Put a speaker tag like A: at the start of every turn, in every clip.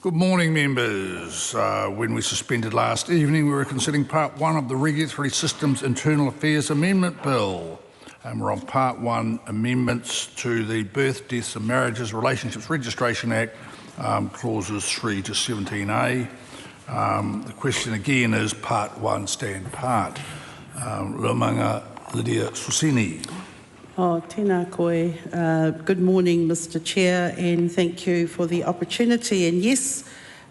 A: Good morning, members. When we suspended last evening, we were considering Part 1 of the Regulatory Systems Internal Affairs Amendment Bill. And we're on Part 1, amendments to the Birth, Deaths and Marriages Relationships Registration Act, clauses 3 to 17A. The question again is Part 1, stand part. Lumanga Lydia Susini.
B: Tēnā koe. Good morning, Mr. Chair, and thank you for the opportunity. And yes,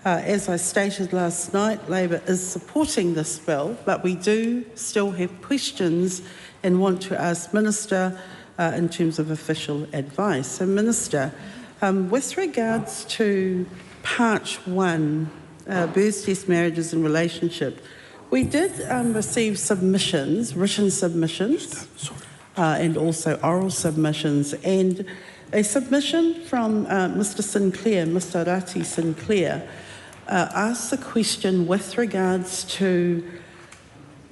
B: as I stated last night, Labour is supporting this bill, but we do still have questions and want to ask Minister in terms of official advice. So, Minister, with regards to Part 1, births, deaths, marriages and relationship, we did receive submissions, written submissions, and also oral submissions, and a submission from Mr. Sinclair, Mr. Rati Sinclair, asked the question with regards to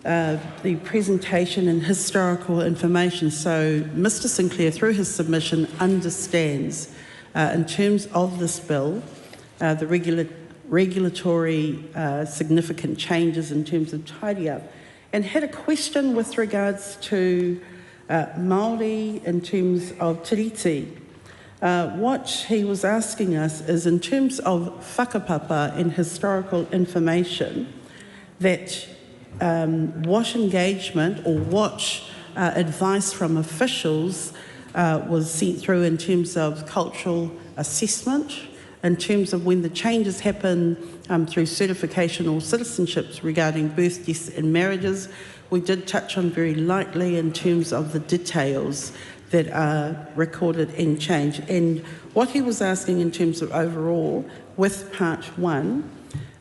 B: the presentation and historical information. So Mr. Sinclair, through his submission, understands in terms of this bill, the regulatory significant changes in terms of tidy up, and had a question with regards to Māori in terms of tiriti. What he was asking us is in terms of whakapapa and historical information, that what engagement or what advice from officials was sent through in terms of cultural assessment, in terms of when the changes happen through certification or citizenships regarding birth, deaths and marriages. We did touch on very lightly in terms of the details that are recorded and changed. And what he was asking in terms of overall with Part 1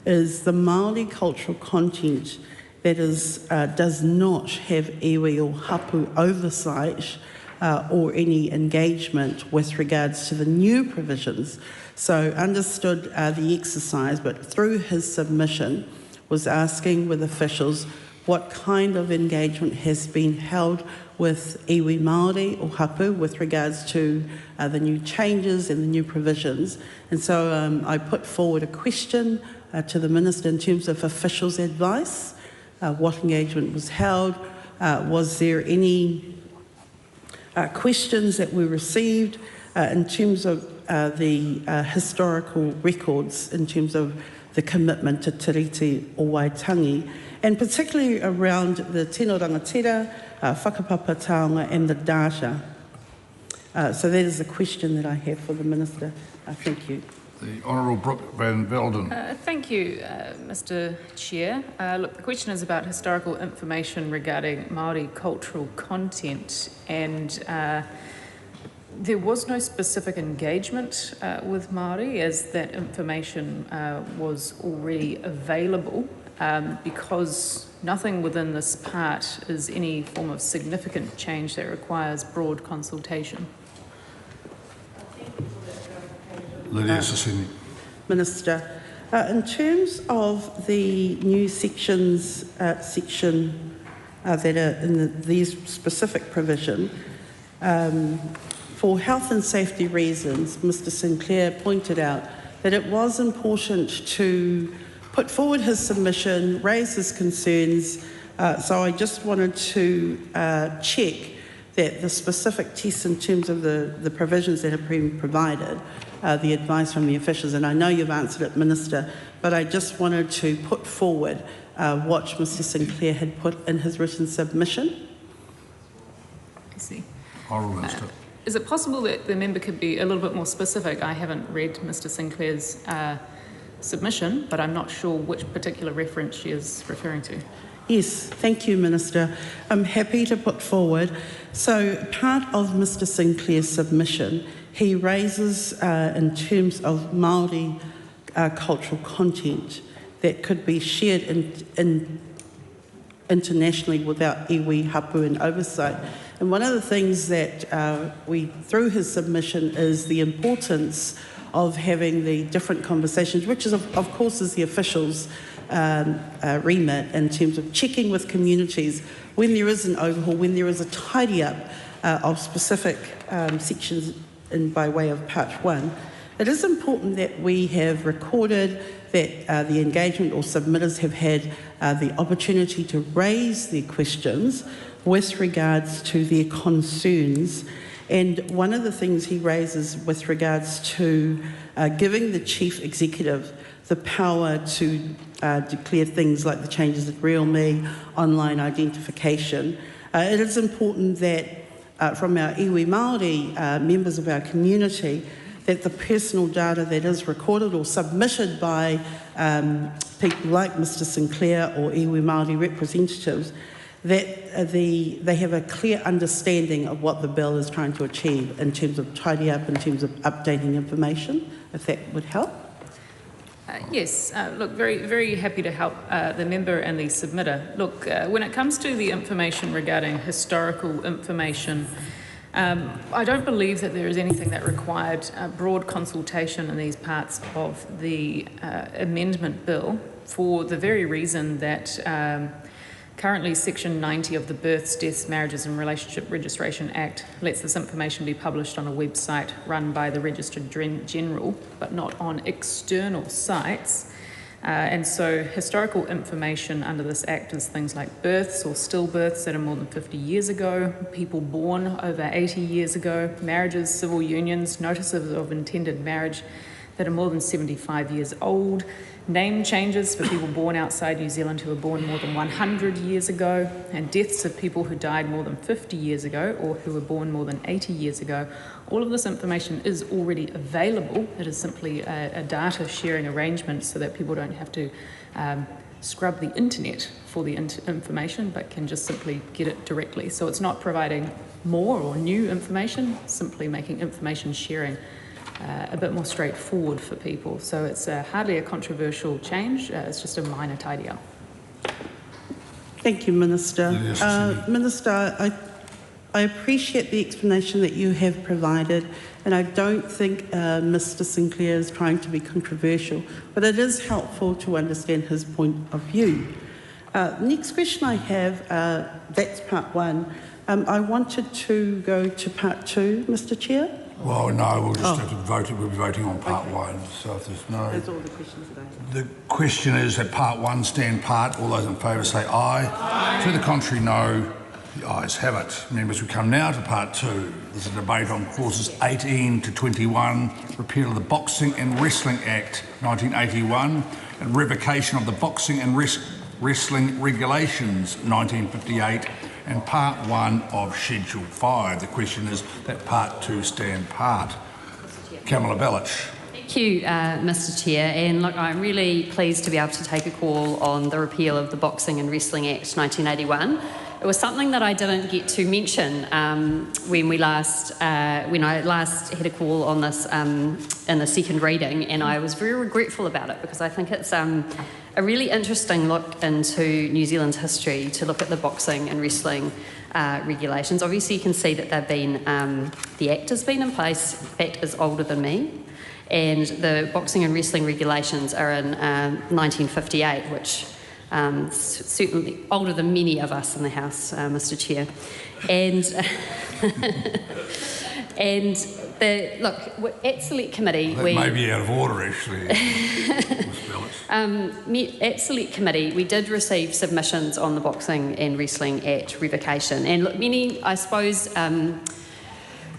B: is the Māori cultural content that is does not have iwi or hapu oversight or any engagement with regards to the new provisions. So understood the exercise, but through his submission was asking with officials what kind of engagement has been held with iwi Māori or hapu with regards to the new changes and the new provisions. And so I put forward a question to the Minister in terms of officials' advice, what engagement was held, was there any questions that we received in terms of the historical records in terms of the commitment to tiriti o Waitangi, and particularly around the tino rangatira, whakapapa taonga and the data. So that is the question that I have for the Minister. Thank you.
A: The Honourable Brooke Van Velden.
C: Thank you, Mr. Chair. Look, the question is about historical information regarding Māori cultural content, and there was no specific engagement with Māori as that information was already available because nothing within this part is any form of significant change that requires broad consultation.
A: Lydia Susini.
B: Minister, in terms of the new sections, section that are in these specific provision, for health and safety reasons, Mr. Sinclair pointed out that it was important to put forward his submission, raise his concerns, so I just wanted to check that the specific tests in terms of the provisions that have been provided, the advice from the officials, and I know you've answered it, Minister, but I just wanted to put forward what Mr. Sinclair had put in his written submission.
C: I see.
A: Honourable Minister.
C: Is it possible that the member could be a little bit more specific? I haven't read Mr. Sinclair's submission, but I'm not sure which particular reference she is referring to.
B: Yes, thank you, Minister. I'm happy to put forward. So part of Mr. Sinclair's submission, he raises in terms of Māori cultural content that could be shared internationally without iwi, hapu and oversight. And one of the things that we, through his submission, is the importance of having the different conversations, which is, of course, is the officials' remit in terms of checking with communities when there is an overhaul, when there is a tidy up of specific sections by way of Part 1, It is important that we have recorded that the engagement or submitters have had the opportunity to raise their questions with regards to their concerns. And one of the things he raises with regards to giving the chief executive the power to declare things like the changes at RealMe, online identification. It is important that from our iwi Māori members of our community, that the personal data that is recorded or submitted by people like Mr Sinclair or iwi Māori representatives, that they have a clear understanding of what the bill is trying to achieve in terms of tidy up, in terms of updating information, if that would help.
C: Yes, look, very, very happy to help the member and the submitter. Look, when it comes to the information regarding historical information, I don't believe that there is anything that required broad consultation in these parts of the amendment bill, for the very reason that currently Section 90 of the Births, Deaths, Marriages and Relationship Registration Act lets this information be published on a website run by the Registrar General, but not on external sites. And so historical information under this Act is things like births or stillbirths that are more than 50 years ago, people born over 80 years ago, marriages, civil unions, notices of intended marriage that are more than 75 years old, name changes for people born outside New Zealand who were born more than 100 years ago, and deaths of people who died more than 50 years ago or who were born more than 80 years ago. All of this information is already available. It is simply a data sharing arrangement so that people don't have to scrub the internet for the information, but can just simply get it directly. So it's not providing more or new information, simply making information sharing a bit more straightforward for people. So it's hardly a controversial change, it's just a minor tidy up.
B: Thank you, Minister.
A: Yes,
B: Minister, I appreciate the explanation that you have provided, and I don't think Mr Sinclair is trying to be controversial, but it is helpful to understand his point of view. Next question I have, that's part one. I wanted to go to part two, Mr Chair.
A: Well, no, we'll just have to vote. We'll be voting on part one. So if there's no...
B: That's all the questions that I have.
A: The question is that part one stand part. All those in favour say aye. Aye. To the contrary, no. The ayes have it. Members, we come now to part two. There's a debate on clauses 18 to 21, repeal of the Boxing and Wrestling Act 1981, and revocation of the Boxing and Wrestling Regulations 1958, and part one of Schedule 5. The question is that part two stand part. Kamala Belich.
D: Thank you, Mr Chair. And look, I'm really pleased to be able to take a call on the repeal of the Boxing and Wrestling Act 1981. It was something that I didn't get to mention when I last had a call on this in the second reading, and I was very regretful about it because I think it's a really interesting look into New Zealand's history to look at the boxing and wrestling regulations. Obviously, you can see that they've been the Act has been in place. That is older than me, and the boxing and wrestling regulations are in 1958, which. Certainly older than many of us in the House, Mr Chair. And and at Select Committee...
A: That may be out of order, actually.
D: At Select Committee, we did receive submissions on the Boxing and Wrestling Act revocation. And look, many, I suppose...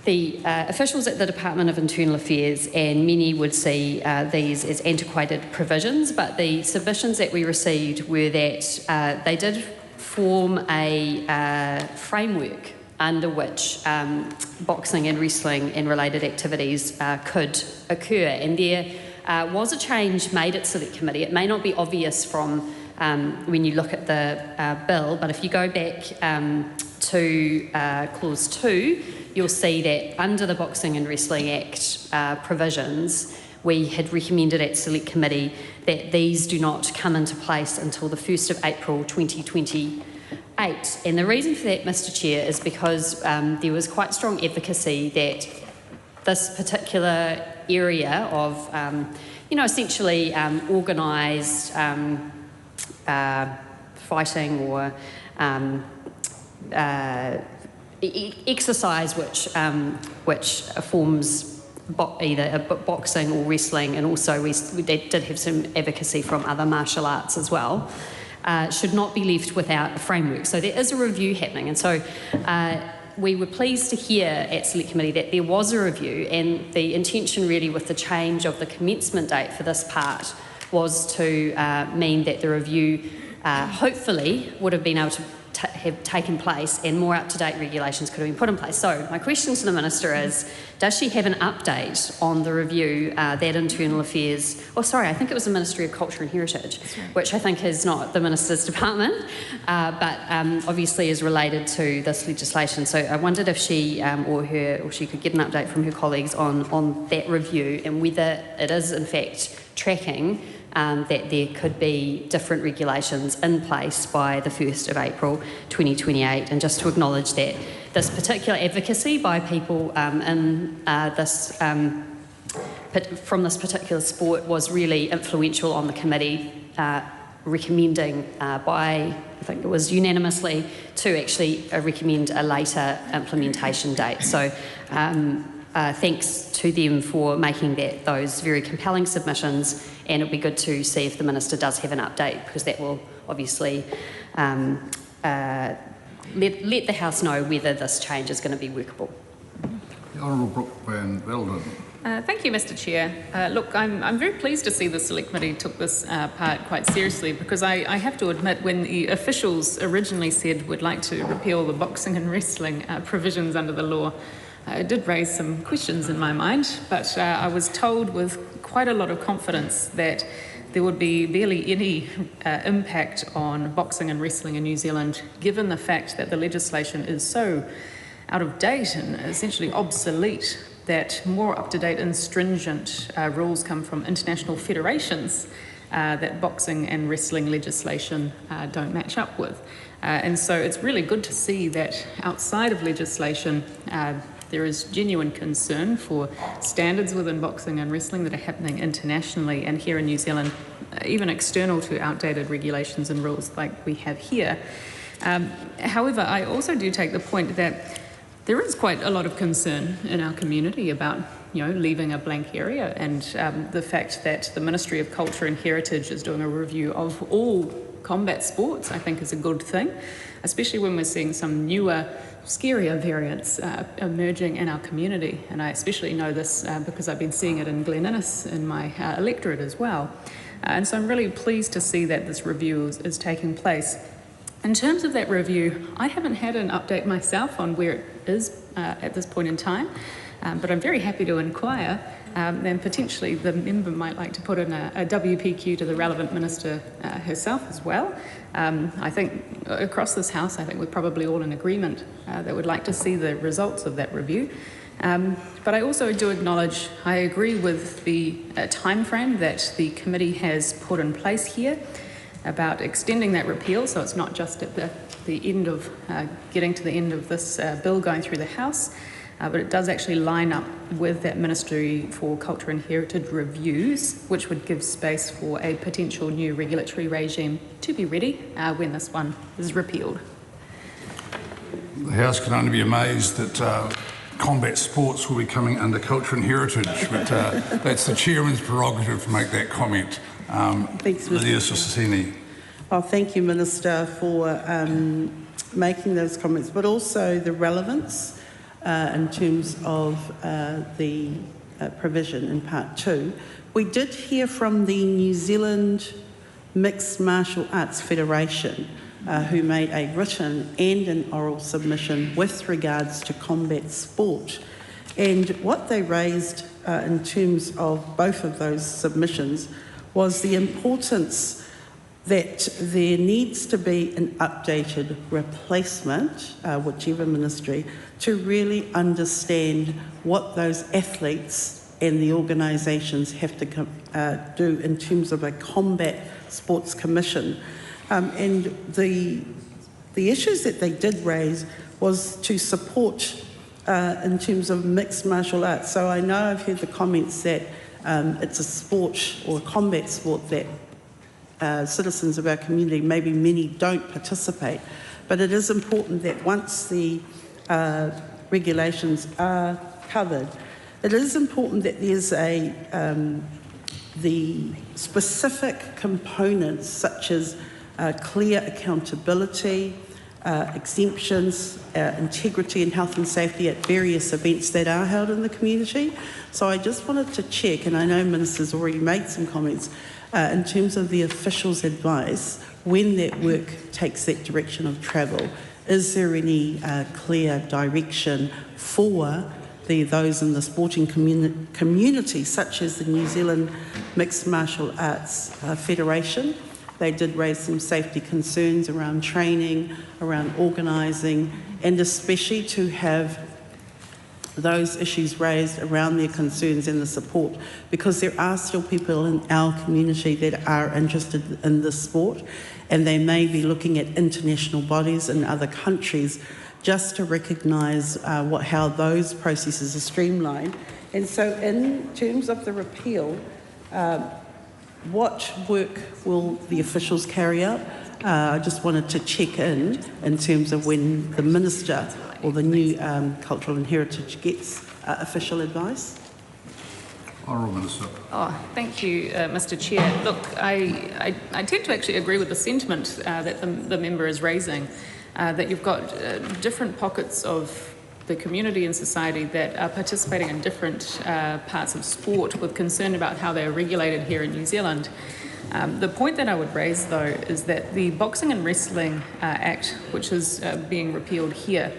D: the officials at the Department of Internal Affairs and many would see these as antiquated provisions, but the submissions that we received were that they did form a framework under which boxing and wrestling and related activities could occur. And there was a change made at Select Committee. It may not be obvious from when you look at the bill, but if you go back to Clause 2, you'll see that under the Boxing and Wrestling Act provisions, we had recommended at Select Committee that these do not come into place until the 1st of April 2028. And the reason for that, Mr Chair, is because there was quite strong advocacy that this particular area of, essentially organised fighting or exercise which forms either boxing or wrestling, and also we did have some advocacy from other martial arts as well, should not be left without a framework. So there is a review happening, and so we were pleased to hear at Select Committee that there was a review, and the intention really with the change of the commencement date for this part was to mean that the review hopefully would have been able to have taken place and more up-to-date regulations could have been put in place. So my question to the Minister is, does she have an update on the review that Internal Affairs, I think it was the Ministry of Culture and Heritage, which I think is not the Minister's department, but obviously is related to this legislation. So I wondered if she or she could get an update from her colleagues on that review and whether it is in fact tracking that there could be different regulations in place by the 1st of April 2028, and just to acknowledge that this particular advocacy by people in this from this particular sport was really influential on the committee, recommending by, I think it was unanimously, to actually recommend a later implementation date. So thanks to them for making those very compelling submissions, and it'll be good to see if the Minister does have an update, because that will obviously let the House know whether this change is going to be workable.
A: The Honourable Brooke Van Velden.
C: Thank you, Mr. Chair. Look, I'm very pleased to see the Select Committee took this part quite seriously, because I have to admit, when the officials originally said we'd like to repeal the boxing and wrestling provisions under the law, it did raise some questions in my mind, but I was told with quite a lot of confidence that there would be barely any impact on boxing and wrestling in New Zealand, given the fact that the legislation is so out of date and essentially obsolete, that more up-to-date and stringent rules come from international federations that boxing and wrestling legislation don't match up with. And so it's really good to see that outside of legislation, there is genuine concern for standards within boxing and wrestling that are happening internationally and here in New Zealand, even external to outdated regulations and rules like we have here. However, I also do take the point that there is quite a lot of concern in our community about, leaving a blank area, and the fact that the Ministry of Culture and Heritage is doing a review of all combat sports, I think is a good thing, especially when we're seeing some newer, scarier variants emerging in our community. And I especially know this because I've been seeing it in Glen Innes in my electorate as well. And so I'm really pleased to see that this review is taking place. In terms of that review, I haven't had an update myself on where it is at this point in time, but I'm very happy to inquire. And potentially the member might like to put in a WPQ to the relevant minister herself as well. I think across this House, I think we're probably all in agreement that we'd like to see the results of that review. But I also do acknowledge, I agree with the time frame that the committee has put in place here about extending that repeal, so it's not just at the end of getting to the end of this bill going through the House, but it does actually line up with that Ministry for Culture and Heritage reviews, which would give space for a potential new regulatory regime to be ready when this one is repealed.
A: The House can only be amazed that combat sports will be coming under Culture and Heritage, but that's the Chairman's prerogative to make that comment.
B: Thanks, Mr.
A: Lydia Susini.
B: Oh, thank you, Minister, for making those comments, but also the relevance in terms of the provision in Part 2. We did hear from the New Zealand Mixed Martial Arts Federation, who made a written and an oral submission with regards to combat sport. And what they raised in terms of both of those submissions was the importance that there needs to be an updated replacement, whichever ministry, to really understand what those athletes and the organisations have to do in terms of a combat sports commission. And the issues that they did raise was to support in terms of mixed martial arts. So I know I've heard the comments that it's a sport or a combat sport that citizens of our community, maybe many, don't participate. But it is important that once the regulations are covered, It is important that there's the specific components such as clear accountability, exemptions, integrity and health and safety at various events that are held in the community. So I just wanted to check, and I know Minister's already made some comments, in terms of the officials' advice, when that work takes that direction of travel, is there any clear direction for those in the sporting community, such as the New Zealand Mixed Martial Arts Federation? They did raise some safety concerns around training, around organising, and especially to have those issues raised around their concerns and the support, because there are still people in our community that are interested in this sport, and they may be looking at international bodies in other countries just to recognise how those processes are streamlined. And so in terms of the repeal, what work will the officials carry out? I just wanted to check in terms of when the Minister or the new Cultural and Heritage gets official advice.
A: Honourable Minister.
C: Oh, thank you, Mr. Chair. Look, I tend to actually agree with the sentiment that the member is raising, that you've got different pockets of the community and society that are participating in different parts of sport with concern about how they're regulated here in New Zealand. The point that I would raise, though, is that the Boxing and Wrestling Act, which is being repealed here,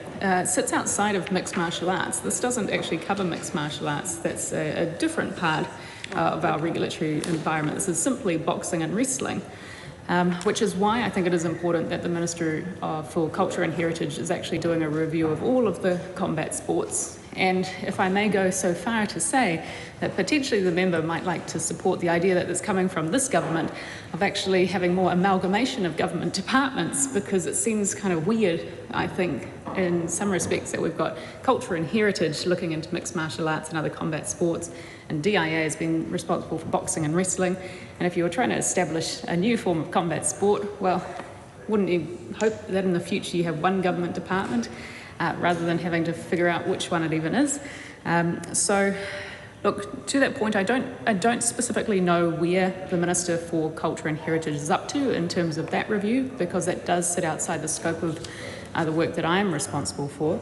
C: sits outside of mixed martial arts. This doesn't actually cover mixed martial arts. That's a different part of our regulatory environment. This is simply boxing and wrestling. Which is why I think it is important that the Minister for Culture and Heritage is actually doing a review of all of the combat sports. And if I may go so far to say that potentially the member might like to support the idea that is coming from this government of actually having more amalgamation of government departments, because it seems kind of weird, I think, in some respects, that we've got Culture and Heritage looking into mixed martial arts and other combat sports, and DIA has been responsible for boxing and wrestling. And if you were trying to establish a new form of combat sport, well, wouldn't you hope that in the future you have one government department rather than having to figure out which one it even is? So, look, to that point, I don't specifically know where the Minister for Culture and Heritage is up to in terms of that review, because that does sit outside the scope of the work that I am responsible for.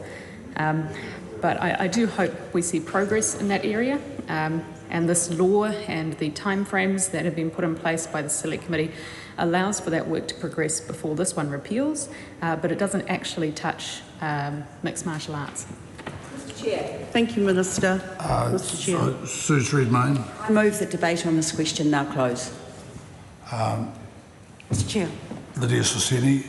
C: But I do hope we see progress in that area. And this law and the timeframes that have been put in place by the Select Committee allows for that work to progress before this one repeals, but it doesn't actually touch mixed martial arts.
E: Mr. Chair.
B: Thank you, Minister. Mr. Chair.
A: Suze Redmayne.
E: I move that debate on this question now close.
B: Mr. Chair.
A: Lydia Sosini.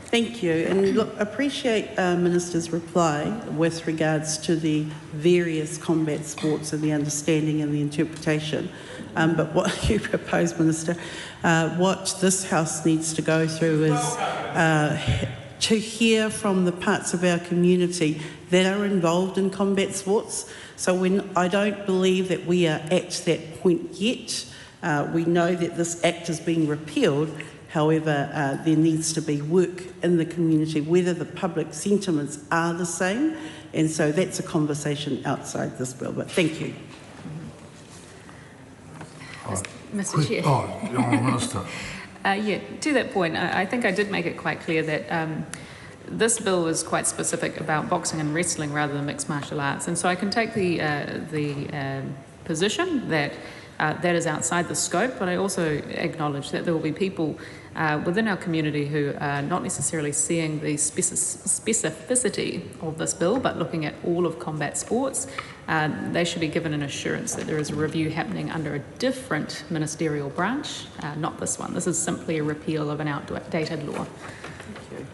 B: Thank you, and look, appreciate Minister's reply with regards to the various combat sports and the understanding and the interpretation. But what you propose, Minister, what this House needs to go through is to hear from the parts of our community that are involved in combat sports. So I don't believe that we are at that point yet. We know that this Act is being repealed. However, there needs to be work in the community, whether the public sentiments are the same. And so that's a conversation outside this bill. But thank you.
C: Mr. Chair.
A: Oh, the Honourable Minister.
C: Yeah, to that point, I think I did make it quite clear that this bill is quite specific about boxing and wrestling rather than mixed martial arts. And so I can take the position that that is outside the scope, but I also acknowledge that there will be people within our community who are not necessarily seeing the specificity of this bill, but looking at all of combat sports. They should be given an assurance that there is a review happening under a different ministerial branch, not this one. This is simply a repeal of an outdated law.
B: Thank you.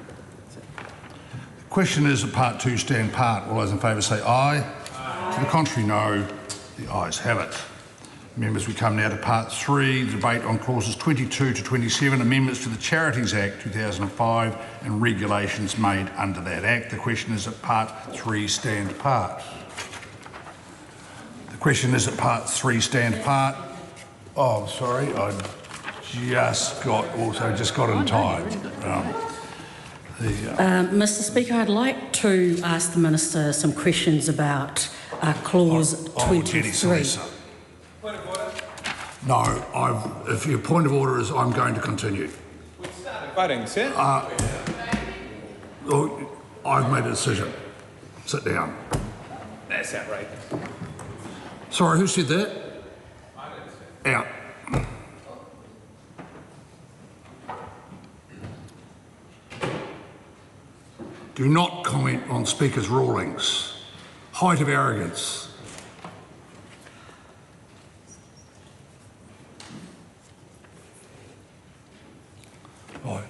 A: The question is, at part 2 stand part. All those in favour say aye. To the contrary, no. The ayes have it. Members, we come now to part 3, the debate on clauses 22 to 27, amendments to the Charities Act 2005 and regulations made under that Act. The question is, at part 3 stand part. The question is, at part 3 stand part. Oh, sorry, I just got in time.
F: Mr. Speaker, I'd like to ask the Minister some questions about
E: clause
A: Oh, Teddy
E: 23.
A: Salisa. No, if your point of order is I'm going to continue.
F: We started voting, sir.
A: Oh, I've made a decision. Sit down.
F: That's outrageous.
A: Sorry, who said that? Out. Do not comment on speakers' rulings. Height of arrogance. Right.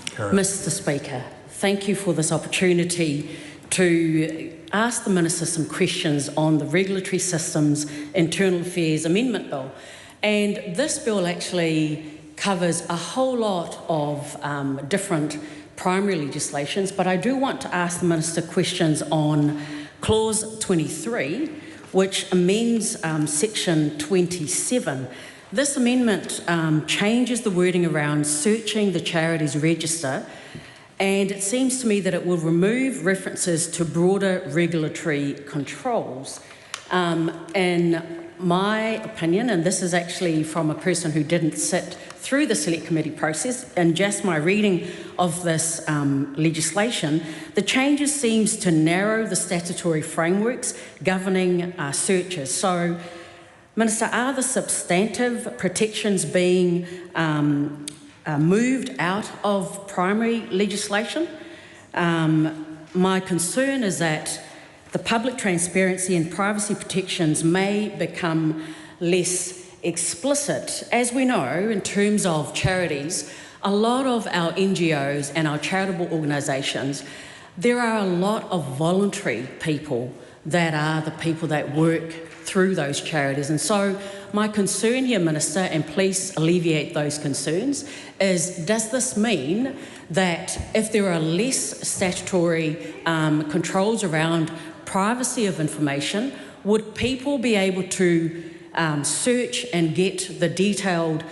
A: Karen.
E: Mr. Speaker, thank you for this opportunity to ask the Minister some questions on the Regulatory Systems Internal Affairs Amendment Bill. And this bill actually covers a whole lot of different primary legislations, but I do want to ask the Minister questions on Clause 23, which amends Section 27. This amendment changes the wording around searching the charities register, and it seems to me that it will remove references to broader regulatory controls. In my opinion, and this is actually from a person who didn't sit through the select committee process, and just my reading of this legislation, the changes seems to narrow the statutory frameworks governing searches. So, Minister, are the substantive protections being moved out of primary legislation? My concern is that the public transparency and privacy protections may become less explicit. As we know, in terms of charities, a lot of our NGOs and our charitable organisations, there are a lot of voluntary people that are the people that work through those charities. And so my concern here, Minister, and please alleviate those concerns, is does this mean that if there are less statutory controls around privacy of information, would people be able to search and get the detailed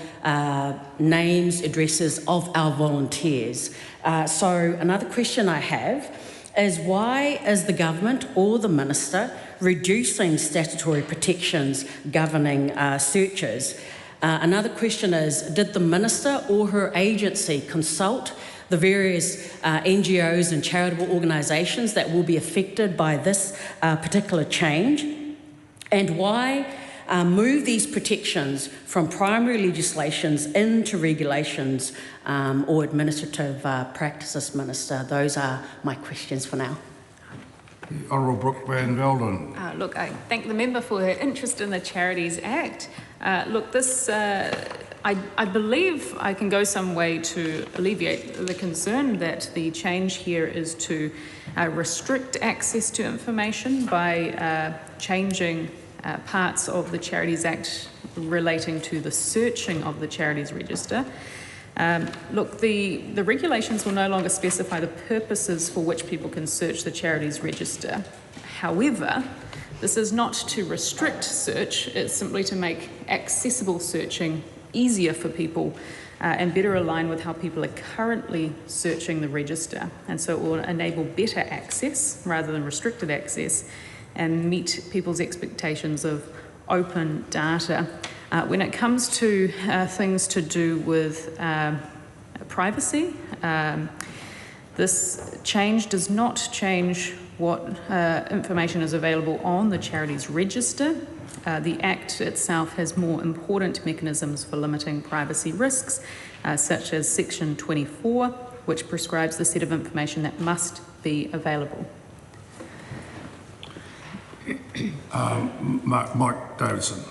E: names, addresses of our volunteers? So another question I have is why is the government or the Minister reducing statutory protections governing searches? Another question is, did the Minister or her agency consult the various NGOs and charitable organisations that will be affected by this particular change? And why move these protections from primary legislations into regulations or administrative practices, Minister? Those are my questions for now.
A: Honourable Brooke Van Velden.
C: Look, I thank the member for her interest in the Charities Act. Look, this, I believe I can go some way to alleviate the concern that the change here is to restrict access to information by changing parts of the Charities Act relating to the searching of the charities register. Look, the regulations will no longer specify the purposes for which people can search the charities register. However, this is not to restrict search, it's simply to make accessible searching easier for people and better align with how people are currently searching the register. And so it will enable better access rather than restricted access and meet people's expectations of open data. When it comes to things to do with privacy, this change does not change what information is available on the charities register. The Act itself has more important mechanisms for limiting privacy risks, such as Section 24, which prescribes the set of information that must be available.
A: Mike Davidson.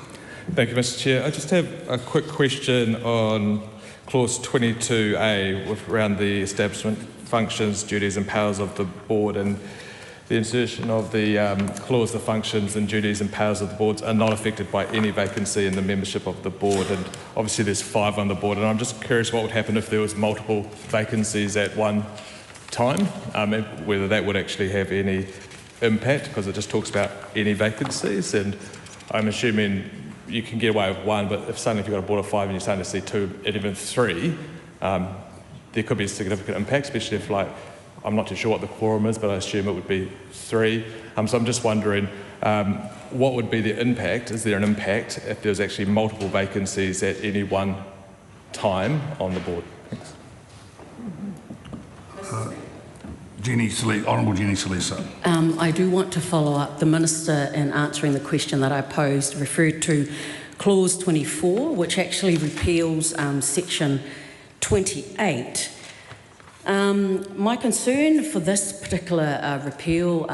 F: Thank you, Mr. Chair. I just have a quick question on Clause 22A around the establishment functions, duties and powers of the board, and the insertion of the clause, the functions and duties and powers of the boards are not affected by any vacancy in the membership of the board. And obviously there's 5 on the board, and I'm just curious what would happen if there was multiple vacancies at one time, and whether that would actually have any impact, because it just talks about any vacancies, and I'm assuming you can get away with 1, but if suddenly if you've got a board of 5 and you're starting to see 2 and even 3, there could be a significant impact, especially if, like, I'm not too sure what the quorum is, but I assume it would be 3. So I'm just wondering, what would be the impact? Is there an impact if there's actually multiple vacancies at any one time on the board? Thanks.
A: Honourable Jenny Salesa.
E: I do want to follow up. The Minister, in answering the question that I posed, referred to Clause 24, which actually repeals Section 28. My concern for this particular repeal,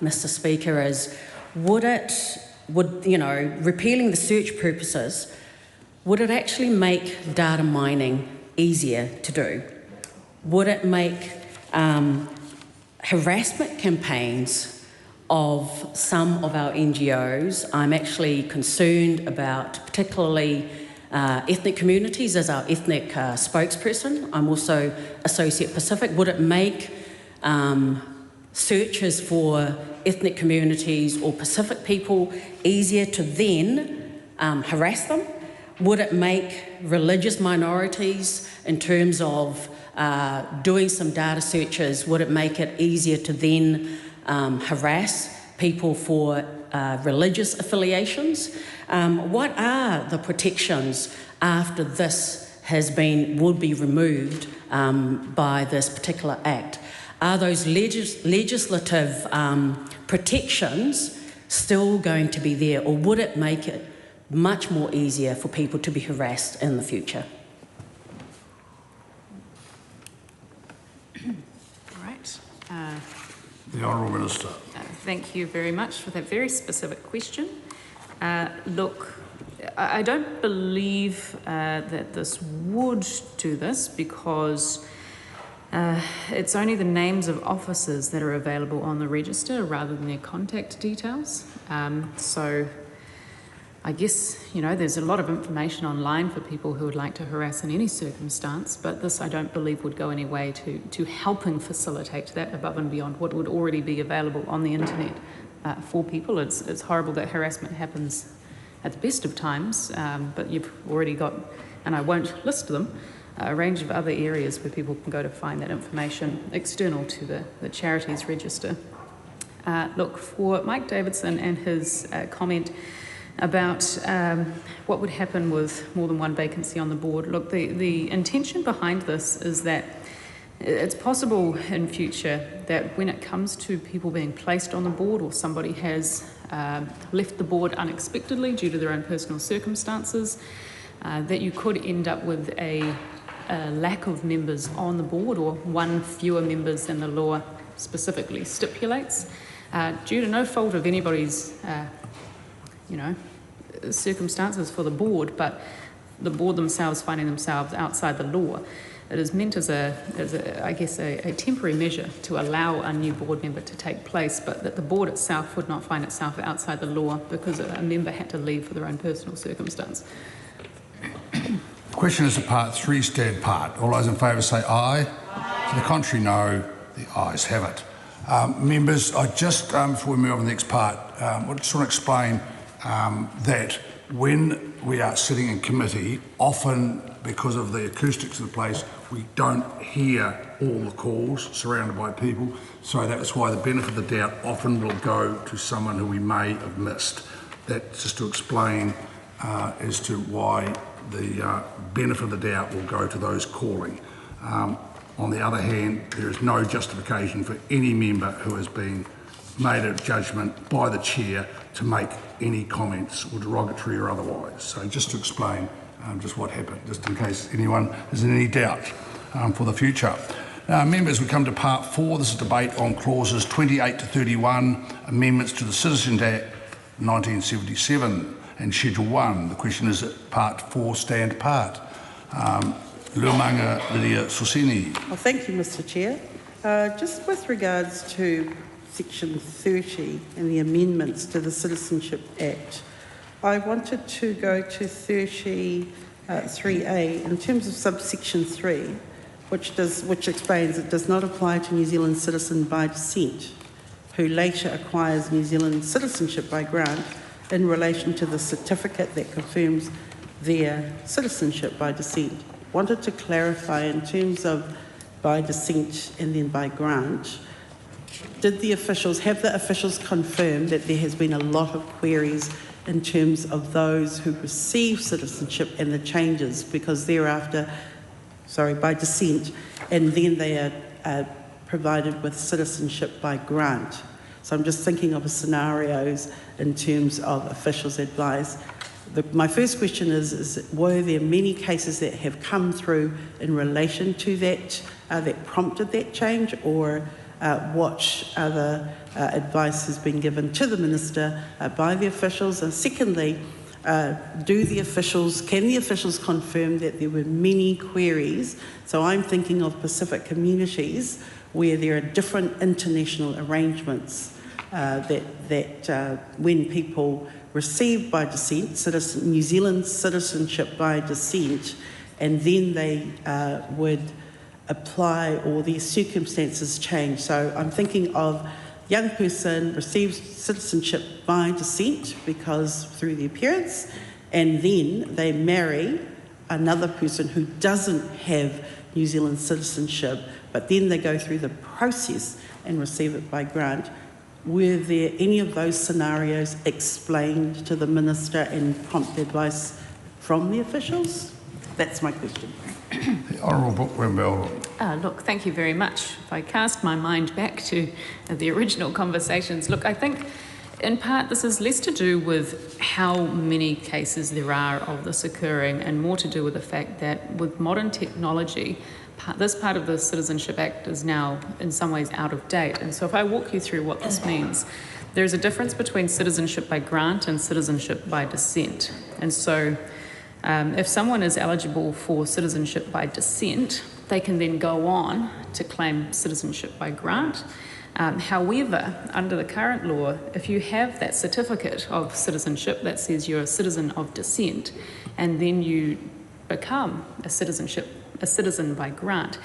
E: Mr. Speaker, is repealing the search purposes, would it actually make data mining easier to do? Would it make harassment campaigns of some of our NGOs? I'm actually concerned about particularly ethnic communities as our ethnic spokesperson. I'm also Associate Pacific. Would it make searches for ethnic communities or Pacific people easier to then harass them? Would it make religious minorities, in terms of doing some data searches, would it make it easier to then harass people for religious affiliations? What are the protections after this would be removed by this particular act? Are those legislative protections still going to be there, or would it make it much more easier for people to be harassed in the future?
C: Right.
A: The Honourable Minister.
C: Thank you very much for that very specific question. Look, I don't believe that this would do this, because it's only the names of officers that are available on the register rather than their contact details. So I guess, there's a lot of information online for people who would like to harass in any circumstance, but this I don't believe would go any way to helping facilitate that above and beyond what would already be available on the internet for people. It's horrible that harassment happens at the best of times, but you've already got, and I won't list them, a range of other areas where people can go to find that information external to the charities register. Look, for Mike Davidson and his comment about what would happen with more than one vacancy on the board. Look, the intention behind this is that it's possible in future that when it comes to people being placed on the board, or somebody has left the board unexpectedly due to their own personal circumstances, that you could end up with a lack of members on the board, or one fewer members than the law specifically stipulates, due to no fault of anybody's circumstances for the board, but the board themselves finding themselves outside the law. It is meant as a temporary measure to allow a new board member to take place, but that the board itself would not find itself outside the law because a member had to leave for their own personal circumstance.
A: The question is a part 3, stand part. All those in favour say aye. To the contrary, no. The ayes have it. Members, I just, before we move on to the next part, I just want to explain that when we are sitting in committee, often because of the acoustics of the place, we don't hear all the calls surrounded by people. So that's why the benefit of the doubt often will go to someone who we may have missed. That's just to explain as to why the benefit of the doubt will go to those calling. On the other hand, there is no justification for any member who has been made a judgment by the chair to make any comments, or derogatory or otherwise. So just to explain just what happened, just in case anyone is in any doubt for the future. Now, members, we come to part 4. This is debate on clauses 28 to 31, amendments to the Citizens Act 1977 and Schedule 1. The question is at part 4, stand part. Luamanga Lydia Susini.
B: Well, thank you, Mr. Chair. Just with regards to Section 30 and the amendments to the Citizenship Act, I wanted to go to 3A in terms of subsection 3, which explains it does not apply to New Zealand citizen by descent who later acquires New Zealand citizenship by grant in relation to the certificate that confirms their citizenship by descent. Wanted to clarify in terms of by descent and then by grant, have the officials confirmed that there has been a lot of queries in terms of those who receive citizenship and the changes, because thereafter, by descent, and then they are provided with citizenship by grant? So I'm just thinking of scenarios in terms of officials' advice. My first question is were there many cases that have come through in relation to that, that prompted that change, or what other advice has been given to the Minister by the officials? And secondly, can the officials confirm that there were many queries? So I'm thinking of Pacific communities where there are different international arrangements that when people receive by descent, New Zealand citizenship by descent, and then they would apply, or their circumstances change. So I'm thinking of young person receives citizenship by descent because through their parents, and then they marry another person who doesn't have New Zealand citizenship, but then they go through the process and receive it by grant. Were there any of those scenarios explained to the Minister and prompt advice from the officials? That's my question.
A: The Honourable Brooke Wimble.
C: Look, thank you very much. If I cast my mind back to the original conversations, look, I think in part this is less to do with how many cases there are of this occurring and more to do with the fact that with modern technology, this part of the Citizenship Act is now in some ways out of date. And so if I walk you through what this means, there's a difference between citizenship by grant and citizenship by descent. And so if someone is eligible for citizenship by descent, they can then go on to claim citizenship by grant. However, under the current law, if you have that certificate of citizenship that says you're a citizen of descent, and then you become a citizen by grant,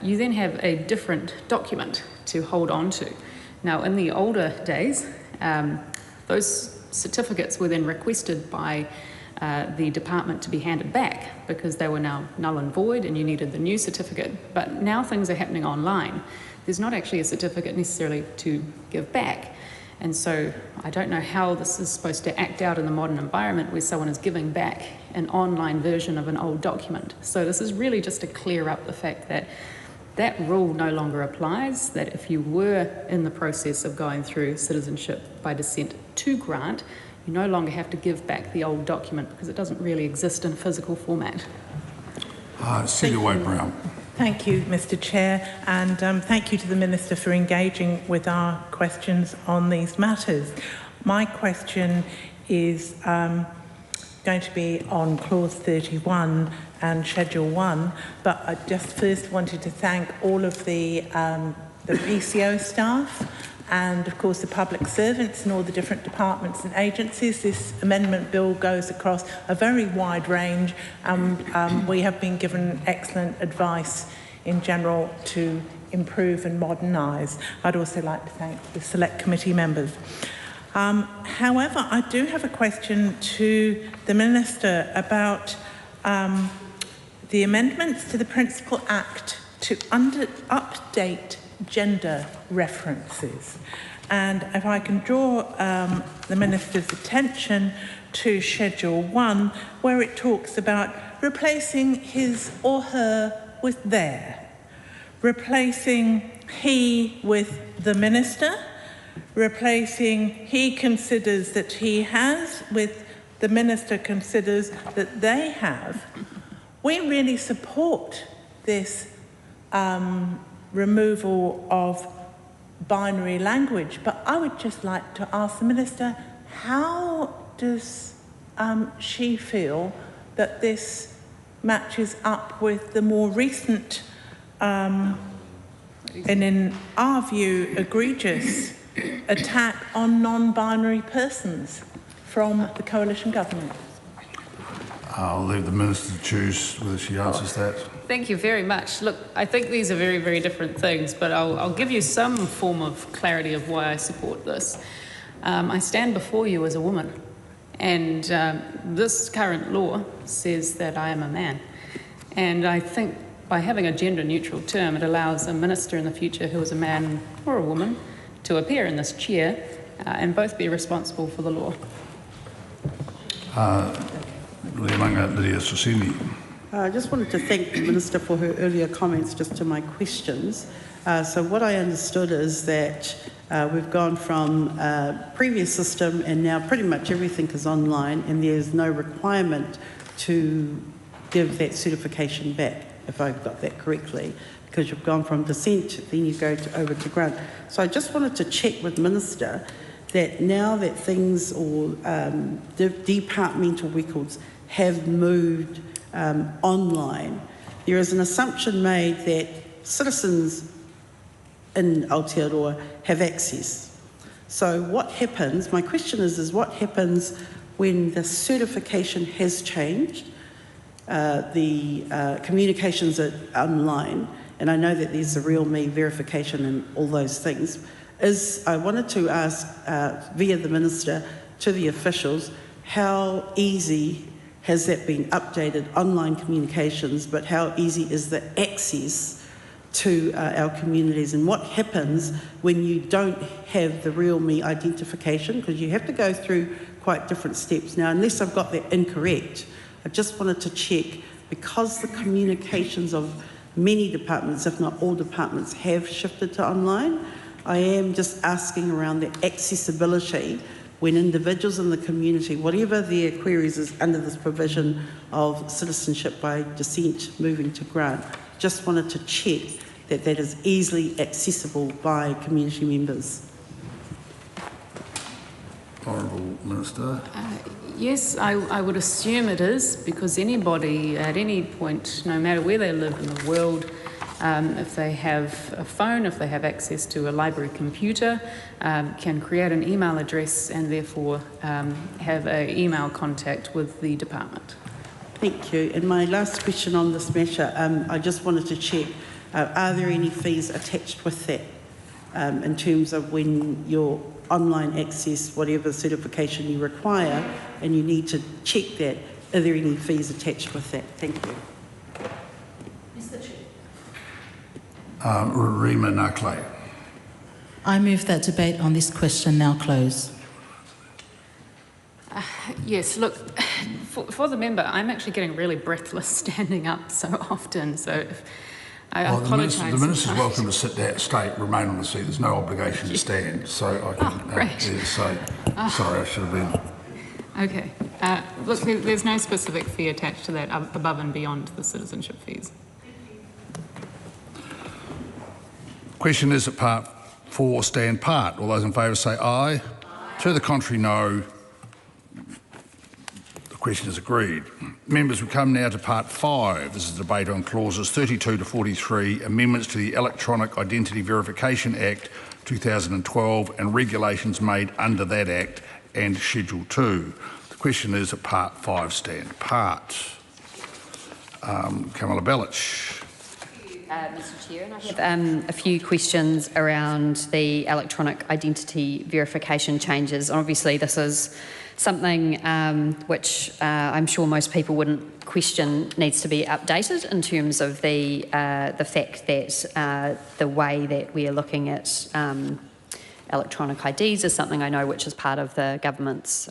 C: you then have a different document to hold on to. Now, in the older days, those certificates were then requested by the department to be handed back because they were now null and void and you needed the new certificate. But now things are happening online. There's not actually a certificate necessarily to give back. And so I don't know how this is supposed to act out in the modern environment where someone is giving back an online version of an old document. So this is really just to clear up the fact that that rule no longer applies, that if you were in the process of going through citizenship by descent to grant, you no longer have to give back the old document because it doesn't really exist in a physical format.
A: Celia Way-Brown.
G: Thank you, Mr. Chair, and thank you to the Minister for engaging with our questions on these matters. My question is going to be on Clause 31 and Schedule 1, but I just first wanted to thank all of the PCO staff and, of course, the public servants and all the different departments and agencies. This amendment bill goes across a very wide range. We have been given excellent advice in general to improve and modernise. I'd also like to thank the select committee members. However, I do have a question to the Minister about the amendments to the Principal Act to update gender references. And if I can draw the Minister's attention to Schedule 1, where it talks about replacing his or her with their, replacing he with the Minister, replacing he considers that he has with the Minister considers that they have. We really support this removal of binary language, but I would just like to ask the Minister, how does she feel that this matches up with the more recent and in our view egregious attack on non-binary persons from the coalition government?
A: I'll leave the Minister to choose whether she answers that.
C: Thank you very much. Look, I think these are very, very different things, but I'll give you some form of clarity of why I support this. I stand before you as a woman, and this current law says that I am a man. And I think by having a gender-neutral term, it allows a minister in the future who is a man or a woman to appear in this chair and both be responsible for the law.
A: Lydia Susini.
B: I just wanted to thank the Minister for her earlier comments just to my questions. So what I understood is that we've gone from a previous system and now pretty much everything is online and there's no requirement to give that certification back, if I've got that correctly, because you've gone from dissent, then you go over to grant. So I just wanted to check with Minister that now that things or departmental records have moved online, there is an assumption made that citizens in Aotearoa have access. So what happens, my question is what happens when the certification has changed, the communications are online, and I know that there's the real me verification and all those things, I wanted to ask via the Minister to the officials, how easy has that been updated, online communications, but how easy is the access to our communities, and what happens when you don't have the real me identification, because you have to go through quite different steps. Now, unless I've got that incorrect, I just wanted to check, because the communications of many departments, if not all departments, have shifted to online, I am just asking around the accessibility when individuals in the community, whatever their queries is under this provision of citizenship by dissent moving to grant, just wanted to check that that is easily accessible by community members.
A: Honourable Minister.
C: Yes, I would assume it is, because anybody at any point, no matter where they live in the world, if they have a phone, if they have access to a library computer, can create an email address and therefore have an email contact with the department.
B: Thank you. And my last question on this matter, I just wanted to check, are there any fees attached with that in terms of when your online access, whatever certification you require, and you need to check that, are there any fees attached with that? Thank you.
E: Mr. Chair.
A: Rima Nakle.
H: I move that debate on this question now close.
C: Yes, look, for the member, I'm actually getting really breathless standing up so often, so I apologise.
A: The Minister's welcome to sit there, remain on the seat. There's no obligation to stand, so I can
C: great.
A: sorry, I should have been.
C: Okay, look, there's no specific fee attached to that above and beyond the citizenship fees.
A: Question is at part 4, stand part. All those in favour say aye. Aye. To the contrary, no. The question is agreed. Members, we come now to part 5. This is a debate on clauses 32 to 43, amendments to the Electronic Identity Verification Act 2012 and regulations made under that Act and Schedule 2. The question is at part 5, stand part. Kamala Belich.
D: Mr. Chair, and I have a few questions around the electronic identity verification changes. Obviously, this is something which I'm sure most people wouldn't question needs to be updated in terms of the fact that the way that we are looking at electronic IDs is something I know which is part of the government's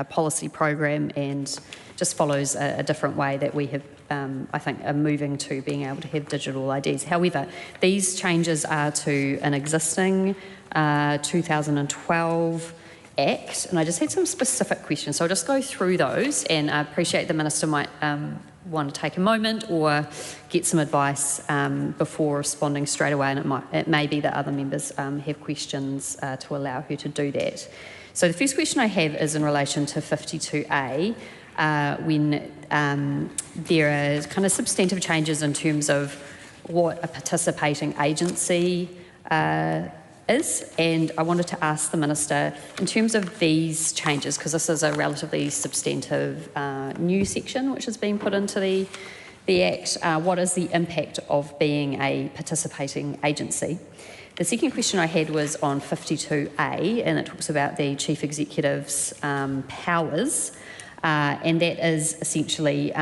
D: policy program and just follows a different way that we have, I think, are moving to being able to have digital IDs. However, these changes are to an existing 2012 Act, and I just had some specific questions. So I'll just go through those, and I appreciate the Minister might want to take a moment or get some advice before responding straight away, and it may be that other members have questions to allow her to do that. So the first question I have is in relation to 52A, when there are kind of substantive changes in terms of what a participating agency is, and I wanted to ask the Minister, in terms of these changes, because this is a relatively substantive new section which has been put into the Act, what is the impact of being a participating agency? The second question I had was on 52A, and it talks about the Chief Executive's powers, and that is essentially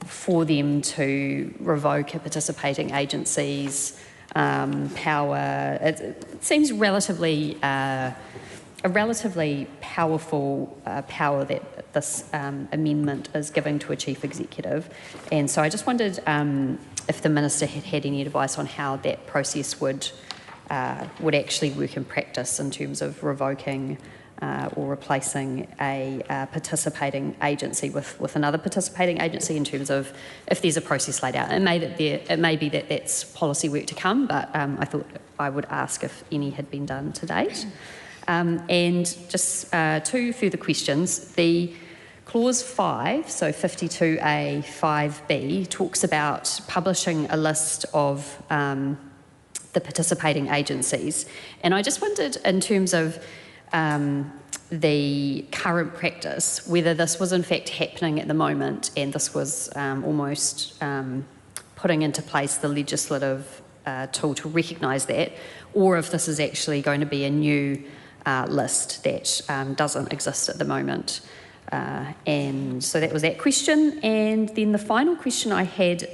D: for them to revoke a participating agency's power. It seems relatively a relatively powerful power that this amendment is giving to a chief executive, and so I just wondered if the minister had any advice on how that process would actually work in practice in terms of revoking or replacing a participating agency with another participating agency, in terms of if there's a process laid out. It may be that that's policy work to come, but I thought I would ask if any had been done to date. And just two further questions. The Clause 5, so 52A 5B, talks about publishing a list of the participating agencies. And I just wondered, in terms of the current practice, whether this was in fact happening at the moment and this was almost putting into place the legislative tool to recognise that, or if this is actually going to be a new list that doesn't exist at the moment. And so that was that question. And then the final question I had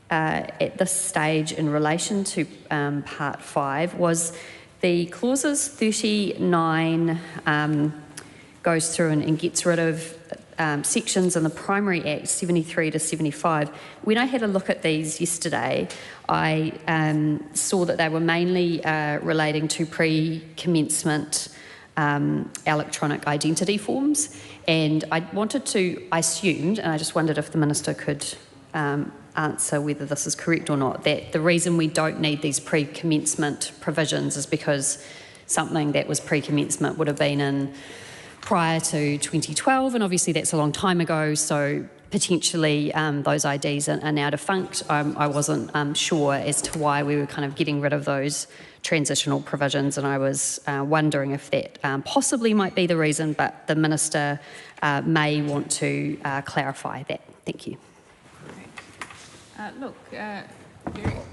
D: at this stage in relation to Part 5 was the clauses 39 goes through and gets rid of sections in the Primary Act 73 to 75. When I had a look at these yesterday, I saw that they were mainly relating to pre-commencement electronic identity forms, and I assumed, and I just wondered if the Minister could answer whether this is correct or not, that the reason we don't need these pre-commencement provisions is because something that was pre-commencement would have been in prior to 2012, and obviously that's a long time ago, so potentially those IDs are now defunct. I wasn't sure as to why we were kind of getting rid of those transitional provisions, and I was wondering if that possibly might be the reason, but the Minister may want to clarify that. Thank you.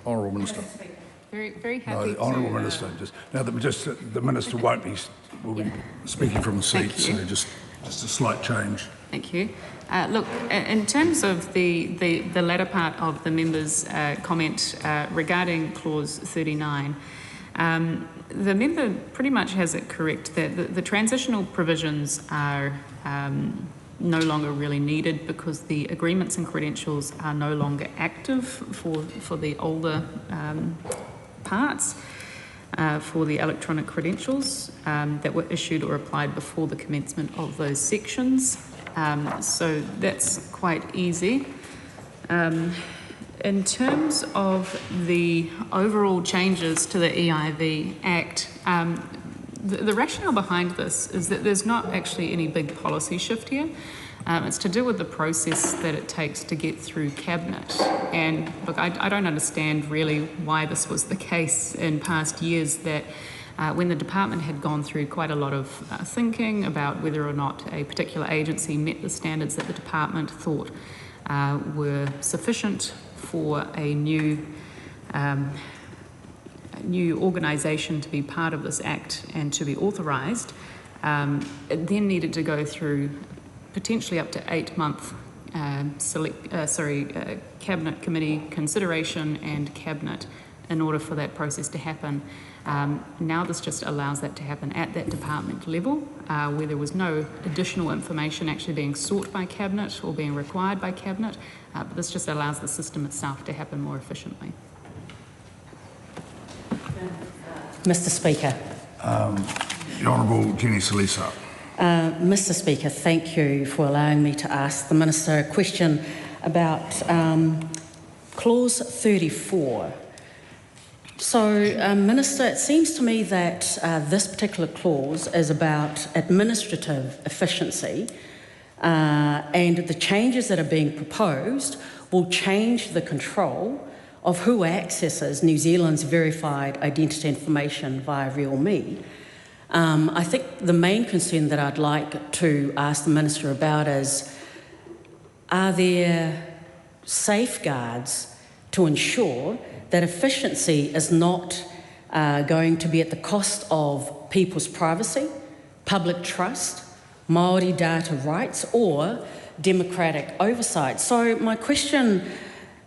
A: Honourable Minister.
C: Very happy
A: No, the Honourable Minister. The Minister will be speaking from the seat, so just a slight change.
C: Thank you. Look, in terms of the latter part of the member's comment regarding Clause 39, the member pretty much has it correct that the transitional provisions are no longer really needed because the agreements and credentials are no longer active for the older parts. For the electronic credentials that were issued or applied before the commencement of those sections. So that's quite easy. In terms of the overall changes to the EIV Act, the rationale behind this is that there's not actually any big policy shift here. It's to do with the process that it takes to get through Cabinet. And look, I don't understand really why this was the case in past years, that when the department had gone through quite a lot of thinking about whether or not a particular agency met the standards that the department thought were sufficient for a new organisation to be part of this Act and to be authorised, it then needed to go through potentially up to 8-month Cabinet Committee consideration and Cabinet in order for that process to happen. Now this just allows that to happen at that department level, where there was no additional information actually being sought by Cabinet or being required by Cabinet, but this just allows the system itself to happen more efficiently.
E: Mr. Speaker.
A: The Honourable Jenny Salisa.
E: Mr. Speaker, thank you for allowing me to ask the Minister a question about Clause 34. So, Minister, it seems to me that this particular clause is about administrative efficiency, and the changes that are being proposed will change the control of who accesses New Zealand's verified identity information via RealMe. I think the main concern that I'd like to ask the Minister about is, are there safeguards to ensure that efficiency is not going to be at the cost of people's privacy, public trust, Māori data rights, or democratic oversight. So my question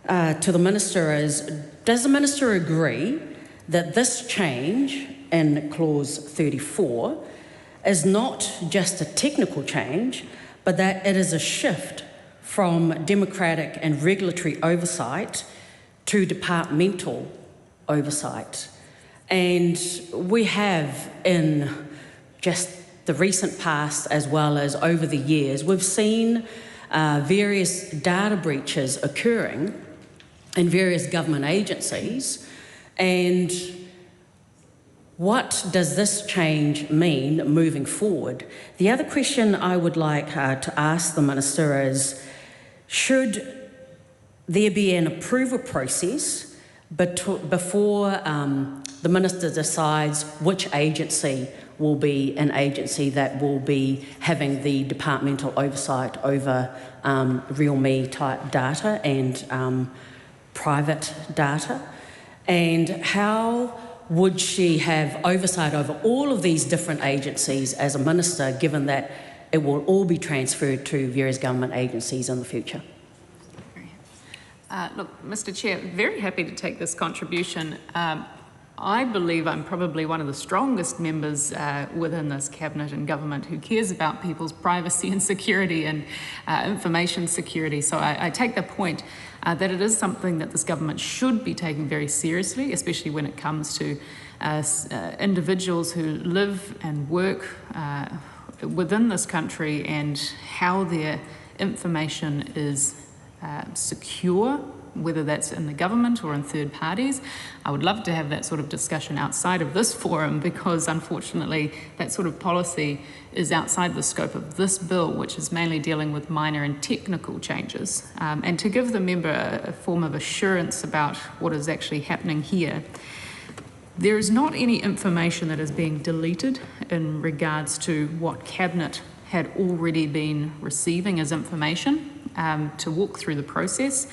E: to the Minister is, does the Minister agree that this change in clause 34 is not just a technical change, but that it is a shift from democratic and regulatory oversight to departmental oversight? And we have, in just the recent past as well as over the years, we've seen various data breaches occurring in various government agencies. And what does this change mean moving forward? The other question I would like to ask the Minister is, should there be an approval process before the Minister decides which agency will be an agency that will be having the departmental oversight over real me type data and private data? And how would she have oversight over all of these different agencies as a Minister, given that it will all be transferred to various government agencies in the future?
C: Look, Mr. Chair, very happy to take this contribution. I believe I'm probably one of the strongest members within this cabinet and government who cares about people's privacy and security and information security. So I take the point that it is something that this government should be taking very seriously, especially when it comes to individuals who live and work within this country and how their information is secure, whether that's in the government or in third parties. I would love to have that sort of discussion outside of this forum, because unfortunately that sort of policy is outside the scope of this bill, which is mainly dealing with minor and technical changes. And to give the member a form of assurance about what is actually happening here, there is not any information that is being deleted in regards to what Cabinet had already been receiving as information to walk through the process.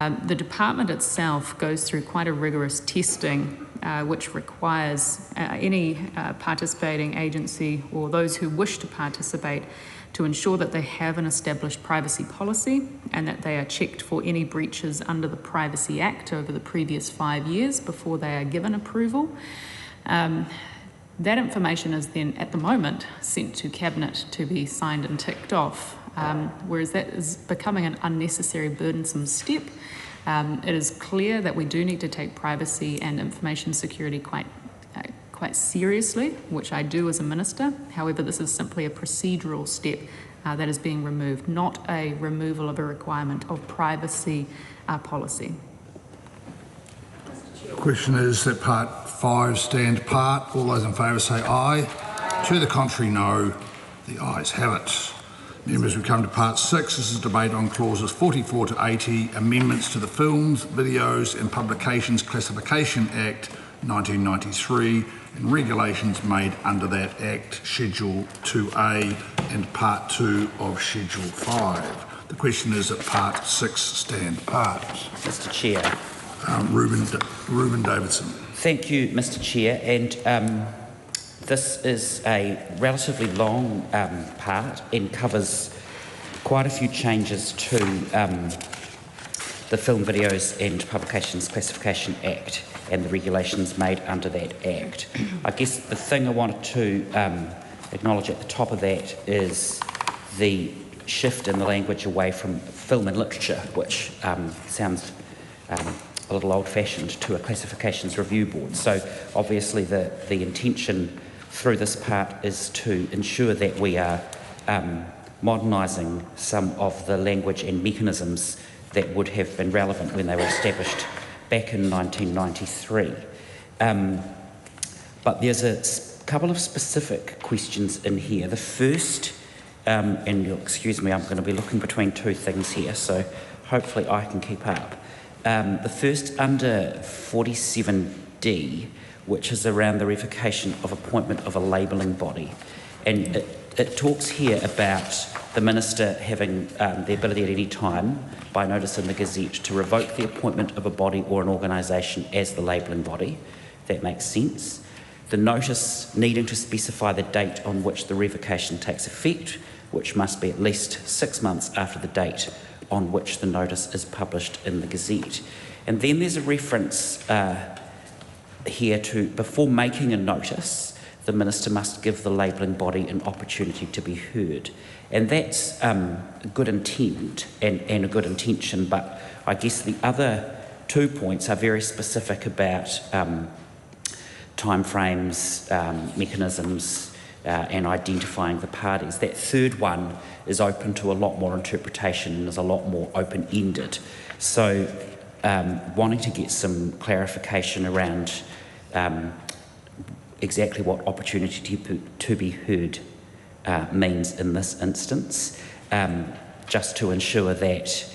C: The department itself goes through quite a rigorous testing, which requires any participating agency or those who wish to participate to ensure that they have an established privacy policy and that they are checked for any breaches under the Privacy Act over the previous 5 years before they are given approval. That information is then, at the moment, sent to Cabinet to be signed and ticked off. Whereas that is becoming an unnecessary burdensome step. It is clear that we do need to take privacy and information security quite seriously, which I do as a Minister. However, this is simply a procedural step that is being removed, not a removal of a requirement of privacy policy.
A: The question is that part 5 stand part. All those in favour say aye. To the contrary, no. The ayes have it. Members, we come to part 6. This is debate on clauses 44 to 80, amendments to the Films, Videos and Publications Classification Act 1993 and regulations made under that Act, Schedule 2A and Part 2 of Schedule 5. The question is that part 6 stand part.
I: Mr. Chair.
A: Reuben Davidson.
I: Thank you, Mr. Chair. And this is a relatively long part and covers quite a few changes to the Film, Videos and Publications Classification Act and the regulations made under that Act. I guess the thing I wanted to acknowledge at the top of that is the shift in the language away from film and literature, which sounds a little old-fashioned, to a classifications review board. So obviously the intention through this part is to ensure that we are modernising some of the language and mechanisms that would have been relevant when they were established back in 1993. But there's a couple of specific questions in here. The first, and you'll excuse me, I'm going to be looking between two things here, so hopefully I can keep up. The first, under 47D, which is around the revocation of appointment of a labelling body. And it talks here about the Minister having the ability at any time, by notice in the Gazette, to revoke the appointment of a body or an organisation as the labelling body. That makes sense. The notice needing to specify the date on which the revocation takes effect, which must be at least 6 months after the date on which the notice is published in the Gazette. And then there's a reference here to, before making a notice, the Minister must give the labelling body an opportunity to be heard. And that's a good intent and a good intention, but I guess the other 2 points are very specific about timeframes, mechanisms, and identifying the parties. That third one is open to a lot more interpretation and is a lot more open-ended. So wanting to get some clarification around exactly what opportunity to be heard means in this instance, just to ensure that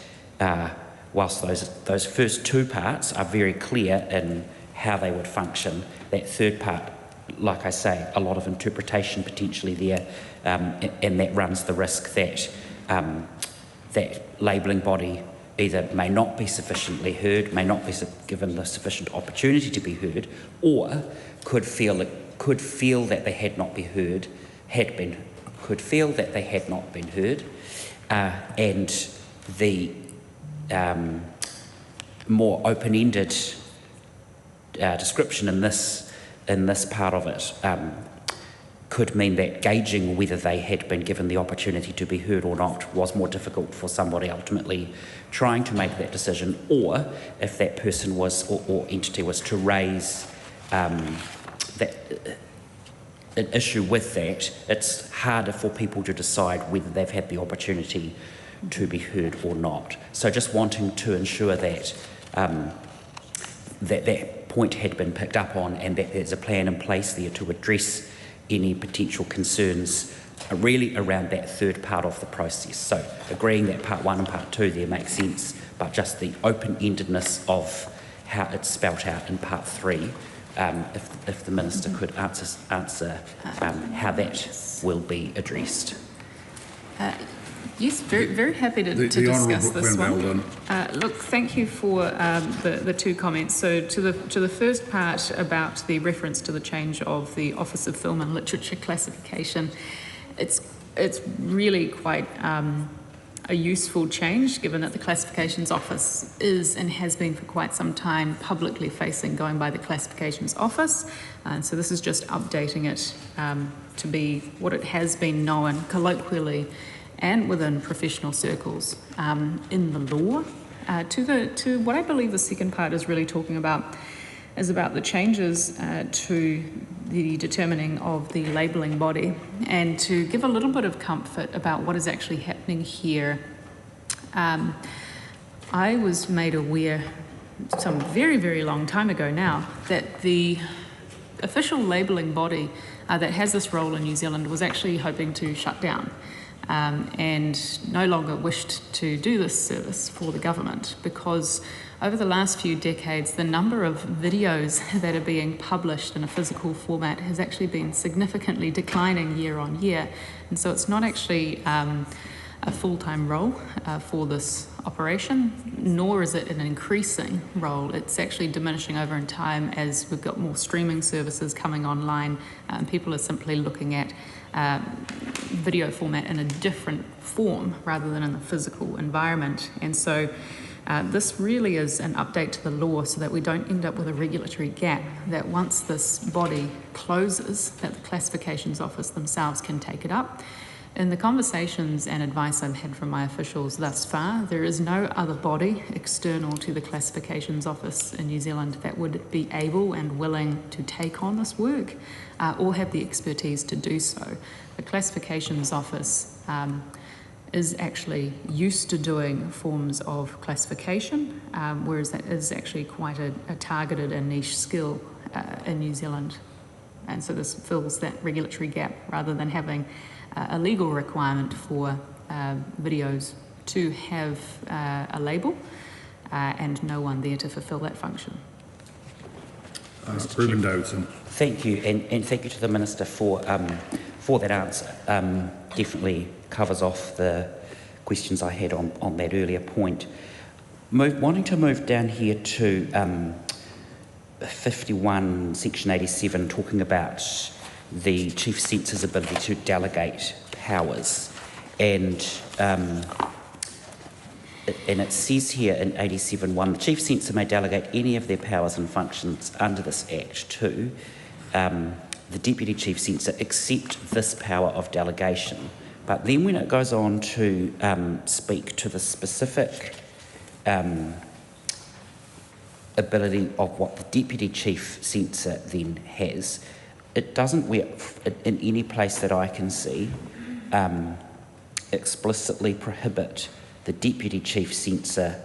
I: whilst those first 2 parts are very clear in how they would function, that third part, like I say, a lot of interpretation potentially there, and that runs the risk that that labelling body either may not be sufficiently heard, may not be given the sufficient opportunity to be heard, or could feel that they had not been heard, and the more open-ended description in this part of it could mean that gauging whether they had been given the opportunity to be heard or not was more difficult for somebody ultimately trying to make that decision, or if that person was or entity was to raise an issue with that, it's harder for people to decide whether they've had the opportunity to be heard or not. So just wanting to ensure that that point had been picked up on and that there's a plan in place there to address any potential concerns really around that third part of the process. So agreeing that part 1 and part 2 there makes sense, but just the open-endedness of how it's spelt out in part 3, if the Minister could answer how that will be addressed.
C: Yes, very happy to discuss this one. Look, thank you for the 2 comments. So to the first part about the reference to the change of the Office of Film and Literature classification, it's really quite a useful change, given that the Classifications Office is and has been for quite some time publicly facing, going by the Classifications Office. And so this is just updating it to be what it has been known colloquially and within professional circles in the law. To what I believe the second part is really talking about is about the changes to the determining of the labelling body, and to give a little bit of comfort about what is actually happening here. I was made aware some very, very long time ago now that the official labelling body that has this role in New Zealand was actually hoping to shut down. And no longer wished to do this service for the government, because over the last few decades the number of videos that are being published in a physical format has actually been significantly declining year on year, and so it's not actually a full-time role for this operation, nor is it an increasing role. It's actually diminishing over in time as we've got more streaming services coming online, and people are simply looking at video format in a different form rather than in the physical environment. And so this really is an update to the law so that we don't end up with a regulatory gap, that once this body closes, that the Classifications Office themselves can take it up. In the conversations and advice I've had from my officials thus far, there is no other body external to the Classifications Office in New Zealand that would be able and willing to take on this work or have the expertise to do so. The Classifications Office is actually used to doing forms of classification, whereas that is actually quite a targeted and niche skill in New Zealand. And so this fills that regulatory gap rather than having a legal requirement for videos to have a label and no one there to fulfil that function.
A: Ruben Davidson.
I: Thank you, and thank you to the Minister for that answer. Definitely covers off the questions I had on that earlier point. Wanting to move down here to 51, Section 87, talking about the Chief Censor's ability to delegate powers. and it says here in 87.1, the Chief Censor may delegate any of their powers and functions under this Act to the Deputy Chief Censor, except this power of delegation. But then when it goes on to speak to the specific ability of what the Deputy Chief Censor then has, it doesn't, in any place that I can see, explicitly prohibit the Deputy Chief Censor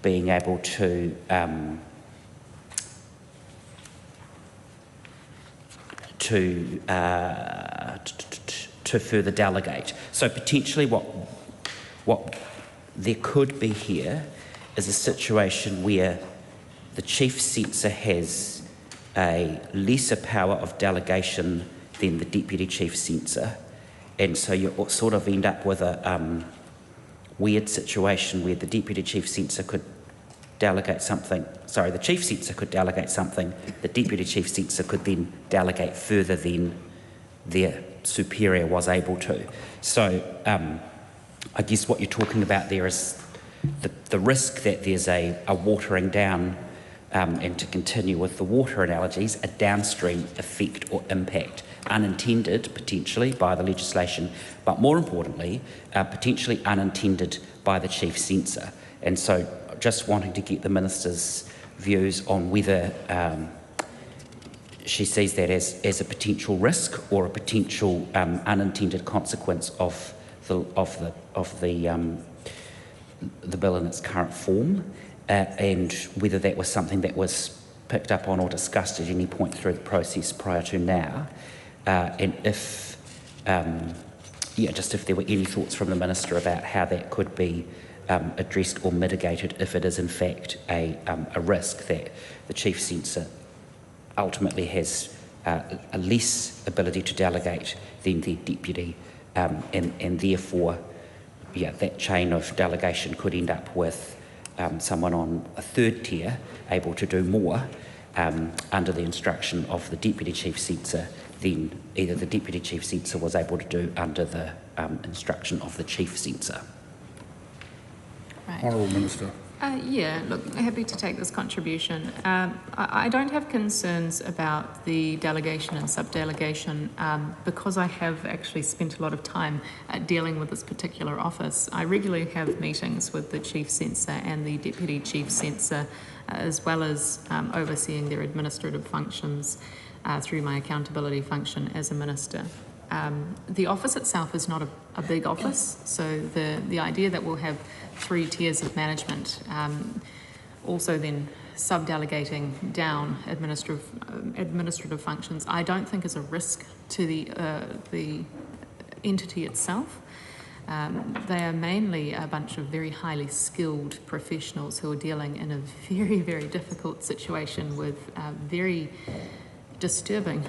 I: being able to further delegate. So potentially what there could be here is a situation where the Chief Censor has a lesser power of delegation than the Deputy Chief Censor, and so you sort of end up with a weird situation where the Deputy Chief Censor could delegate something, the Chief Censor could delegate something, the Deputy Chief Censor could then delegate further than their superior was able to. So I guess what you're talking about there is the risk that there's a watering down, and to continue with the water analogies, a downstream effect or impact, unintended potentially by the legislation, but more importantly, potentially unintended by the Chief Censor. And so just wanting to get the Minister's views on whether she sees that as a potential risk or a potential unintended consequence of the bill in its current form, and whether that was something that was picked up on or discussed at any point through the process prior to now, and if if there were any thoughts from the Minister about how that could be addressed or mitigated if it is in fact a risk that the Chief Censor ultimately has a less ability to delegate than the Deputy, and therefore that chain of delegation could end up with someone on a third tier able to do more under the instruction of the Deputy Chief Censor than either the Deputy Chief Censor was able to do under the instruction of the Chief Censor.
C: Right.
A: Honourable Minister.
C: Look, happy to take this contribution. I don't have concerns about the delegation and subdelegation because I have actually spent a lot of time dealing with this particular office. I regularly have meetings with the Chief Censor and the Deputy Chief Censor, as well as overseeing their administrative functions through my accountability function as a Minister. The office itself is not a big office, so the idea that we'll have 3 tiers of management, also then sub-delegating down administrative functions, I don't think is a risk to the entity itself. They are mainly a bunch of very highly skilled professionals who are dealing in a very, very difficult situation with very disturbing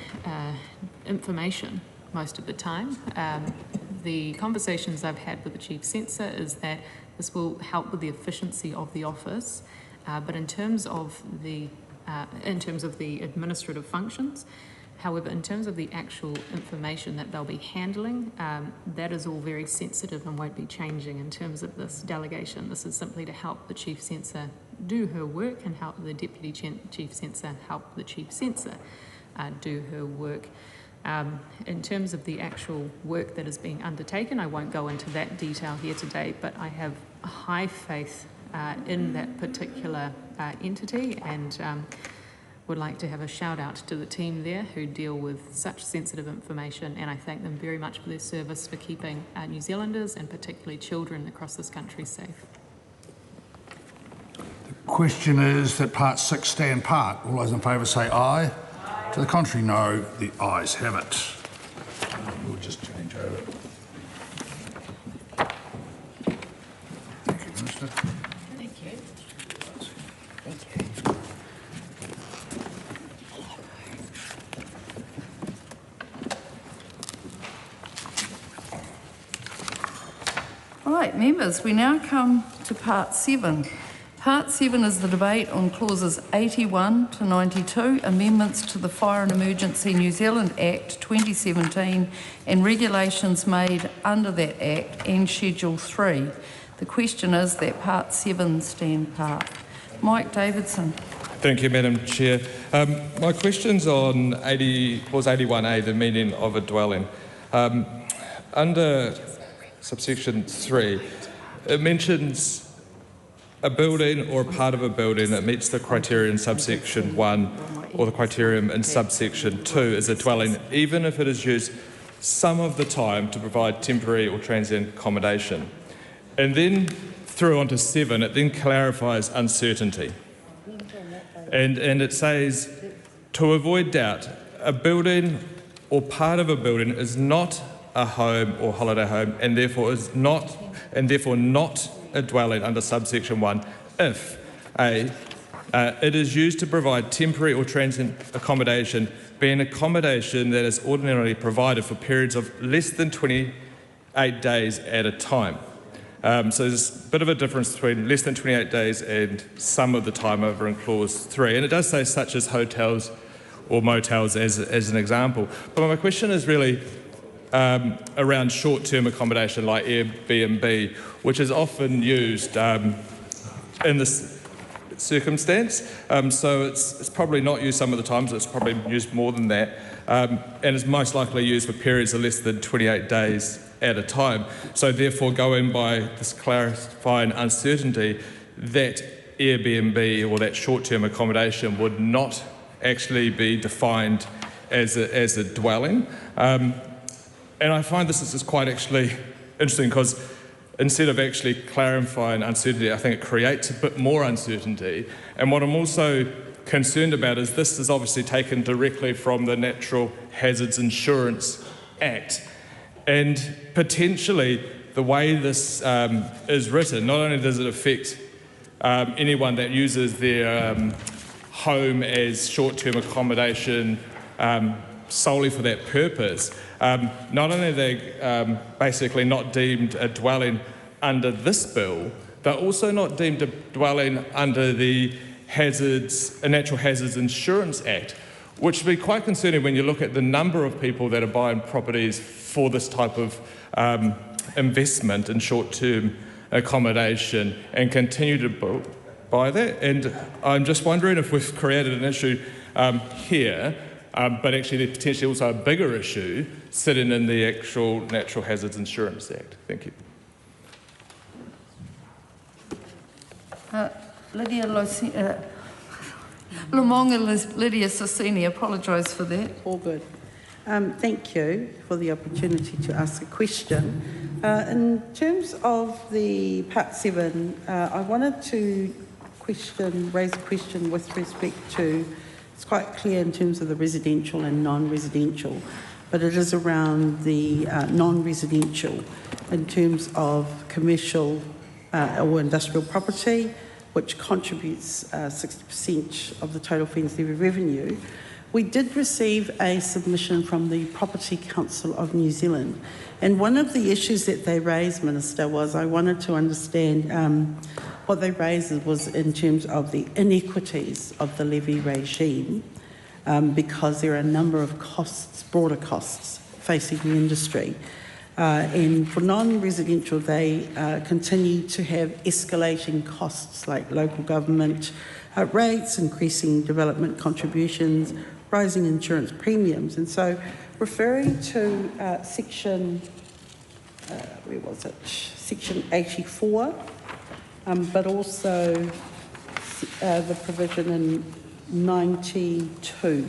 C: information most of the time. The conversations I've had with the Chief Censor is that this will help with the efficiency of the office, but in terms of the administrative functions, however, in terms of the actual information that they'll be handling, that is all very sensitive and won't be changing in terms of this delegation. This is simply to help the Chief Censor do her work and help the Deputy Chief Censor help the Chief Censor do her work. In terms of the actual work that is being undertaken, I won't go into that detail here today, but I have a high faith in that particular entity, and would like to have a shout out to the team there who deal with such sensitive information, and I thank them very much for their service for keeping New Zealanders and particularly children across this country safe.
A: The question is that Part 6 stand part. All those in favour say aye. To the contrary, no. The ayes have it. We'll just change over. Thank you, Minister.
C: Thank you.
I: Thank you.
J: All right, members, we now come to Part 7, Part 7 is the debate on clauses 81 to 92, amendments to the Fire and Emergency New Zealand Act 2017 and regulations made under that Act and Schedule 3. The question is that Part 7 stand part. Mike Davidson.
F: Thank you, Madam Chair. My question's on clause 81A, the meaning of a dwelling. Under subsection 3, it mentions a building or a part of a building that meets the criteria in subsection 1 or the criterion in subsection 2 is a dwelling, even if it is used some of the time to provide temporary or transient accommodation. And then through onto 7, it then clarifies uncertainty. And it says, to avoid doubt, a building or part of a building is not a home or holiday home and therefore not a dwelling under subsection 1 if it is used to provide temporary or transient accommodation, being accommodation that is ordinarily provided for periods of less than 28 days at a time. So there's a bit of a difference between less than 28 days and some of the time over in clause 3. And it does say such as hotels or motels as an example. But my question is really around short-term accommodation like Airbnb, which is often used in this circumstance. So it's probably not used some of the times, it's probably used more than that. And it's most likely used for periods of less than 28 days at a time. So therefore, going by this clarifying uncertainty, that Airbnb or that short-term accommodation would not actually be defined as a dwelling. And I find this is quite actually interesting because instead of actually clarifying uncertainty, I think it creates a bit more uncertainty. And what I'm also concerned about is this is obviously taken directly from the Natural Hazards Insurance Act. And potentially the way this is written, not only does it affect anyone that uses their home as short-term accommodation solely for that purpose, not only are they basically not deemed a dwelling under this bill, they're also not deemed a dwelling under the Natural Hazards Insurance Act, which would be quite concerning when you look at the number of people that are buying properties for this type of investment in short-term accommodation and continue to buy that. And I'm just wondering if we've created an issue here, but actually there's potentially also a bigger issue sitting in the actual Natural Hazards Insurance Act. Thank you.
J: Lydia Sassini, apologise for that.
B: All good. Thank you for the opportunity to ask a question. In terms of the Part 7, I wanted to raise a question with respect to, it's quite clear in terms of the residential and non-residential, but it is around the non-residential in terms of commercial or industrial property, which contributes 60% of the total Fees Levy revenue. We did receive a submission from the Property Council of New Zealand, and one of the issues that they raised, Minister, was I wanted to understand what they raised was in terms of the inequities of the levy regime, because there are a number of costs, broader costs, facing the industry. And for non-residential, they continue to have escalating costs like local government rates, increasing development contributions, rising insurance premiums. And so referring to section, section 84, but also the provision in 92.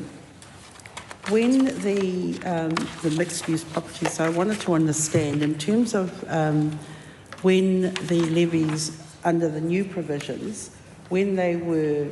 B: When the mixed-use properties, so I wanted to understand in terms of when the levies under the new provisions, when they were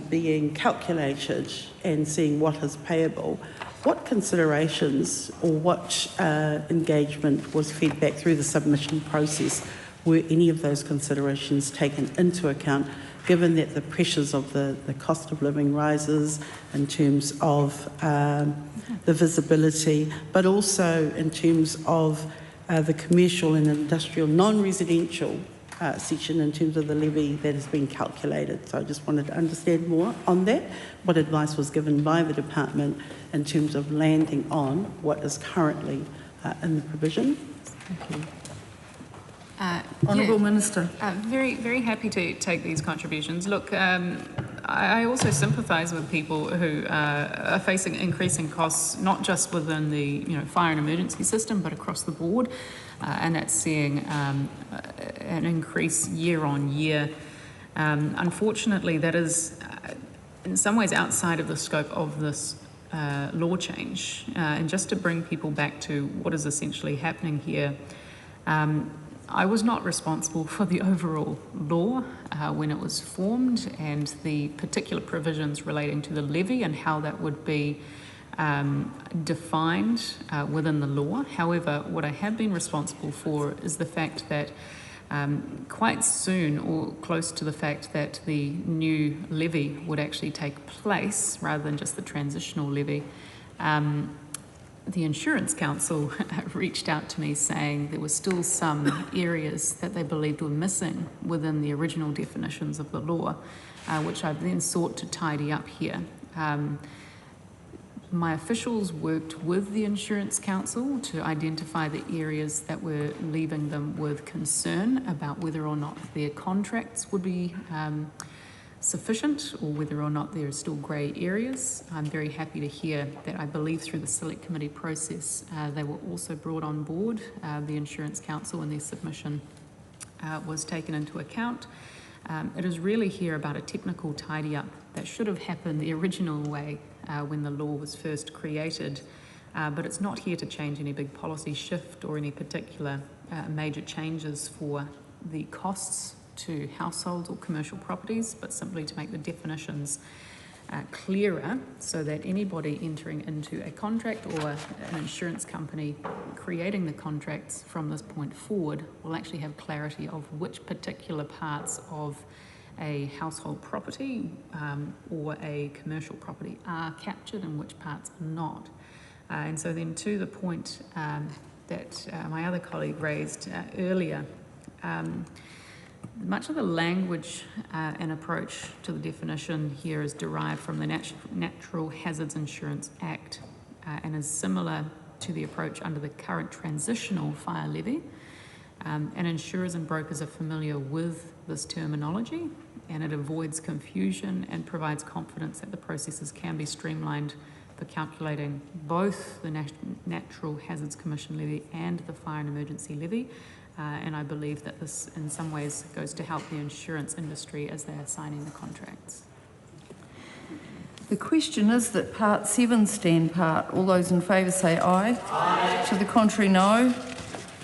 B: being calculated and seeing what is payable, what considerations or what engagement was fed back through the submission process? Were any of those considerations taken into account, given that the pressures of the cost of living rises in terms of the visibility, but also in terms of the commercial and industrial non-residential section in terms of the levy that has been calculated. So I just wanted to understand more on that, what advice was given by the department in terms of landing on what is currently in the provision. Thank you.
J: Honourable Minister.
C: Very, very happy to take these contributions. Look, I also sympathise with people who are facing increasing costs, not just within the fire and emergency system, but across the board, and that's seeing an increase year on year. Unfortunately, that is in some ways outside of the scope of this law change. And just to bring people back to what is essentially happening here, I was not responsible for the overall law when it was formed and the particular provisions relating to the levy and how that would be defined within the law. However, what I have been responsible for is the fact that quite soon, or close to the fact that the new levy would actually take place rather than just the transitional levy, the Insurance Council reached out to me saying there were still some areas that they believed were missing within the original definitions of the law, which I've then sought to tidy up here. My officials worked with the Insurance Council to identify the areas that were leaving them with concern about whether or not their contracts would be sufficient or whether or not there are still grey areas. I'm very happy to hear that I believe through the Select Committee process they were also brought on board. The Insurance Council and their submission was taken into account. It is really here about a technical tidy up that should have happened the original way when the law was first created, but it's not here to change any big policy shift or any particular major changes for the costs to households or commercial properties, but simply to make the definitions clearer so that anybody entering into a contract or an insurance company creating the contracts from this point forward will actually have clarity of which particular parts of a household property or a commercial property are captured and which parts are not. And so then to the point that my other colleague raised earlier, much of the language and approach to the definition here is derived from the Natural Hazards Insurance Act and is similar to the approach under the current transitional fire levy. And insurers and brokers are familiar with this terminology, and it avoids confusion and provides confidence that the processes can be streamlined for calculating both the Natural Hazards Commission levy and the Fire and Emergency levy. And I believe that this in some ways goes to help the insurance industry as they are signing the contracts.
J: The question is that Part 7 stand part. All those in favour say aye. Aye. To the contrary, no.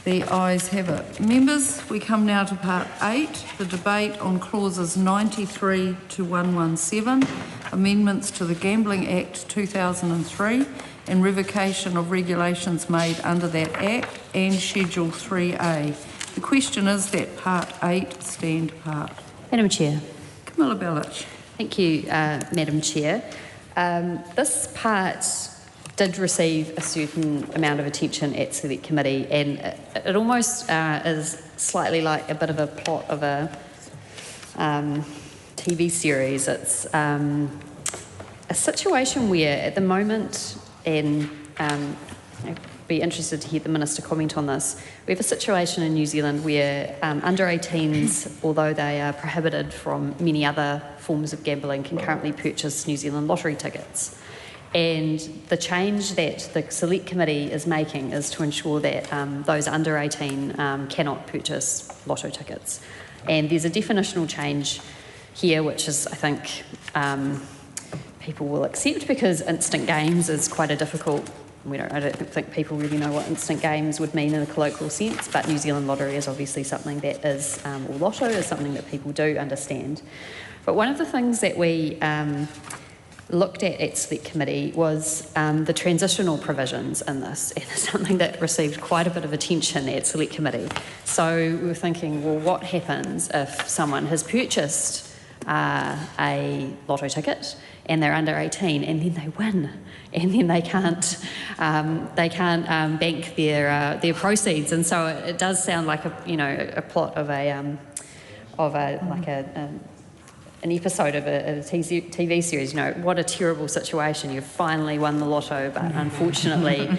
J: The ayes have it. Members, we come now to Part 8, the debate on clauses 93 to 117, amendments to the Gambling Act 2003 and revocation of regulations made under that Act and Schedule 3A. The question is that Part 8 stand part.
D: Madam Chair.
J: Camilla Bellich.
D: Thank you, Madam Chair. This part did receive a certain amount of attention at Select Committee, and it almost is slightly like a bit of a plot of a TV series. It's a situation where at the moment, and I'd be interested to hear the Minister comment on this, we have a situation in New Zealand where under 18s, although they are prohibited from many other forms of gambling, can currently purchase New Zealand lottery tickets. And the change that the Select Committee is making is to ensure that those under 18 cannot purchase lotto tickets. And there's a definitional change here, which is, I think, people will accept because instant games is quite a difficult. I don't think people really know what instant games would mean in a colloquial sense, but New Zealand lottery is obviously something that is, or lotto is something that people do understand. But one of the things that we looked at Select Committee was the transitional provisions in this, and it's something that received quite a bit of attention at Select Committee. So we were thinking, well, what happens if someone has purchased a lotto ticket and they're under 18 and then they win and then they can't bank their proceeds? And so it does sound like a plot of a an episode of a TV series, you know, what a terrible situation. You've finally won the lotto, but unfortunately,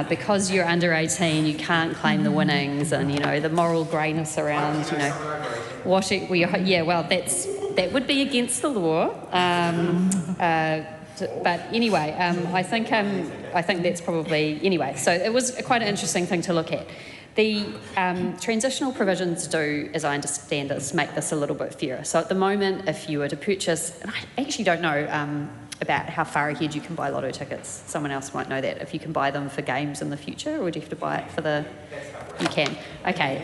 D: because you're under 18, you can't claim the winnings, and, you know, the moral greyness around, you know, that would be against the law. But anyway, I think that's probably, anyway, so it was quite an interesting thing to look at. The transitional provisions do, as I understand it, make this a little bit fairer. So at the moment, if you were to purchase, and I actually don't know about how far ahead you can buy lotto tickets. Someone else might know that. If you can buy them for games in the future, or do you have to buy it for the? You can. Okay.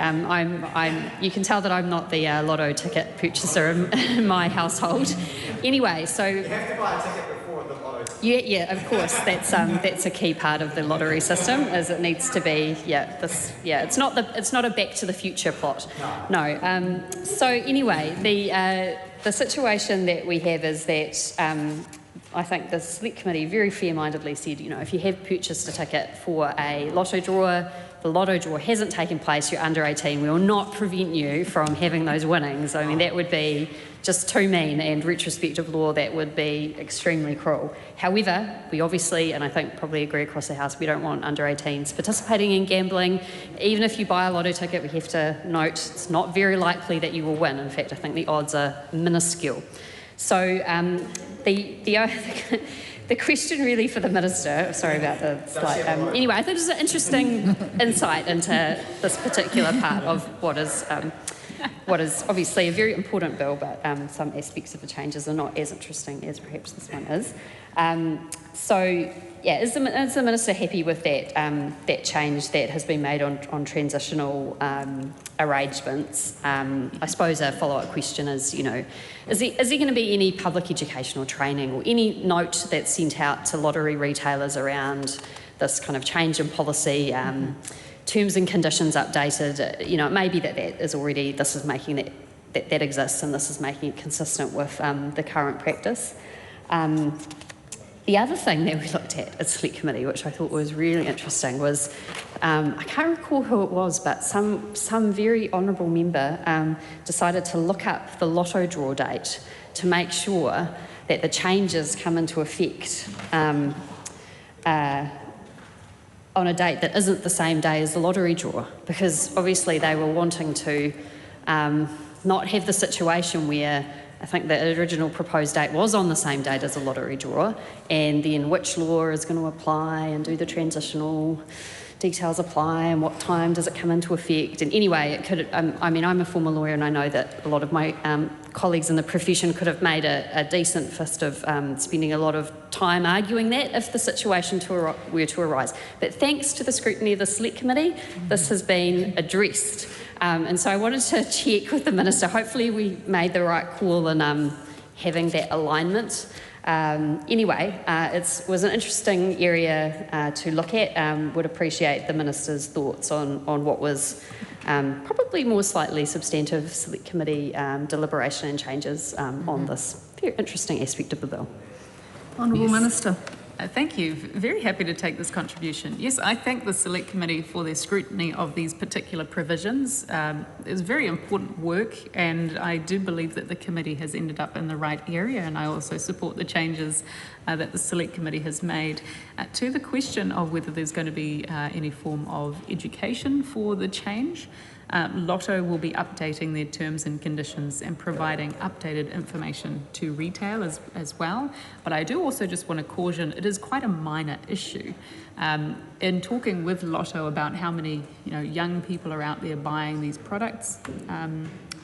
D: You can tell that I'm not the lotto ticket purchaser in my household. Anyway, so. You have to buy a ticket before the lotto. Yeah, of course. That's a key part of the lottery system, as it needs to be. It's not a Back to the Future plot. No. So anyway, the situation that we have is that I think the Select Committee very fair-mindedly said, you know, if you have purchased a ticket for a lotto draw, the lotto draw hasn't taken place, you're under 18, we will not prevent you from having those winnings. I mean, that would be just too mean, and retrospective law, that would be extremely cruel. However, we obviously, and I think probably agree across the House, we don't want under 18s participating in gambling. Even if you buy a lotto ticket, we have to note it's not very likely that you will win. In fact, I think the odds are minuscule. So the question really for the Minister, sorry about the slide, anyway, I think it's an interesting insight into this particular part of what is obviously a very important bill, but some aspects of the changes are not as interesting as perhaps this one is. Is the Minister happy with that change that has been made on transitional arrangements? I suppose a follow-up question is, you know, is there going to be any public educational training or any note that's sent out to lottery retailers around this kind of change in policy, terms and conditions updated? You know, it may be that is already, this is making that exists, and this is making it consistent with the current practice. The other thing that we looked at Select Committee, which I thought was really interesting, was I can't recall who it was, but some very honourable member decided to look up the lotto draw date to make sure that the changes come into effect on a date that isn't the same day as the lottery draw, because obviously they were wanting to not have the situation where I think the original proposed date was on the same date as a lottery draw, and then which law is going to apply, and do the transitional details apply, and what time does it come into effect? And anyway, it could. I mean, I'm a former lawyer, and I know that a lot of my colleagues in the profession could have made a decent fist of spending a lot of time arguing that if the situation were to arise. But thanks to the scrutiny of the Select Committee, this has been addressed. And so I wanted to check with the Minister. Hopefully we made the right call in having that alignment. Anyway, it was an interesting area to look at. Would appreciate the Minister's thoughts on what was probably more slightly substantive Select Committee deliberation and changes on this very interesting aspect of the bill.
J: Honourable Minister.
C: Thank you. Very happy to take this contribution. Yes, I thank the Select Committee for their scrutiny of these particular provisions. It's very important work, and I do believe that the committee has ended up in the right area, and I also support the changes that the Select Committee has made. To the question of whether there's going to be any form of education for the change, Lotto will be updating their terms and conditions and providing updated information to retail as well. But I do also just want to caution, it is quite a minor issue. In talking with Lotto about how many young people are out there buying these products,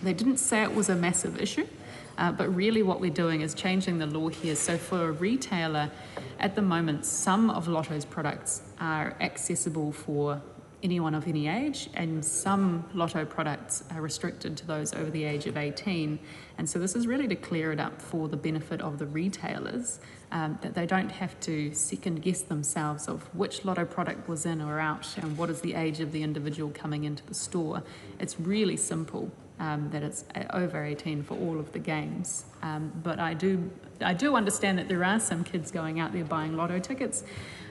C: they didn't say it was a massive issue. But really what we're doing is changing the law here. So for a retailer, at the moment, some of Lotto's products are accessible for anyone of any age, and some Lotto products are restricted to those over the age of 18. And so this is really to clear it up for the benefit of the retailers, that they don't have to second guess themselves of which Lotto product was in or out and what is the age of the individual coming into the store. It's really simple, that it's over 18 for all of the games. But I do understand that there are some kids going out there buying Lotto tickets.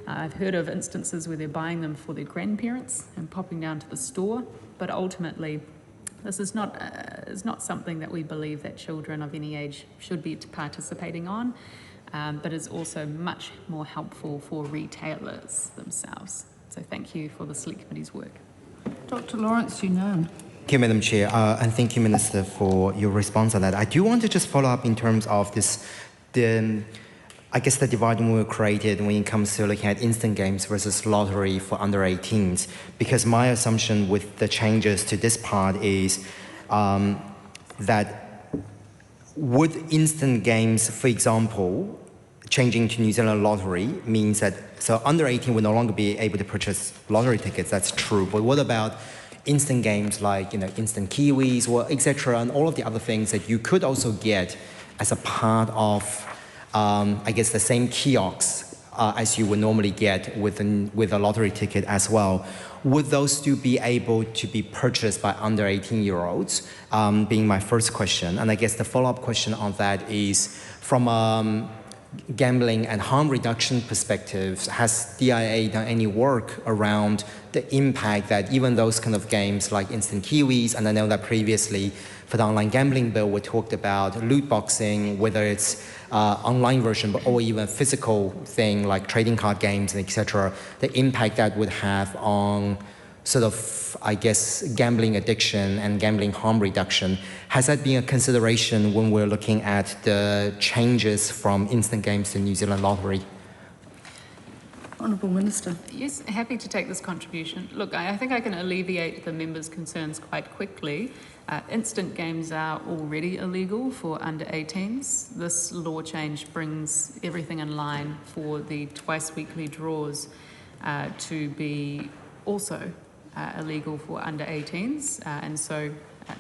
C: I've heard of instances where they're buying them for their grandparents and popping down to the store, but ultimately This is not something that we believe that children of any age should be participating on, but is also much more helpful for retailers themselves. So thank you for the Select Committee's work.
J: Dr. Lawrence Yunan.
K: Thank you, Madam Chair, and thank you, Minister, for your response on that. I do want to just follow up in terms of this, I guess the divide we were created when it comes to looking at instant games versus lottery for under 18s, because my assumption with the changes to this part is that would instant games, for example, changing to New Zealand lottery means that, so under 18 will no longer be able to purchase lottery tickets, that's true, but what about instant games like, instant Kiwis or etc. and all of the other things that you could also get as a part of, I guess, the same kiosks as you would normally get with a lottery ticket as well. Would those still be able to be purchased by under 18-year-olds? Being my first question. And I guess the follow-up question on that is from gambling and harm reduction perspectives, has DIA done any work around the impact that even those kind of games like instant Kiwis, and I know that previously for the online gambling bill we talked about loot boxing, whether it's online version or even physical thing like trading card games and etc., the impact that would have on sort of, I guess, gambling addiction and gambling harm reduction. Has that been a consideration when we're looking at the changes from instant games to New Zealand lottery?
J: Honourable Minister.
C: Yes, happy to take this contribution. Look, I think I can alleviate the members' concerns quite quickly. Instant games are already illegal for under 18s. This law change brings everything in line for the twice-weekly draws to be also illegal for under 18s. And so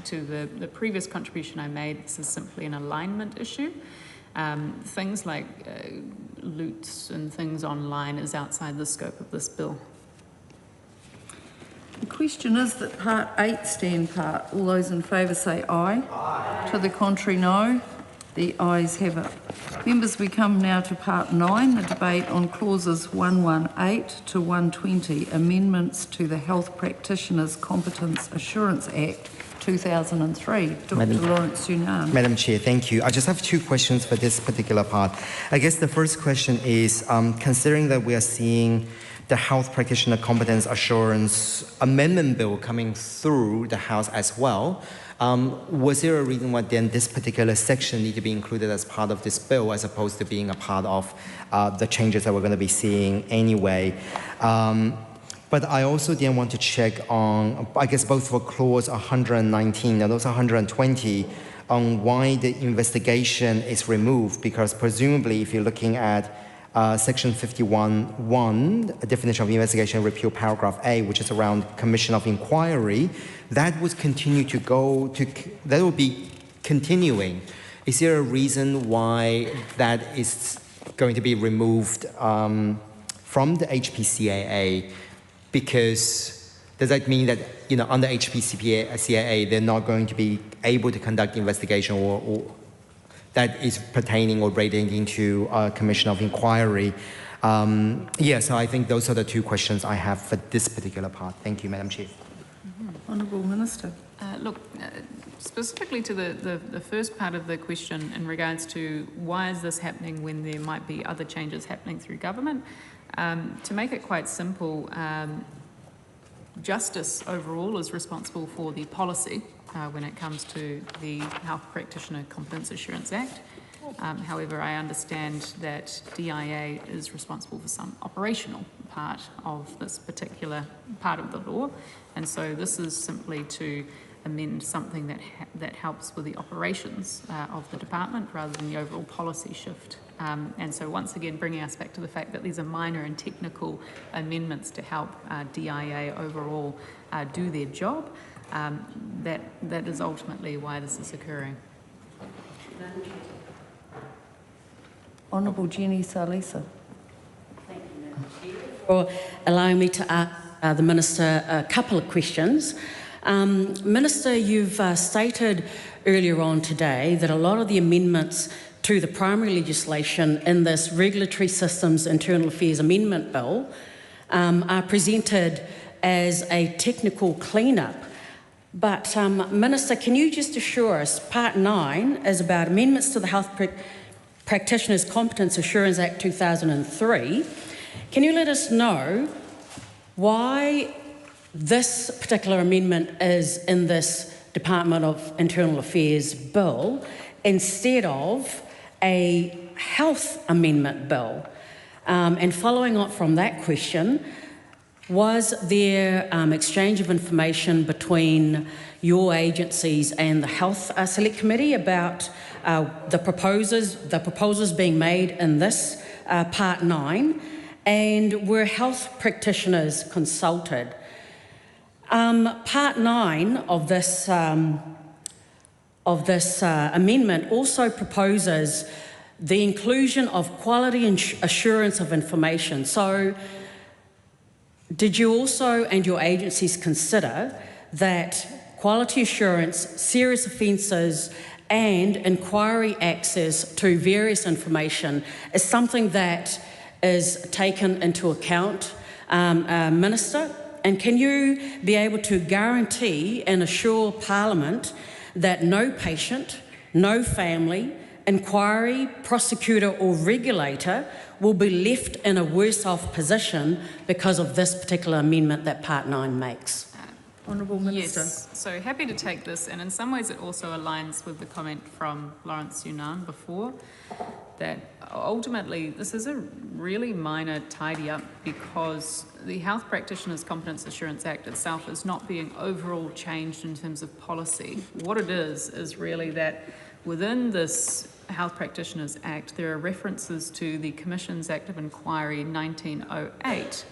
C: to the previous contribution I made, this is simply an alignment issue. Things like loots and things online is outside the scope of this bill.
J: The question is that Part 8 stand part. All those in favour say aye. Aye. To the contrary, no. The ayes have it. Members, we come now to Part 9, the debate on clauses 118 to 120, amendments to the Health Practitioners Competence Assurance Act 2003. Dr. Lawrence Yunan.
K: Madam Chair, thank you. I just have two questions for this particular part. I guess the first question is, considering that we are seeing the Health Practitioner Competence Assurance Amendment Bill coming through the House as well, was there a reason why then this particular section need to be included as part of this bill as opposed to being a part of the changes that we're going to be seeing anyway? But I also then want to check on, I guess, both for clause 119 and also 120 on why the investigation is removed, because presumably if you're looking at section 51(1), a definition of investigation, repeal paragraph A, which is around commission of inquiry, that would continue to go to, that will be continuing. Is there a reason why that is going to be removed from the HPCAA? Because does that mean that, under HPCAA, they're not going to be able to conduct investigation or that is pertaining or relating to commission of inquiry? So I think those are the two questions I have for this particular part. Thank you, Madam Chair.
J: Honourable Minister.
C: Specifically to the first part of the question in regards to why is this happening when there might be other changes happening through government, to make it quite simple, Justice overall is responsible for the policy when it comes to the Health Practitioner Competence Assurance Act. However, I understand that DIA is responsible for some operational part of this particular part of the law, and so this is simply to amend something that helps with the operations of the department rather than the overall policy shift. And so once again, bringing us back to the fact that these are minor and technical amendments to help DIA overall do their job, that is ultimately why this is occurring.
J: Honourable Jenny Salisa.
E: Thank you, Madam Chair, for allowing me to ask the Minister a couple of questions. Minister, you've stated earlier on today that a lot of the amendments to the primary legislation in this Regulatory Systems Internal Affairs Amendment Bill are presented as a technical clean-up. But, Minister, can you just assure us, Part 9 is about amendments to the Health Practitioners Competence Assurance Act 2003. Can you let us know why this particular amendment is in this Department of Internal Affairs bill instead of a health amendment bill? And following up from that question, was there exchange of information between your agencies and the Health Select Committee about the proposals being made in this Part 9, and were health practitioners consulted? Part 9 of this amendment also proposes the inclusion of quality assurance of information. So, did you also and your agencies consider that quality assurance, serious offences and inquiry access to various information is something that is taken into account, Minister? And can you be able to guarantee and assure Parliament that no patient, no family, inquiry, prosecutor or regulator will be left in a worse off position because of this particular amendment that Part 9 makes?
C: Honourable Minister. Yes, so happy to take this, and in some ways it also aligns with the comment from Lawrence Yunnan before, that ultimately this is a really minor tidy up because the Health Practitioners Competence Assurance Act itself is not being overall changed in terms of policy. What it is really that within this Health Practitioners Act, there are references to the Commission's Act of Inquiry 1908,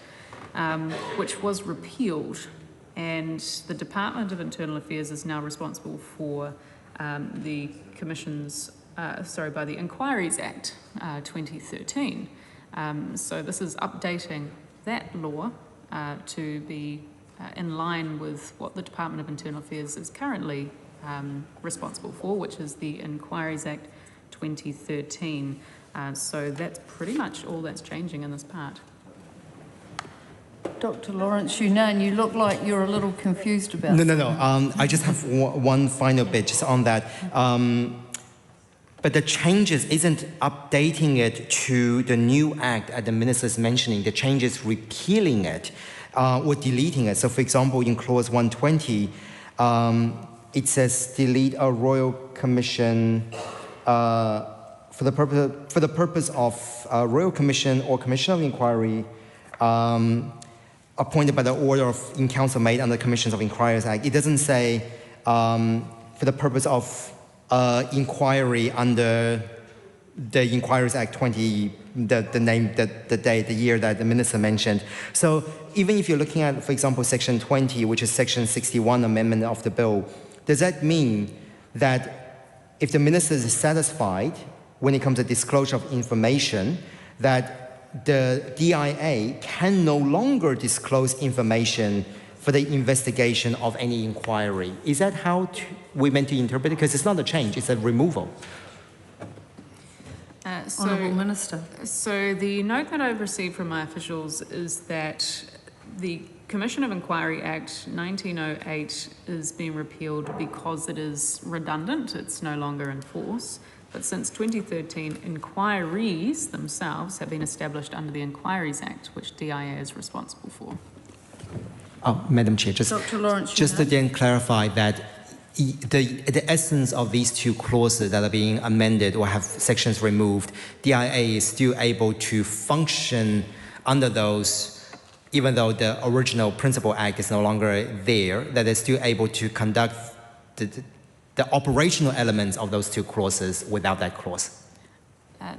C: which was repealed, and the Department of Internal Affairs is now responsible for the Commission's, by the Inquiries Act 2013. So this is updating that law to be in line with what the Department of Internal Affairs is currently responsible for, which is the Inquiries Act 2013. So that's pretty much all that's changing in this part.
J: Dr. Lawrence Yunnan, you look like you're a little confused about
K: No. I just have one final bit just on that. But the changes isn't updating it to the new act that the minister is mentioning. The change is repealing it or deleting it. So, for example, in clause 120, it says delete a royal commission for the purpose of royal commission or commission of inquiry appointed by the order of in council made under the Commissions of Inquiries Act. It doesn't say for the purpose of inquiry under the Inquiries Act 20, the name, the date, the year that the minister mentioned. So even if you're looking at, for example, section 20, which is section 61 amendment of the bill, does that mean that if the minister is satisfied when it comes to disclosure of information, that the DIA can no longer disclose information for the investigation of any inquiry? Is that how we meant to interpret it? Because it's not a change, it's a removal.
J: Honourable Minister.
C: So the note that I've received from my officials is that the Commission of Inquiry Act 1908 is being repealed because it is redundant, it's no longer in force. But since 2013, inquiries themselves have been established under the Inquiries Act, which DIA is responsible for.
K: Oh, Madam Chair, just to then clarify that the essence of these two clauses that are being amended or have sections removed, DIA is still able to function under those, even though the original principal act is no longer there, that is still able to conduct the operational elements of those two clauses without that clause.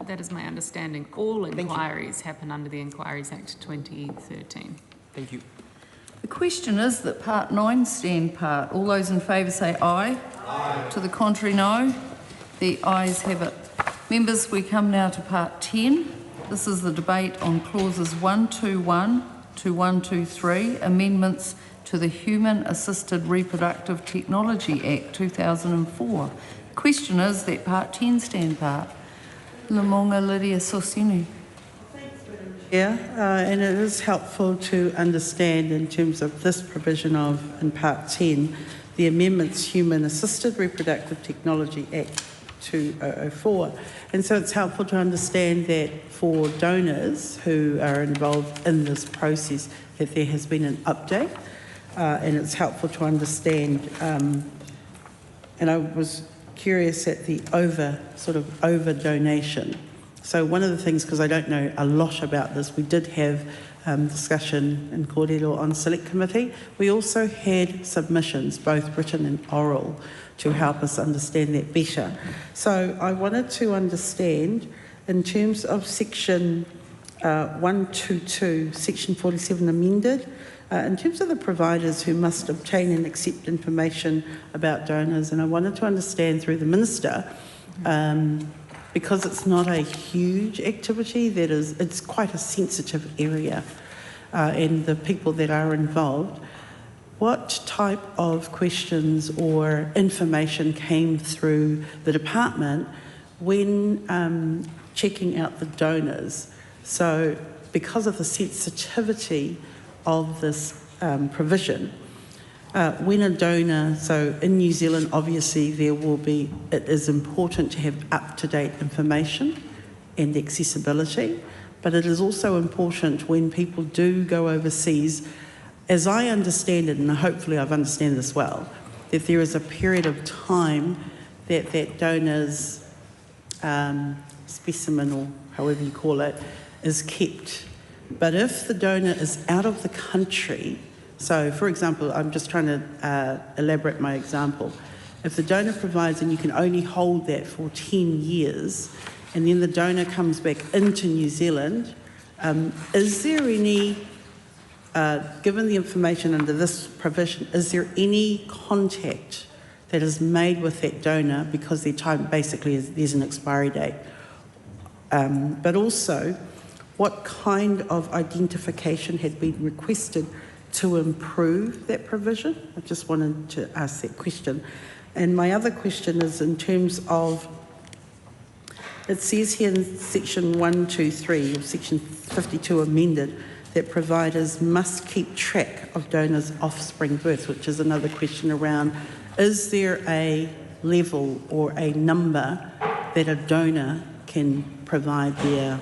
C: That is my understanding. All inquiries happen under the Inquiries Act 2013.
K: Thank you.
J: The question is that Part 9 stand part. All those in favour say aye. Aye. To the contrary, no. The ayes have it. Members, we come now to Part 10. This is the debate on clauses 121 to 123, amendments to the Human Assisted Reproductive Technology Act 2004. The question is that Part 10 stand part. Lamonga Lydia Sosini.
B: Yeah, and it is helpful to understand in terms of this provision of in Part 10 the amendments Human Assisted Reproductive Technology Act 2004. And so it's helpful to understand that for donors who are involved in this process, that there has been an update, and it's helpful to understand, and I was curious at the over donation. So one of the things, because I don't know a lot about this, we did have discussion in Kōrero on Select Committee. We also had submissions, both written and oral, to help us understand that better. So I wanted to understand, in terms of section 122, section 47 amended, in terms of the providers who must obtain and accept information about donors, and I wanted to understand through the Minister, because it's not a huge activity, it's quite a sensitive area, and the people that are involved, what type of questions or information came through the department when checking out the donors? So because of the sensitivity of this provision, when a donor, so in New Zealand, obviously it is important to have up-to-date information and accessibility, but it is also important when people do go overseas, as I understand it, and hopefully I've understood this well, that there is a period of time that donor's specimen, or however you call it, is kept. But if the donor is out of the country, so for example, I'm just trying to elaborate my example. If the donor provides and you can only hold that for 10 years, and then the donor comes back into New Zealand, is there any, given the information under this provision, is there any contact that is made with that donor because their time basically there's an expiry date? But also, what kind of identification had been requested to improve that provision? I just wanted to ask that question. And my other question is in terms of, it says here in section 123 of section 52 amended that providers must keep track of donors' offspring births, which is another question around, is there a level or a number that a donor can provide their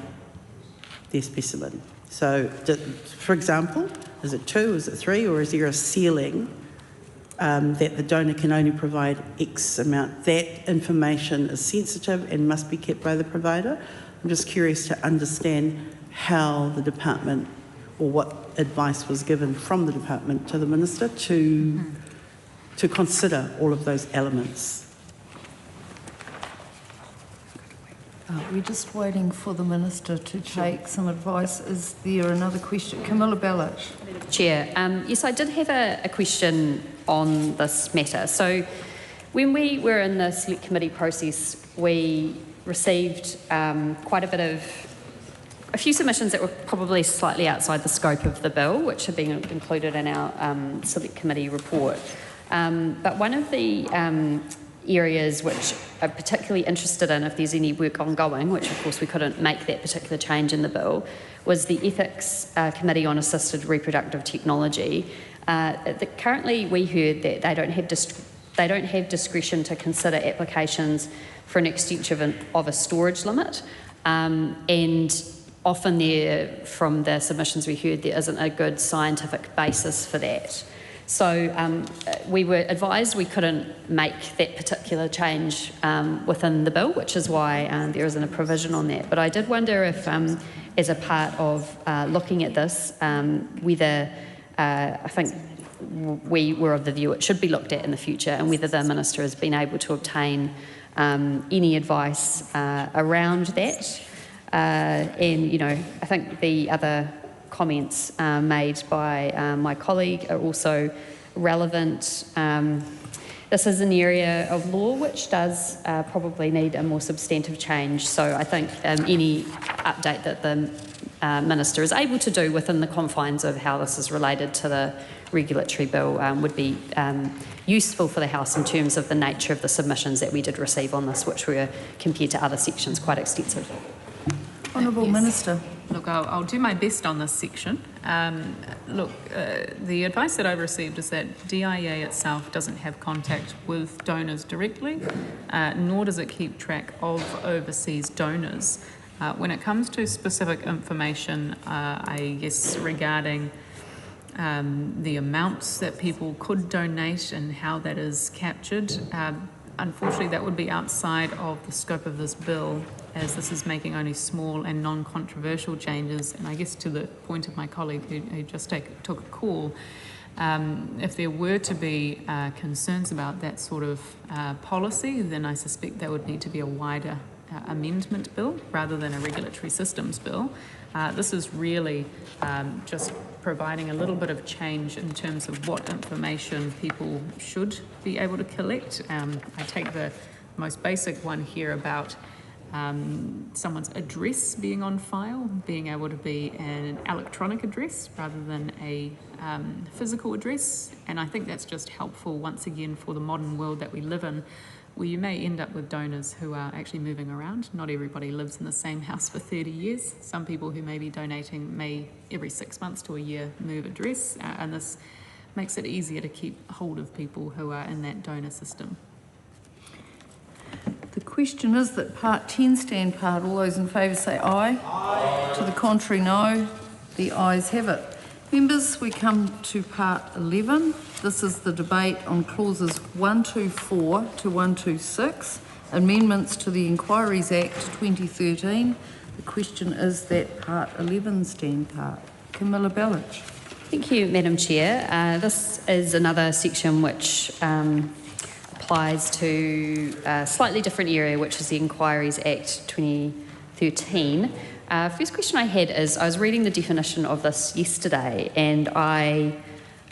B: specimen? So, for example, is it 2, is it 3, or is there a ceiling that the donor can only provide X amount? That information is sensitive and must be kept by the provider. I'm just curious to understand how the department, or what advice was given from the department to the Minister to consider all of those elements.
J: We're just waiting for the Minister to take some advice. Is there another question? Camilla Ballach.
D: Chair, yes, I did have a question on this matter. So when we were in the Select Committee process, we received quite a few submissions that were probably slightly outside the scope of the bill, which have been included in our Select Committee report. But one of the areas which I'm particularly interested in, if there's any work ongoing, which of course we couldn't make that particular change in the bill, was the Ethics Committee on Assisted Reproductive Technology. Currently we heard that they don't have discretion to consider applications for an extension of a storage limit, and often from the submissions we heard, there isn't a good scientific basis for that. So we were advised we couldn't make that particular change within the bill, which is why there isn't a provision on that. But I did wonder if, as a part of looking at this, whether I think we were of the view it should be looked at in the future, and whether the Minister has been able to obtain any advice around that. And, you know, I think the other comments made by my colleague are also relevant. This is an area of law which does probably need a more substantive change. So I think any update that the Minister is able to do within the confines of how this is related to the regulatory bill would be useful for the House in terms of the nature of the submissions that we did receive on this, which were, compared to other sections, quite extensive.
J: Honourable Minister.
C: Look, I'll do my best on this section. The advice that I've received is that DIA itself doesn't have contact with donors directly, nor does it keep track of overseas donors. When it comes to specific information, I guess, regarding the amounts that people could donate and how that is captured, unfortunately that would be outside of the scope of this bill, as this is making only small and non-controversial changes. And I guess to the point of my colleague who just took a call, if there were to be concerns about that sort of policy, then I suspect there would need to be a wider amendment bill rather than a regulatory systems bill. This is really just providing a little bit of change in terms of what information people should be able to collect. I take the most basic one here about someone's address being on file, being able to be an electronic address rather than a physical address. And I think that's just helpful once again for the modern world that we live in, where you may end up with donors who are actually moving around. Not everybody lives in the same house for 30 years. Some people who may be donating may every 6 months to a year move address, and this makes it easier to keep hold of people who are in that donor system.
J: The question is that Part 10 stand part. All those in favour say aye. Aye. To the contrary, no. The ayes have it. Members, we come to Part 11. This is the debate on clauses 124 to 126, amendments to the Inquiries Act 2013. The question is that Part 11 stand part. Camilla Bellich.
D: Thank you, Madam Chair. This is another section which applies to a slightly different area, which is the Inquiries Act 2013. First question I had is, I was reading the definition of this yesterday, and I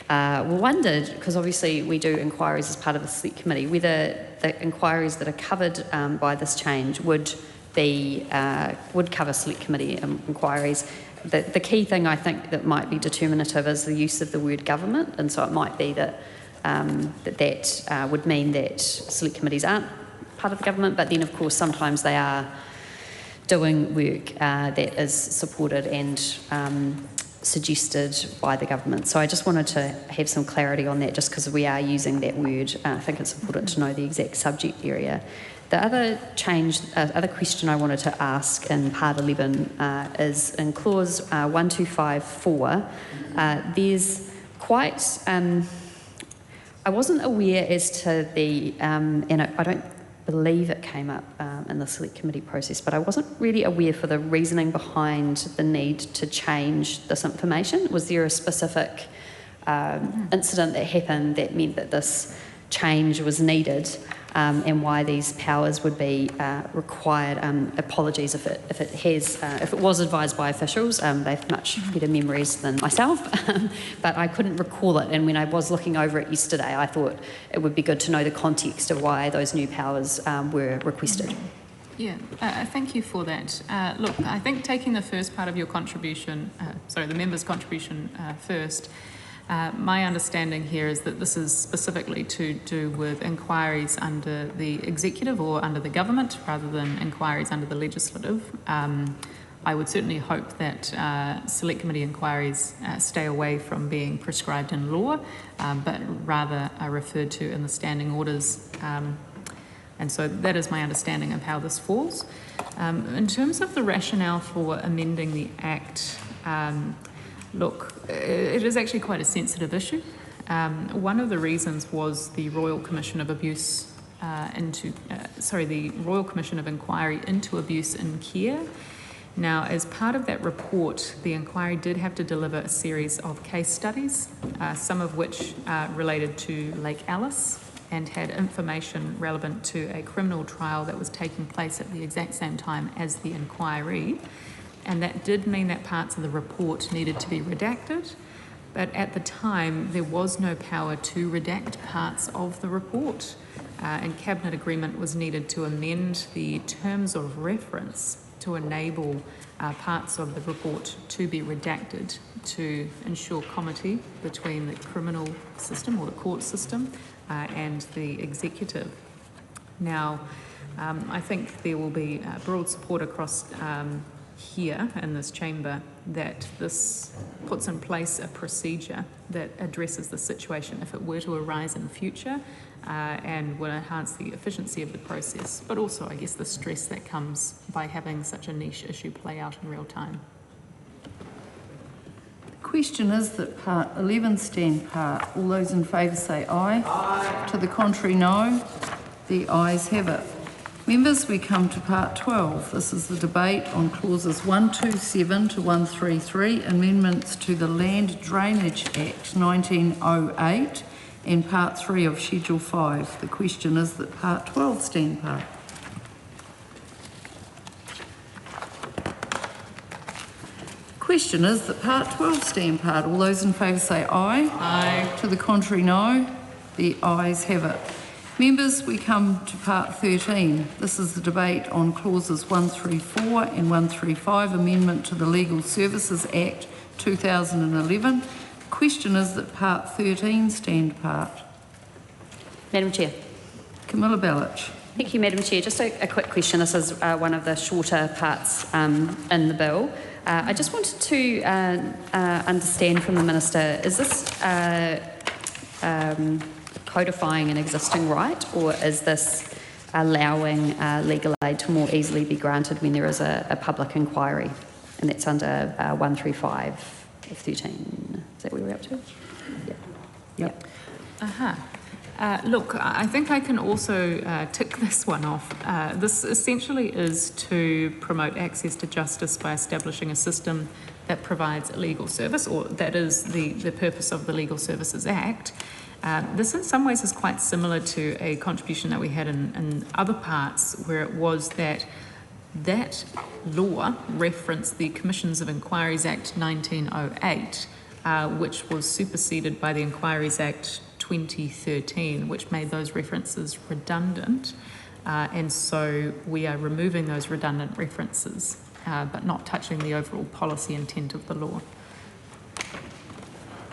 D: wondered, because obviously we do inquiries as part of the select committee, whether the inquiries that are covered by this change would cover select committee inquiries. The key thing I think that might be determinative is the use of the word government, and so it might be that that would mean that select committees aren't part of the government, but then of course sometimes they are doing work that is supported and suggested by the government. So I just wanted to have some clarity on that, just because we are using that word. I think it's important to know the exact subject area. The other question I wanted to ask in Part 11 is in Clause 1254. There's quite... I wasn't aware as to the... and I don't believe it came up in the select committee process, but I wasn't really aware for the reasoning behind the need to change this information. Was there a specific incident that happened that meant that this change was needed, and why these powers would be required? Apologies if it was advised by officials. They have much better memories than myself, but I couldn't recall it. And when I was looking over it yesterday, I thought it would be good to know the context of why those new powers were requested.
C: Yeah, thank you for that. Look, I think taking the first part of your contribution, the member's contribution first, my understanding here is that this is specifically to do with inquiries under the executive or under the government rather than inquiries under the legislative. I would certainly hope that select committee inquiries stay away from being prescribed in law, but rather are referred to in the standing orders. And so that is my understanding of how this falls. In terms of the rationale for amending the Act, look, it is actually quite a sensitive issue. One of the reasons was the Royal Commission of the Royal Commission of Inquiry into Abuse in Care. Now, as part of that report, the inquiry did have to deliver a series of case studies, some of which related to Lake Alice and had information relevant to a criminal trial that was taking place at the exact same time as the inquiry. And that did mean that parts of the report needed to be redacted, but at the time there was no power to redact parts of the report, and Cabinet agreement was needed to amend the terms of reference to enable parts of the report to be redacted to ensure comity between the criminal system or the court system and the executive. Now, I think there will be broad support across here in this chamber that this puts in place a procedure that addresses the situation if it were to arise in the future, and will enhance the efficiency of the process, but also, I guess, the stress that comes by having such a niche issue play out in real time.
J: The question is that part 11 stand part. All those in favour say aye. Aye. To the contrary, no. The ayes have it. Members, we come to part 12. This is the debate on clauses 127 to 133, amendments to the Land Drainage Act 1908, and part 3 of Schedule 5. The question is that part 12 stand part. The question is that part 12 stand part. All those in favour say aye. Aye. To the contrary, no. The ayes have it. Members, we come to part 13. This is the debate on clauses 134 and 135, amendment to the Legal Services Act 2011. The question is that part 13 stand part.
D: Madam Chair.
J: Camilla Bellich.
D: Thank you, Madam Chair. Just a quick question. This is one of the shorter parts in the bill. I just wanted to understand from the Minister, is this codifying an existing right, or is this allowing legal aid to more easily be granted when there is a public inquiry? And that's under 135 of 13. Is that where we're up to? Yeah. Yep.
C: Look, I think I can also tick this one off. This essentially is to promote access to justice by establishing a system that provides a legal service, or that is the purpose of the Legal Services Act. This in some ways is quite similar to a contribution that we had in other parts, where it was that law referenced the Commissions of Inquiries Act 1908, which was superseded by the Inquiries Act 2013, which made those references redundant. And so we are removing those redundant references, but not touching the overall policy intent of the law.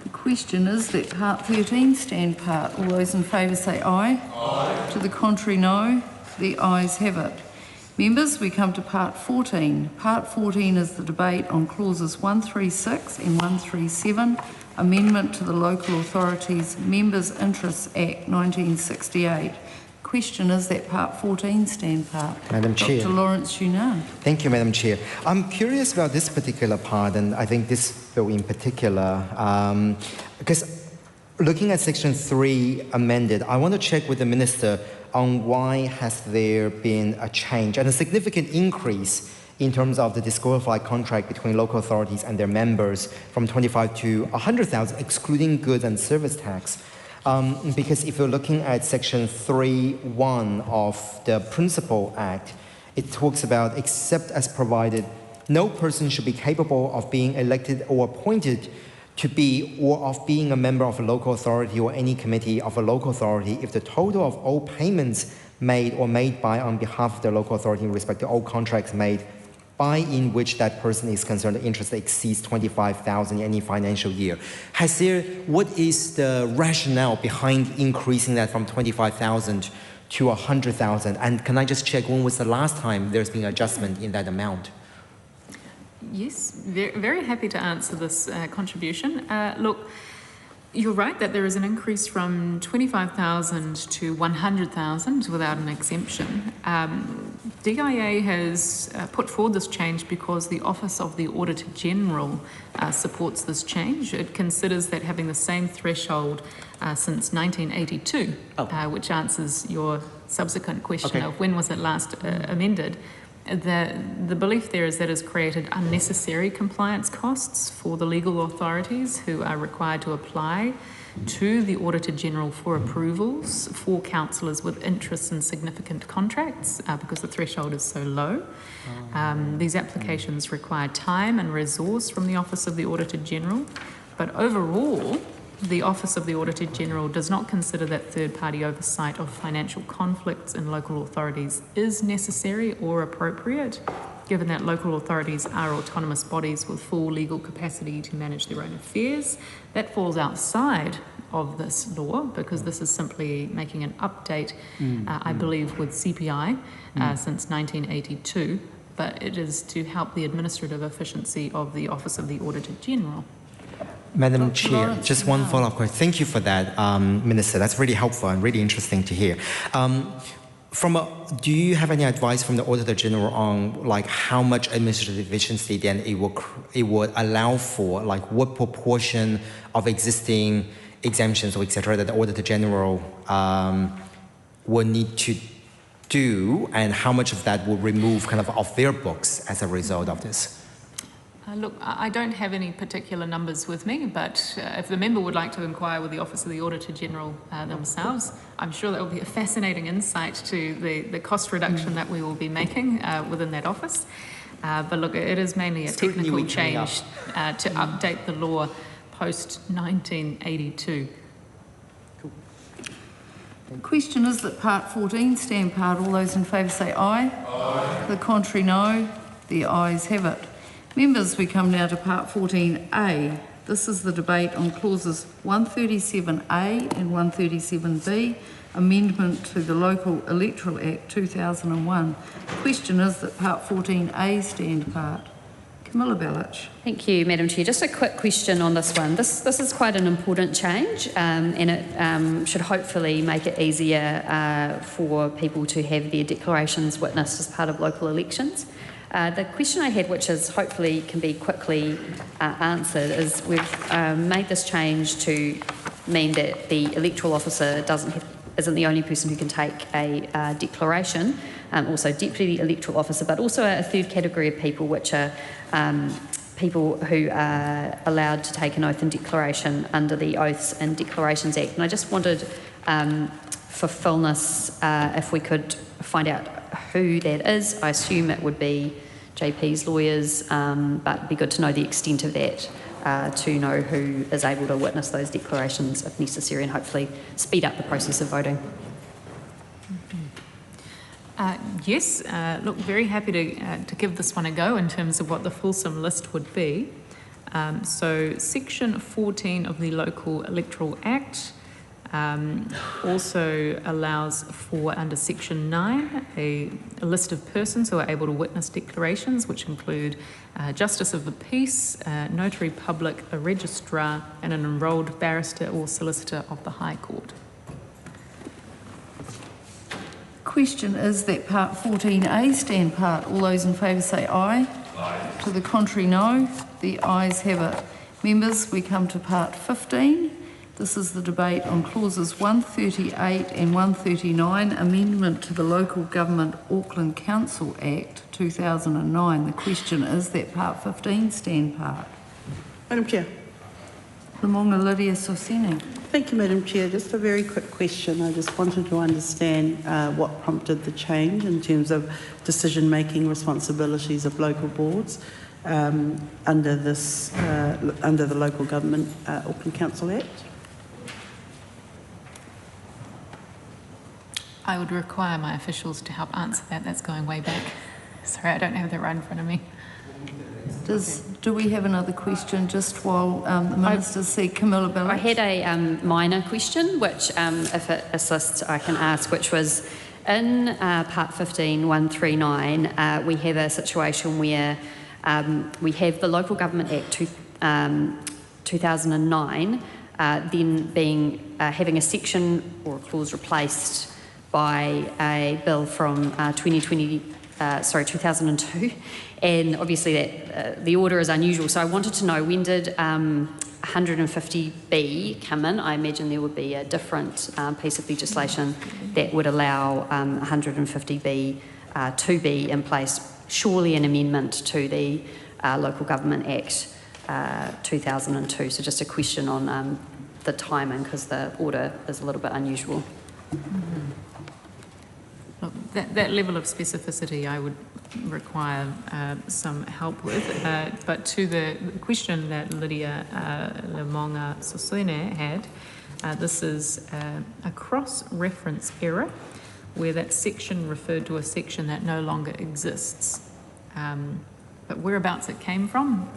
J: The question is that part 13 stand part. All those in favour say aye. Aye. To the contrary, no. The ayes have it. Members, we come to part 14. Part 14 is the debate on clauses 136 and 137, amendment to the Local Authorities Members' Interests Act 1968. Question is that part 14 stand part.
K: Madam Chair.
J: Dr. Lawrence Yunnan.
K: Thank you, Madam Chair. I'm curious about this particular part, and I think this bill in particular, because looking at Section 3 amended, I want to check with the Minister on why has there been a change and a significant increase in terms of the disqualified contract between local authorities and their members from 25 to 100,000, excluding goods and service tax. Because if you're looking at Section 3.1 of the Principal Act, it talks about, except as provided, no person should be capable of being elected or appointed to be or of being a member of a local authority or any committee of a local authority if the total of all payments made or made by on behalf of the local authority in respect to all contracts made by in which that person is concerned, the interest exceeds 25,000 in any financial year. What is the rationale behind increasing that from 25,000 to 100,000? And can I just check, when was the last time there's been adjustment in that amount?
C: Yes, very happy to answer this contribution. Look, you're right that there is an increase from 25,000 to 100,000 without an exemption. DIA has put forward this change because the Office of the Auditor General supports this change. It considers that having the same threshold since 1982, which answers your subsequent question of when was it last amended. The belief there is that has created unnecessary compliance costs for the legal authorities who are required to apply to the Auditor General for approvals for councillors with interests in significant contracts because the threshold is so low. These applications require time and resource from the Office of the Auditor General, but overall, the Office of the Auditor General does not consider that third-party oversight of financial conflicts in local authorities is necessary or appropriate, given that local authorities are autonomous bodies with full legal capacity to manage their own affairs. That falls outside of this law because this is simply making an update, I believe, with CPI since 1982. but it is to help the administrative efficiency of the Office of the Auditor General.
K: Madam Chair, just one follow-up question. Thank you for that, Minister. That's really helpful and really interesting to hear. Do you have any advice from the Auditor General on like how much administrative efficiency then it would allow for, like what proportion of existing exemptions or etc. that the Auditor General will need to do, and how much of that will remove kind of off their books as a result of this?
C: Look, I don't have any particular numbers with me, but if the member would like to inquire with the Office of the Auditor General themselves, I'm sure that will be a fascinating insight to the cost reduction that we will be making within that office. But look, it is mainly a technical change to update the law post-1982.
J: The question is that Part 14 stand part. All those in favour say aye. Aye. The contrary, no. The ayes have it. Members, we come now to Part 14A. This is the debate on clauses 137A and 137B, amendment to the Local Electoral Act 2001. The question is that Part 14A stand part. Camilla Bellich.
D: Thank you, Madam Chair. Just a quick question on this one. This is quite an important change, and it should hopefully make it easier for people to have their declarations witnessed as part of local elections. The question I had, which is hopefully can be quickly answered, is we've made this change to mean that the electoral officer isn't the only person who can take a declaration, also deputy electoral officer, but also a third category of people, which are people who are allowed to take an oath and declaration under the Oaths and Declarations Act. And I just wondered, for fullness, if we could find out who that is. I assume it would be JP's lawyers, but it'd be good to know the extent of that, to know who is able to witness those declarations if necessary, and hopefully speed up the process of voting.
C: Yes, look, very happy to give this one a go in terms of what the fulsome list would be. So Section 14 of the Local Electoral Act also allows for, under Section 9, a list of persons who are able to witness declarations, which include Justice of the Peace, Notary Public, a Registrar, and an enrolled barrister or solicitor of the High Court.
J: Question is that Part 14A stand part. All those in favour say aye. Aye. To the contrary, no. The ayes have it. Members, we come to Part 15. This is the debate on clauses 138 and 139, amendment to the Local Government Auckland Council Act 2009. The question is that Part 15 stand part.
B: Madam Chair.
J: Lamonga Lydia Sosini.
B: Thank you, Madam Chair. Just a very quick question. I just wanted to understand what prompted the change in terms of decision-making responsibilities of local boards under the Local Government Auckland Council Act.
C: I would require my officials to help answer that. That's going way back. Sorry, I don't have that right in front of me.
J: Do we have another question just while the ministers see Camilla Bellich?
D: I had a minor question, which, if it assists, I can ask, which was in Part 15, 139, we have a situation where we have the Local Government Act 2009 then having a section or a clause replaced by a bill from 2002, and obviously that the order is unusual. So I wanted to know, when did 150B come in? I imagine there would be a different piece of legislation that would allow 150B to be in place. Surely an amendment to the Local Government Act 2002. So just a question on the timing, because the order is a little bit unusual.
C: Mm-hmm. Look, that level of specificity I would require some help with, but to the question that Lydia Lamonga Sosine had, this is a cross-reference error where that section referred to a section that no longer exists. But whereabouts it came from,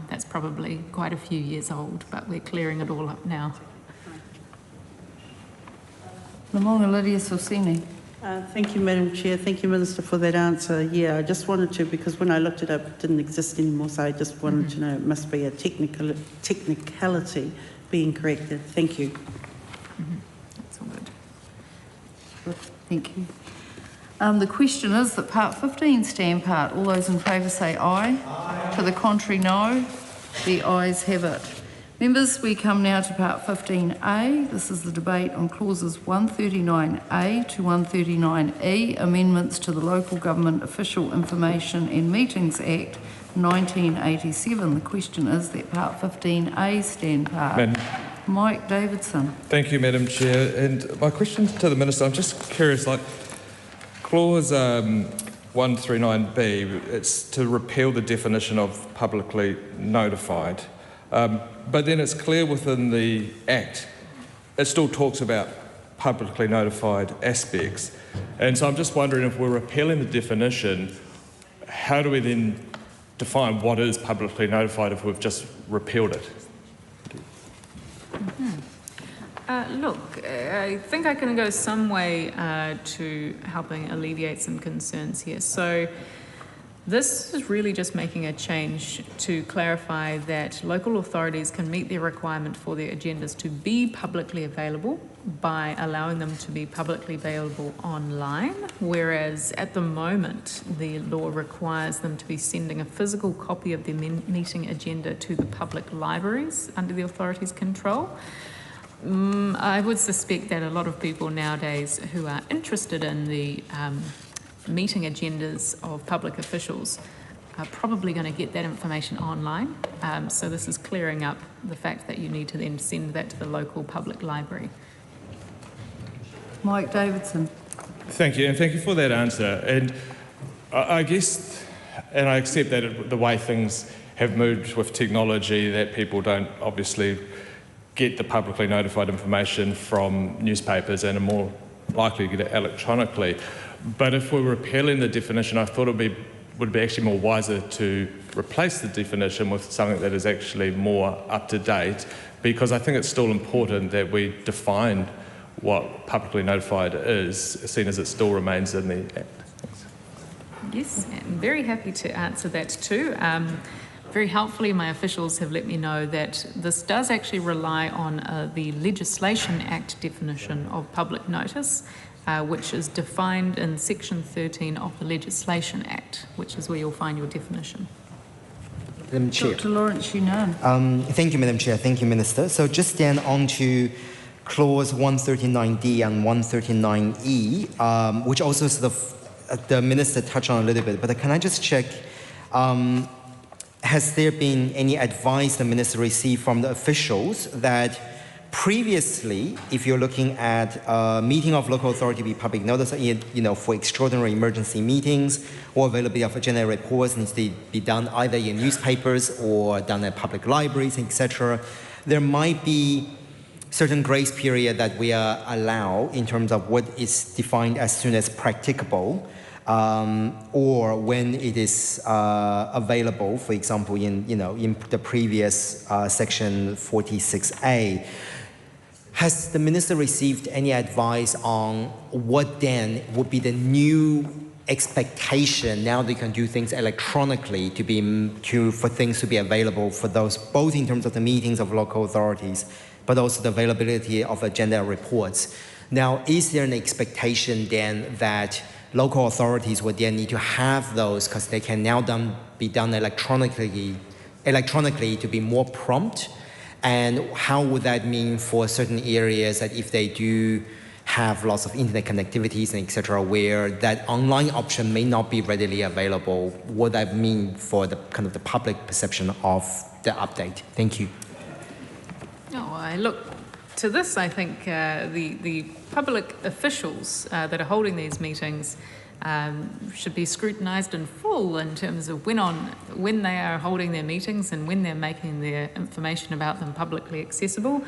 C: that's probably quite a few years old, but we're clearing it all up now.
J: Lamonga Lydia Sosini.
B: Thank you, Madam Chair. Thank you, Minister, for that answer. Yeah, I just wanted to, because when I looked it up, it didn't exist anymore, so I just wanted to know it must be a technicality being corrected. Thank you.
J: That's all good. Thank you. The question is that Part 15 stand part. All those in favour say aye. Aye. To the contrary, no. The ayes have it. Members, we come now to Part 15A. This is the debate on clauses 139A to 139E, amendments to the Local Government Official Information and Meetings Act 1987. The question is that Part 15A stand part. Mike Davidson.
F: Thank you, Madam Chair. And my question to the Minister, I'm just curious, like clause 139B, it's to repeal the definition of publicly notified. But then it's clear within the Act, it still talks about publicly notified aspects. And so I'm just wondering, if we're repealing the definition, how do we then define what is publicly notified if we've just repealed it?
C: Look, I think I can go some way to helping alleviate some concerns here. So this is really just making a change to clarify that local authorities can meet their requirement for their agendas to be publicly available by allowing them to be publicly available online, whereas at the moment the law requires them to be sending a physical copy of their meeting agenda to the public libraries under the authority's control. I would suspect that a lot of people nowadays who are interested in the meeting agendas of public officials are probably going to get that information online. So this is clearing up the fact that you need to then send that to the local public library.
J: Mike Davidson.
F: Thank you, and thank you for that answer. And I guess, and I accept that the way things have moved with technology, that people don't obviously get the publicly notified information from newspapers and are more likely to get it electronically. But if we're repealing the definition, I thought it would be actually more wiser to replace the definition with something that is actually more up to date, because I think it's still important that we define what publicly notified is, seeing as it still remains in the Act. Thanks.
C: Yes, I'm very happy to answer that too. Very helpfully, my officials have let me know that this does actually rely on the Legislation Act definition of public notice, which is defined in Section 13 of the Legislation Act, which is where you'll find your definition.
K: Madam Chair.
J: Dr. Lawrence Yunnan.
K: Thank you, Madam Chair. Thank you, Minister. So just then on to Clause 139D and 139E, which also sort of the Minister touched on a little bit, but can I just check, has there been any advice the Minister received from the officials that previously, if you're looking at a meeting of local authority be public notice, for extraordinary emergency meetings or availability of agenda reports needs to be done either in newspapers or done at public libraries, etc., there might be certain grace period that we are allowed in terms of what is defined as soon as practicable, or when it is available, for example, in the previous section 46A. Has the Minister received any advice on what then would be the new expectation now they can do things electronically for things to be available for those, both in terms of the meetings of local authorities, but also the availability of agenda reports? Now, is there an expectation then that local authorities would then need to have those, because they can now be done electronically to be more prompt? And how would that mean for certain areas that if they do have lots of internet connectivities and etc., where that online option may not be readily available? What that mean for the kind of the public perception of the update? Thank you.
C: I look to this. I think the public officials that are holding these meetings should be scrutinised in full in terms of when they are holding their meetings and when they're making their information about them publicly accessible.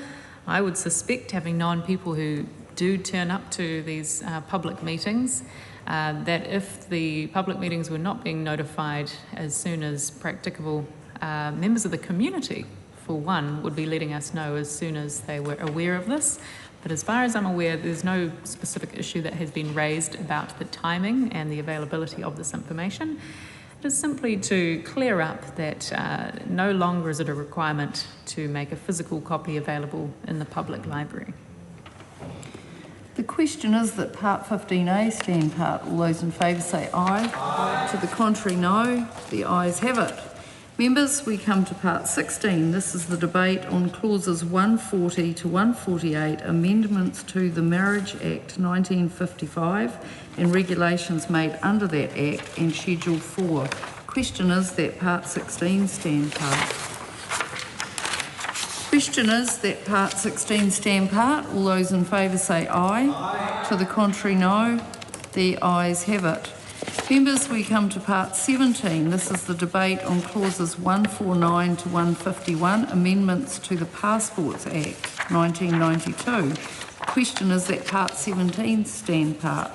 C: I would suspect, having known people who do turn up to these public meetings, that if the public meetings were not being notified as soon as practicable, members of the community, for one, would be letting us know as soon as they were aware of this. But as far as I'm aware, there's no specific issue that has been raised about the timing and the availability of this information. It is simply to clear up that no longer is it a requirement to make a physical copy available in the public library.
J: The question is that Part 15A stand part. All those in favour say aye. Aye. To the contrary, no. The ayes have it. Members, we come to Part 16. This is the debate on clauses 140 to 148, amendments to the Marriage Act 1955 and regulations made under that Act and Schedule 4. Question is that Part 16 stand part. Question is that Part 16 stand part. All those in favour say aye. Aye. To the contrary, no. The ayes have it. Members, we come to Part 17. This is the debate on clauses 149 to 151, amendments to the Passports Act 1992. Question is that Part 17 stand part.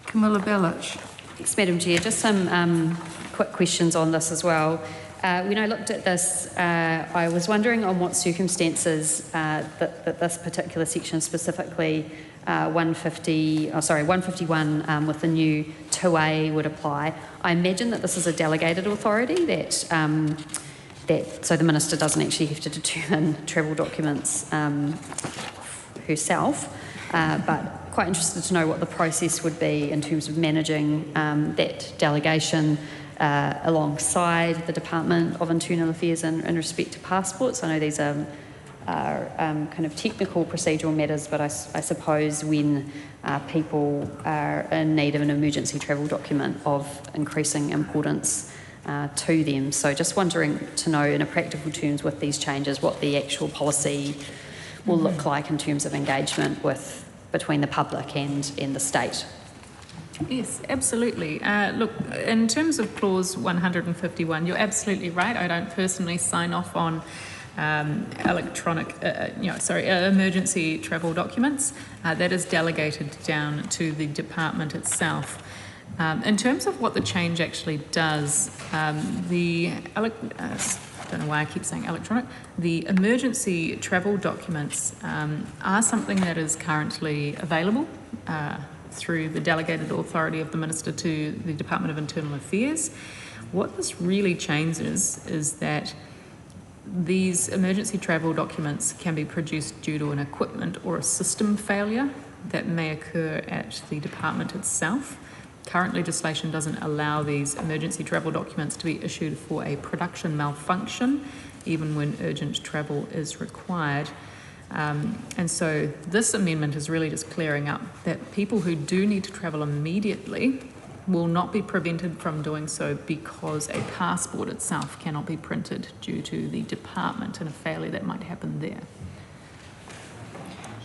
J: Camilla Bellich.
D: Thanks, Madam Chair. Just some quick questions on this as well. When I looked at this, I was wondering on what circumstances that this particular section, specifically 151 with the new 2A would apply. I imagine that this is a delegated authority that so the Minister doesn't actually have to determine travel documents herself, but quite interested to know what the process would be in terms of managing that delegation alongside the Department of Internal Affairs in respect to passports. I know these are kind of technical procedural matters, but I suppose when people are in need of an emergency travel document of increasing importance to them. So just wondering to know in a practical terms with these changes what the actual policy will look like in terms of engagement between the public and the state.
C: Yes, absolutely. Look, in terms of clause 151, you're absolutely right. I don't personally sign off on emergency travel documents. That is delegated down to the department itself. In terms of what the change actually does, I don't know why I keep saying electronic. The emergency travel documents are something that is currently available through the delegated authority of the Minister to the Department of Internal Affairs. What this really changes is that these emergency travel documents can be produced due to an equipment or a system failure that may occur at the department itself. Current legislation doesn't allow these emergency travel documents to be issued for a production malfunction, even when urgent travel is required. And so this amendment is really just clearing up that people who do need to travel immediately will not be prevented from doing so because a passport itself cannot be printed due to the department and a failure that might happen there.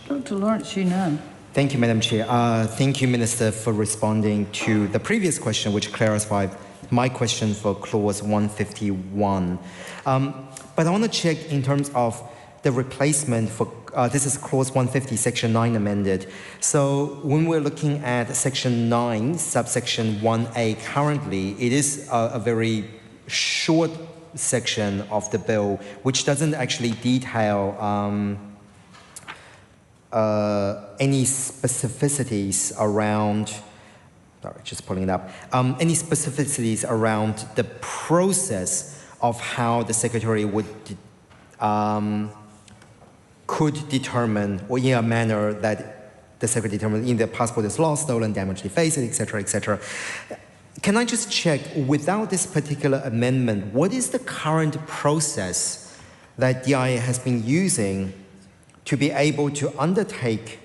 J: Dr. Lawrence, you know.
K: Thank you, Madam Chair. Thank you, Minister, for responding to the previous question, which clarified my question for clause 151. But I want to check in terms of the replacement for, this is clause 150, section 9 amended. So when we're looking at section 9, subsection 1A currently, it is a very short section of the bill, which doesn't actually detail any specificities around, sorry, just pulling it up, any specificities around the process of how the Secretary would could determine, or in a manner that the Secretary determined in the passport is lost, stolen, damaged, defaced, etc., etc. Can I just check, without this particular amendment, what is the current process that DIA has been using to be able to undertake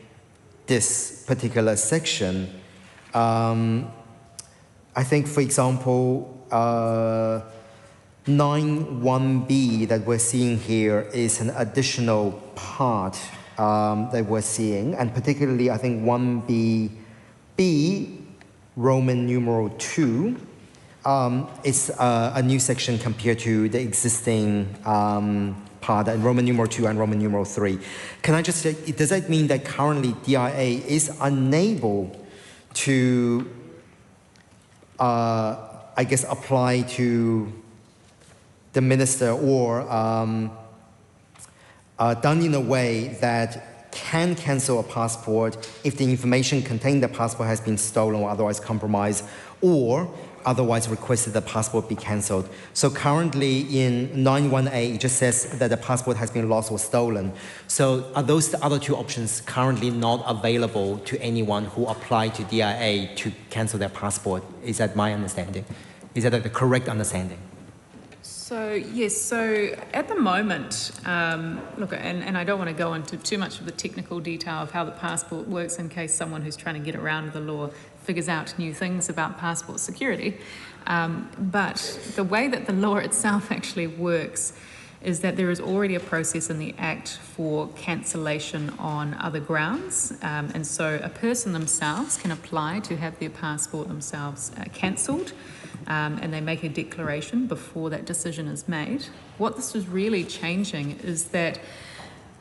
K: this particular section? I think, for example, 9.1b that we're seeing here is an additional part that we're seeing, and particularly I think 1b, Roman numeral 2, is a new section compared to the existing part, and Roman numeral 2 and Roman numeral 3. Can I just check, does that mean that currently DIA is unable to, I guess, apply to the Minister, or done in a way that can cancel a passport if the information containing the passport has been stolen or otherwise compromised, or otherwise requested the passport be cancelled. So currently in 91A, it just says that the passport has been lost or stolen. So are those the other two options currently not available to anyone who applied to DIA to cancel their passport? Is that my understanding? Is that the correct understanding?
C: So, yes, so at the moment, look, and I don't want to go into too much of the technical detail of how the passport works in case someone who's trying to get around the law figures out new things about passport security. But the way that the law itself actually works is that there is already a process in the Act for cancellation on other grounds. And so a person themselves can apply to have their passport themselves cancelled. And they make a declaration before that decision is made. What this is really changing is that,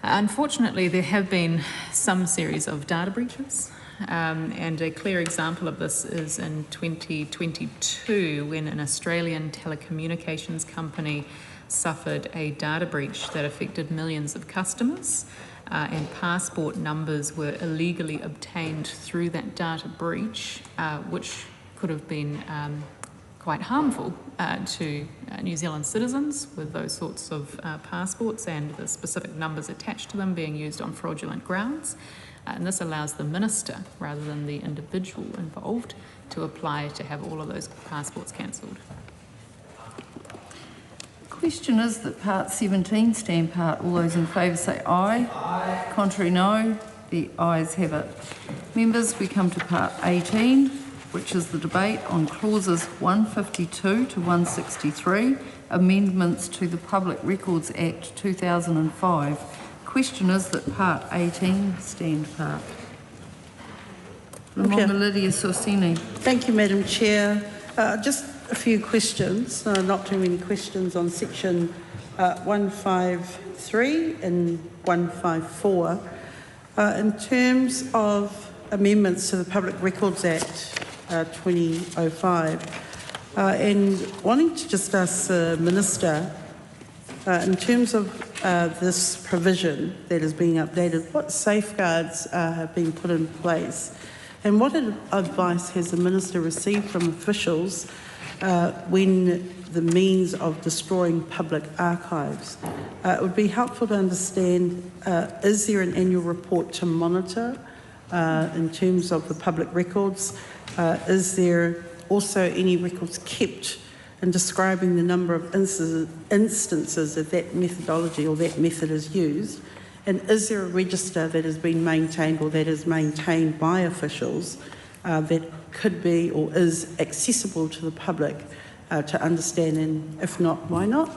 C: unfortunately, there have been some series of data breaches. And a clear example of this is in 2022 when an Australian telecommunications company suffered a data breach that affected millions of customers, and passport numbers were illegally obtained through that data breach, which could have been quite harmful to New Zealand citizens with those sorts of passports and the specific numbers attached to them being used on fraudulent grounds. And this allows the minister, rather than the individual involved, to apply to have all of those passports cancelled.
J: Question is that Part 17 stand part. All those in favour say aye. Aye. Contrary no. The ayes have it. Members, we come to Part 18, which is the debate on clauses 152 to 163, amendments to the Public Records Act 2005. Question is that Part 18 stand part. Lydia Sorsini.
B: Thank you, Madam Chair. Just a few questions, not too many questions on section 153 and 154. In terms of amendments to the Public Records Act 2005, and wanting to just ask the Minister, in terms of this provision that is being updated, what safeguards have been put in place, and what advice has the Minister received from officials when the means of destroying public archives? It would be helpful to understand, is there an annual report to monitor in terms of the public records? Is there also any records kept in describing the number of instances that methodology or that method is used? And is there a register that has been maintained or that is maintained by officials that could be or is accessible to the public to understand, and if not, why not?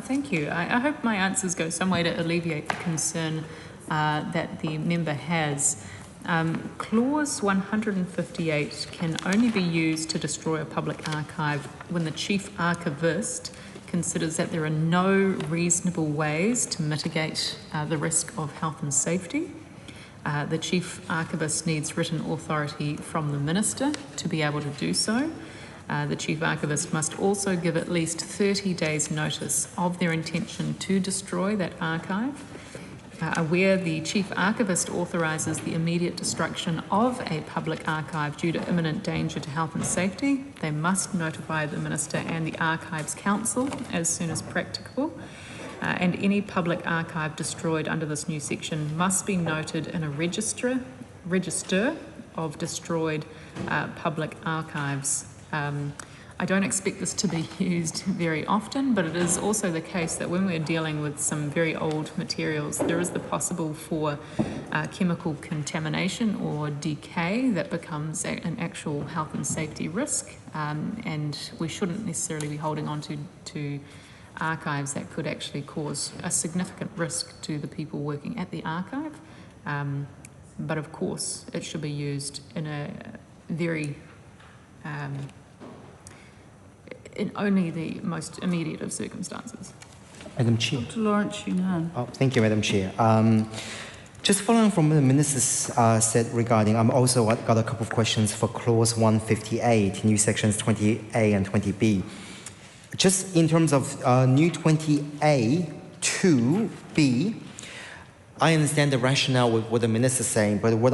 C: Thank you. I hope my answers go some way to alleviate the concern that the member has. Clause 158 can only be used to destroy a public archive when the chief archivist considers that there are no reasonable ways to mitigate the risk of health and safety. The chief archivist needs written authority from the minister to be able to do so. The chief archivist must also give at least 30 days notice of their intention to destroy that archive. Where the chief archivist authorises the immediate destruction of a public archive due to imminent danger to health and safety, they must notify the minister and the Archives Council as soon as practicable. And any public archive destroyed under this new section must be noted in a register of destroyed public archives. I don't expect this to be used very often, but it is also the case that when we're dealing with some very old materials, there is the possible for chemical contamination or decay that becomes an actual health and safety risk, and we shouldn't necessarily be holding on to archives that could actually cause a significant risk to the people working at the archive. But of course, it should be used in a very in only the most immediate of circumstances.
K: Madam Chair.
J: Dr. Lawrence Yunnan.
K: Oh, thank you, Madam Chair. Just following from what the Minister said regarding, I'm also got a couple of questions for Clause 158, new sections 20A and 20B. Just in terms of new 20A, 2B, I understand the rationale with what the minister's saying, but what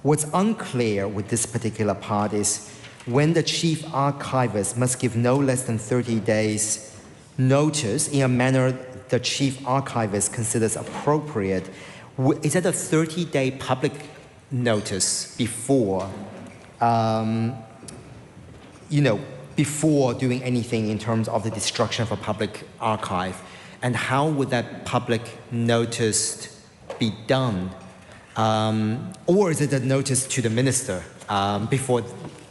K: what's unclear with this particular part is when the chief archivist must give no less than 30 days notice in a manner the chief archivist considers appropriate. Is that a 30-day public notice before, before doing anything in terms of the destruction of a public archive? And how would that public notice be done? Or is it a notice to the minister before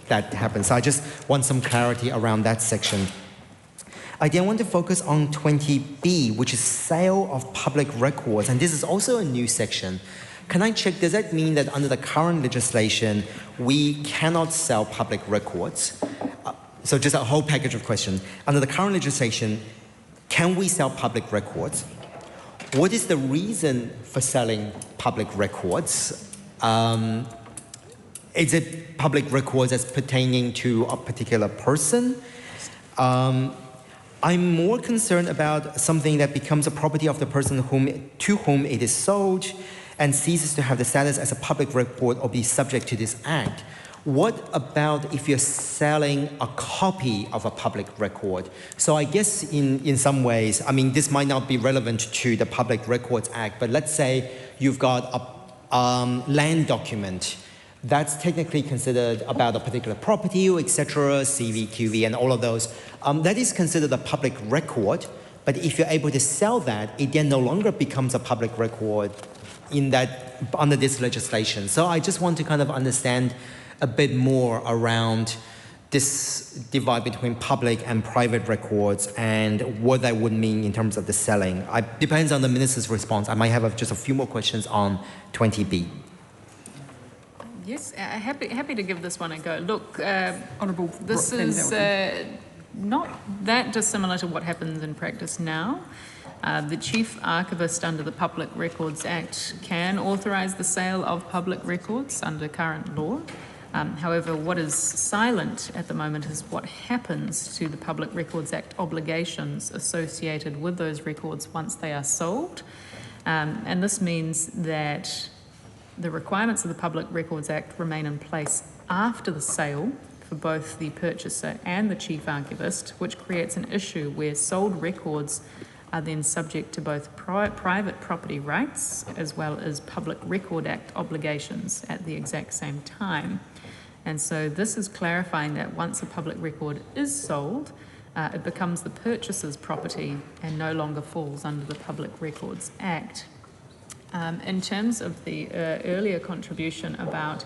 K: that happens? So I just want some clarity around that section. I then want to focus on 20B, which is sale of public records. And this is also a new section. Can I check, does that mean that under the current legislation, we cannot sell public records? So just a whole package of questions. Under the current legislation, can we sell public records? What is the reason for selling public records? Is it public records as pertaining to a particular person? I'm more concerned about something that becomes a property of the person to whom it is sold and ceases to have the status as a public record or be subject to this act. What about if you're selling a copy of a public record? So I guess in some ways, I mean, this might not be relevant to the Public Records Act, but let's say you've got a land document that's technically considered about a particular property, etc., CV, QV, and all of those. That is considered a public record, but if you're able to sell that, it then no longer becomes a public record under this legislation. So I just want to kind of understand a bit more around this divide between public and private records and what that would mean in terms of the selling. It depends on the minister's response. I might have just a few more questions on 20B.
C: Yes, happy to give this one a go. Look,
J: Honourable
C: this is not that dissimilar to what happens in practice now. The Chief Archivist under the Public Records Act can authorise the sale of public records under current law. However, what is silent at the moment is what happens to the Public Records Act obligations associated with those records once they are sold. And this means that the requirements of the Public Records Act remain in place after the sale for both the purchaser and the Chief Archivist, which creates an issue where sold records are then subject to both private property rights as well as Public Record Act obligations at the exact same time. And so this is clarifying that once a public record is sold, it becomes the purchaser's property and no longer falls under the Public Records Act. In terms of the earlier contribution about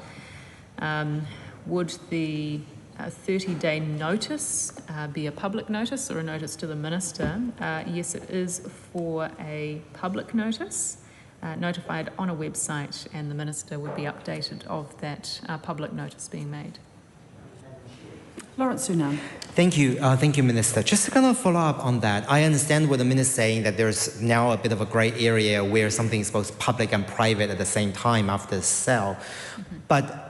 C: would the 30-day notice be a public notice or a notice to the minister? Yes, it is for a public notice, notified on a website, and the minister would be updated of that public notice being made.
J: Lawrence Sunan.
K: Thank you, Minister. Just to kind of follow up on that, I understand what the Minister is saying, that there's now a bit of a grey area where something is both public and private at the same time after the sale. But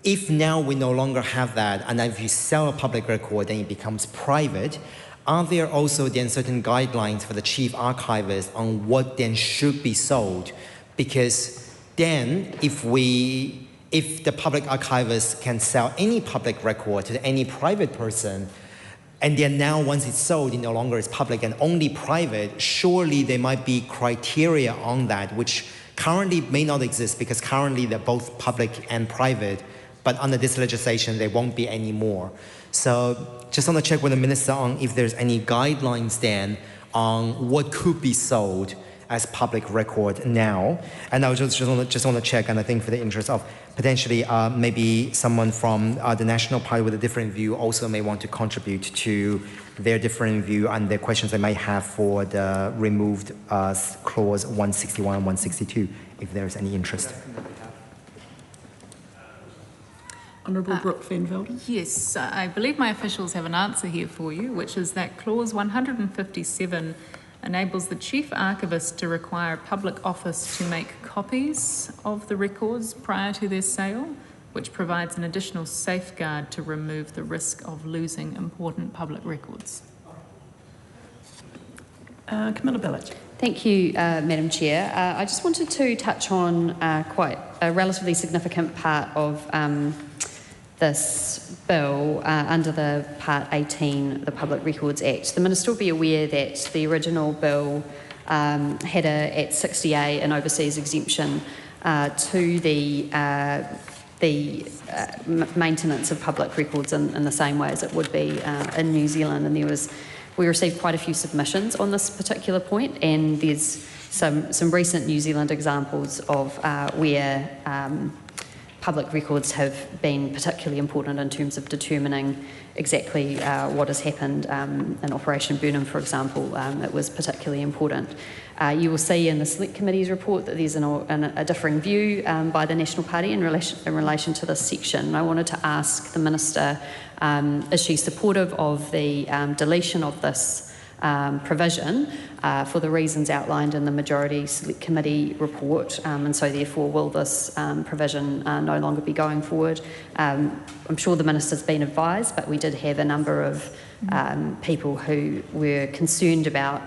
K: if now we no longer have that, and if you sell a public record, then it becomes private, are there also then certain guidelines for the Chief Archivist on what then should be sold? Because then if the public archivist can sell any public record to any private person, and then now once it's sold, it no longer is public and only private, surely there might be criteria on that, which currently may not exist because currently they're both public and private, but under this legislation, there won't be any more. So just want to check with the Minister on if there's any guidelines then on what could be sold as public record now. And I just want to check, and I think for the interest of potentially maybe someone from the National Party with a different view also may want to contribute to their different view and their questions they might have for the removed clause 161 and 162, if there's any interest.
J: Honourable Brooke Van Velden.
C: Yes, I believe my officials have an answer here for you, which is that clause 157 enables the Chief Archivist to require a public office to make copies of the records prior to their sale, which provides an additional safeguard to remove the risk of losing important public records.
L: Camilla Billett.
D: Thank you, Madam Chair. I just wanted to touch on quite a relatively significant part of this bill under the Part 18, the Public Records Act. The Minister will be aware that the original bill had at 60A an overseas exemption to the maintenance of public records in the same way as it would be in New Zealand, and we received quite a few submissions on this particular point, and there's some recent New Zealand examples of where public records have been particularly important in terms of determining exactly what has happened. In Operation Burnham, for example, it was particularly important. You will see in the Select Committee's report that there's a differing view by the National Party in relation to this section. I wanted to ask the Minister, is she supportive of the deletion of this provision for the reasons outlined in the Majority Select Committee report, and so therefore will this provision no longer be going forward? I'm sure the Minister's been advised, but we did have a number of people who were concerned about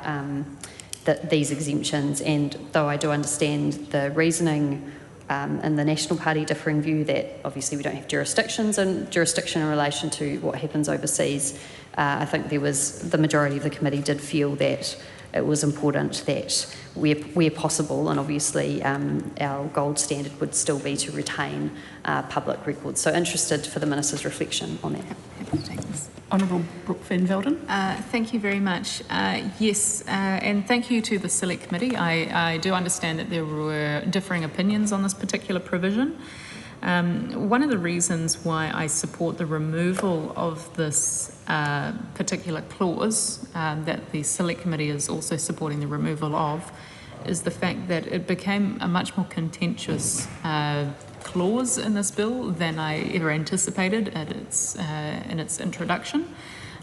D: these exemptions, and though I do understand the reasoning in the National Party differing view that obviously we don't have jurisdiction in relation to what happens overseas, I think the majority of the committee did feel that it was important that where possible, and obviously our gold standard would still be to retain public records. So interested for the Minister's reflection on that.
L: Happy to take this. Honourable Brooke Van Velden.
C: Thank you very much. Yes, and thank you to the Select Committee. I do understand that there were differing opinions on this particular provision. One of the reasons why I support the removal of this particular clause that the Select Committee is also supporting the removal of is the fact that it became a much more contentious clause in this bill than I ever anticipated in its introduction.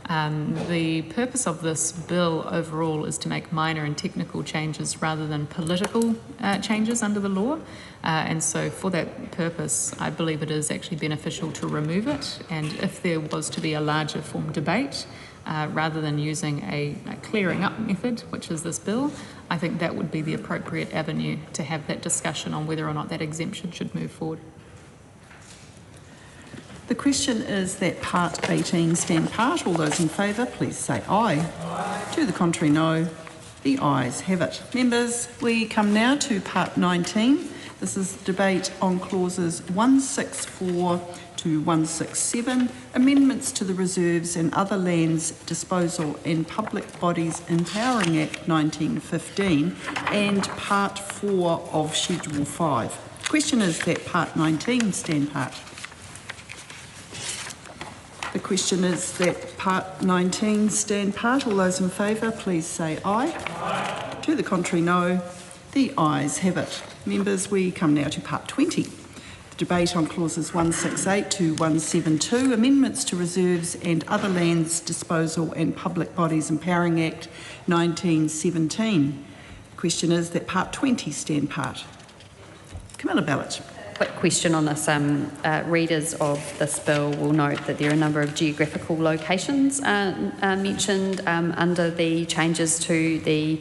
C: The purpose of this bill overall is to make minor and technical changes rather than political changes under the law, and so for that purpose I believe it is actually beneficial to remove it, and if there was to be a larger form debate rather than using a clearing up method, which is this bill, I think that would be the appropriate avenue to have that discussion on whether or not that exemption should move forward.
L: The question is that Part 18 stand part. All those in favour, please say aye. Aye. To the contrary, no. The ayes have it. Members, we come now to Part 19. This is debate on clauses 164 to 167, amendments to the Reserves and Other Lands Disposal and Public Bodies Empowering Act 1915, and Part 4 of Schedule 5. The question is that Part 19 stand part. The question is that Part 19 stand part. All those in favour, please say aye. Aye. To the contrary, no. The ayes have it. Members, we come now to Part 20. The debate on clauses 168 to 172, amendments to Reserves and Other Lands Disposal and Public Bodies Empowering Act 1917. The question is that Part 20 stand part. Camilla Billett.
D: Quick question on this. Readers of this bill will note that there are a number of geographical locations mentioned under the changes to the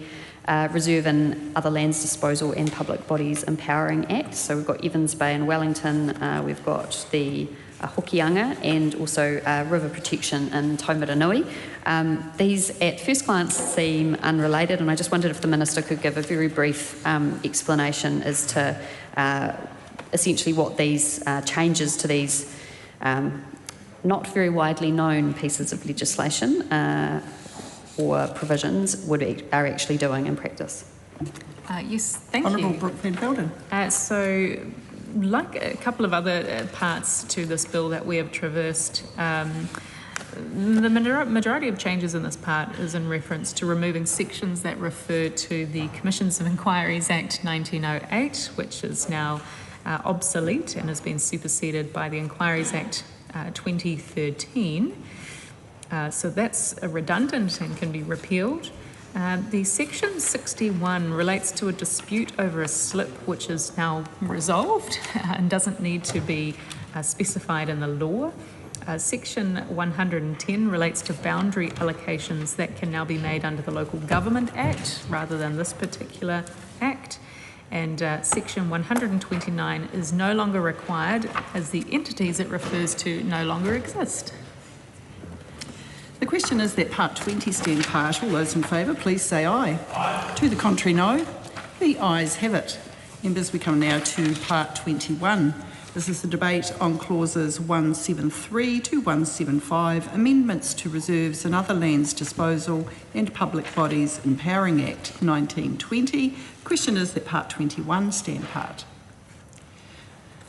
D: Reserve and Other Lands Disposal and Public Bodies Empowering Act. So we've got Evans Bay and Wellington, we've got the Hokianga, and also river protection in Taumaranui. These at first glance seem unrelated, and I just wondered if the Minister could give a very brief explanation as to essentially what these changes to these not very widely known pieces of legislation or provisions are actually doing in practice.
C: Yes, thank
L: Honourable
C: you.
L: Brooke Van Velden.
C: So, like a couple of other parts to this bill that we have traversed, the majority of changes in this part is in reference to removing sections that refer to the Commissions of Inquiries Act 1908, which is now obsolete and has been superseded by the Inquiries Act 2013. So that's redundant and can be repealed. The section 61 relates to a dispute over a slip which is now resolved and doesn't need to be specified in the law. Section 110 relates to boundary allocations that can now be made under the Local Government Act rather than this particular Act. And Section 129 is no longer required as the entities it refers to no longer exist.
L: The question is that Part 20 stand part. All those in favour, please say aye. Aye. To the contrary, no. The ayes have it. Members, we come now to Part 21. This is the debate on clauses 173 to 175, amendments to reserves and other lands disposal and Public Bodies Empowering Act 1920. The question is that Part 21 stand part.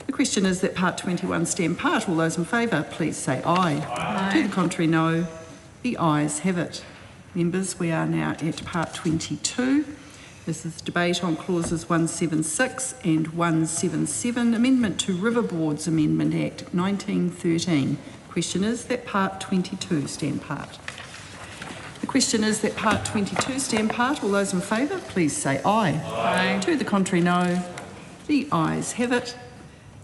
L: The question is that Part 21 stand part. All those in favour, please say aye. Aye. To the contrary, no. The ayes have it. Members, we are now at Part 22. This is debate on clauses 176 and 177, Amendment to River Boards Amendment Act 1913. The question is that Part 22 stand part. The question is that Part 22 stand part. All those in favour, please say aye. Aye. To the contrary, no. The ayes have it.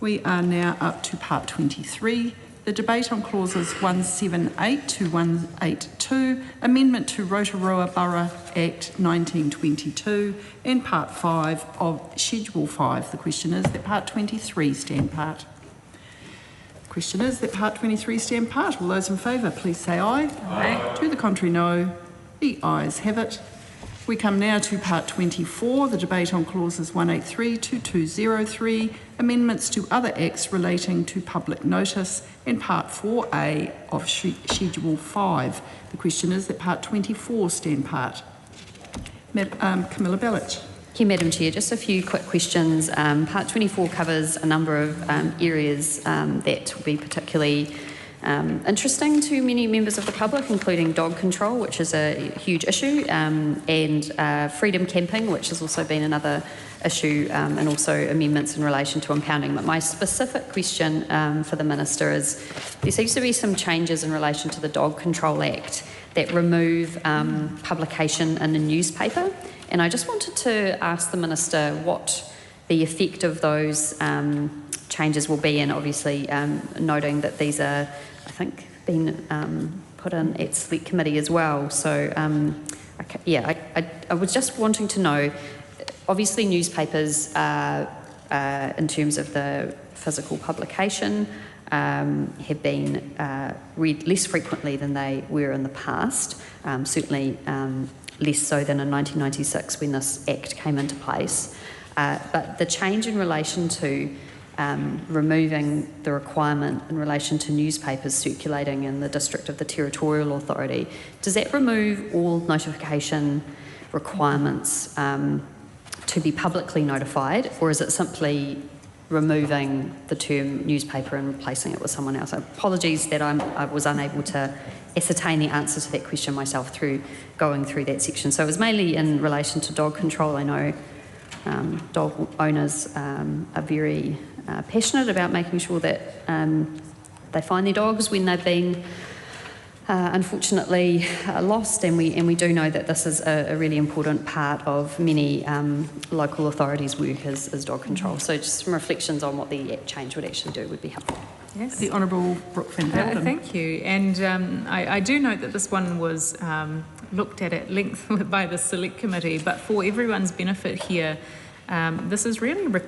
L: We are now up to Part 23. The debate on clauses 178 to 182, Amendment to Aotearoa Borough Act 1922, and Part 5 of Schedule 5. The question is that Part 23 stand part. The question is that Part 23 stand part. All those in favour, please say aye. Aye. To the contrary, no. The ayes have it. We come now to Part 24, the debate on clauses 183 to 203, amendments to other acts relating to public notice, and Part 4A of Schedule 5. The question is that Part 24 stand part. Camilla Bellich.
D: Thank you, Madam Chair. Just a few quick questions. Part 24 covers a number of areas that will be particularly interesting to many members of the public, including dog control, which is a huge issue, and freedom camping, which has also been another issue, and also amendments in relation to impounding. But my specific question for the Minister is, there seems to be some changes in relation to the Dog Control Act that remove publication in the newspaper, and I just wanted to ask the Minister what the effect of those changes will be, and obviously noting that these are, I think, been put in at Select Committee as well. So, I was just wanting to know, obviously newspapers, in terms of the physical publication, have been read less frequently than they were in the past, certainly less so than in 1996 when this Act came into place. But the change in relation to removing the requirement in relation to newspapers circulating in the district of the Territorial Authority, does that remove all notification requirements to be publicly notified, or is it simply removing the term newspaper and replacing it with someone else? Apologies that I was unable to ascertain the answer to that question myself through going through that section. So it was mainly in relation to dog control. I know dog owners are very passionate about making sure that they find their dogs when they've been unfortunately lost, and we do know that this is a really important part of many local authorities' work is dog control. So just some reflections on what the change would actually do would be helpful.
C: Yes.
L: The Honourable Brooke van Velden.
C: Thank you. And I do note that this one was looked at length by the Select Committee, but for everyone's benefit here, this is really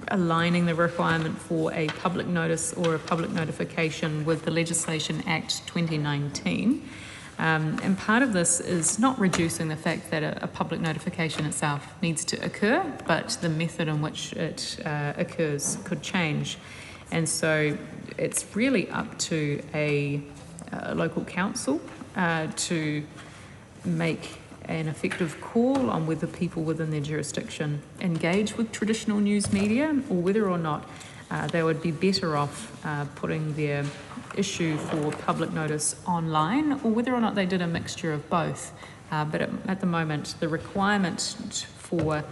C: aligning the requirement for a public notice or a public notification with the Legislation Act 2019. And part of this is not reducing the fact that a public notification itself needs to occur, but the method in which it occurs could change. And so it's really up to a local council to make an effective call on whether people within their jurisdiction engage with traditional news media, or whether or not they would be better off putting their issue for public notice online, or whether or not they did a mixture of both. But at the moment, the requirement for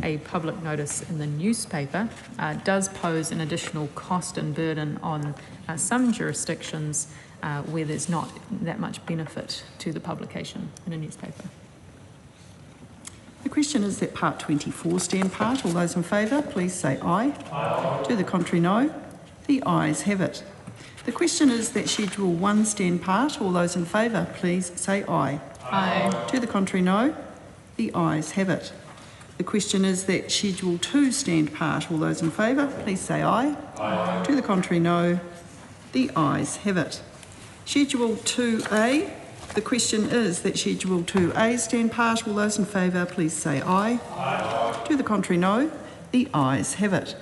C: a public notice in the newspaper does pose an additional cost and burden on some jurisdictions where there's not that much benefit to the publication in a newspaper.
L: The question is that Part 24 stand part. All those in favour, please say aye. Aye. To the contrary, no. The ayes have it. The question is that Schedule 1 stand part. All those in favour, please say aye.
C: Aye.
L: To the contrary, no. The ayes have it. The question is that Schedule 2 stand part. All those in favour, please say aye. Aye. To the contrary, no. The ayes have it. Schedule 2A. The question is that Schedule 2A stand part. All those in favour, please say aye. Aye. To the contrary, no. The ayes have it.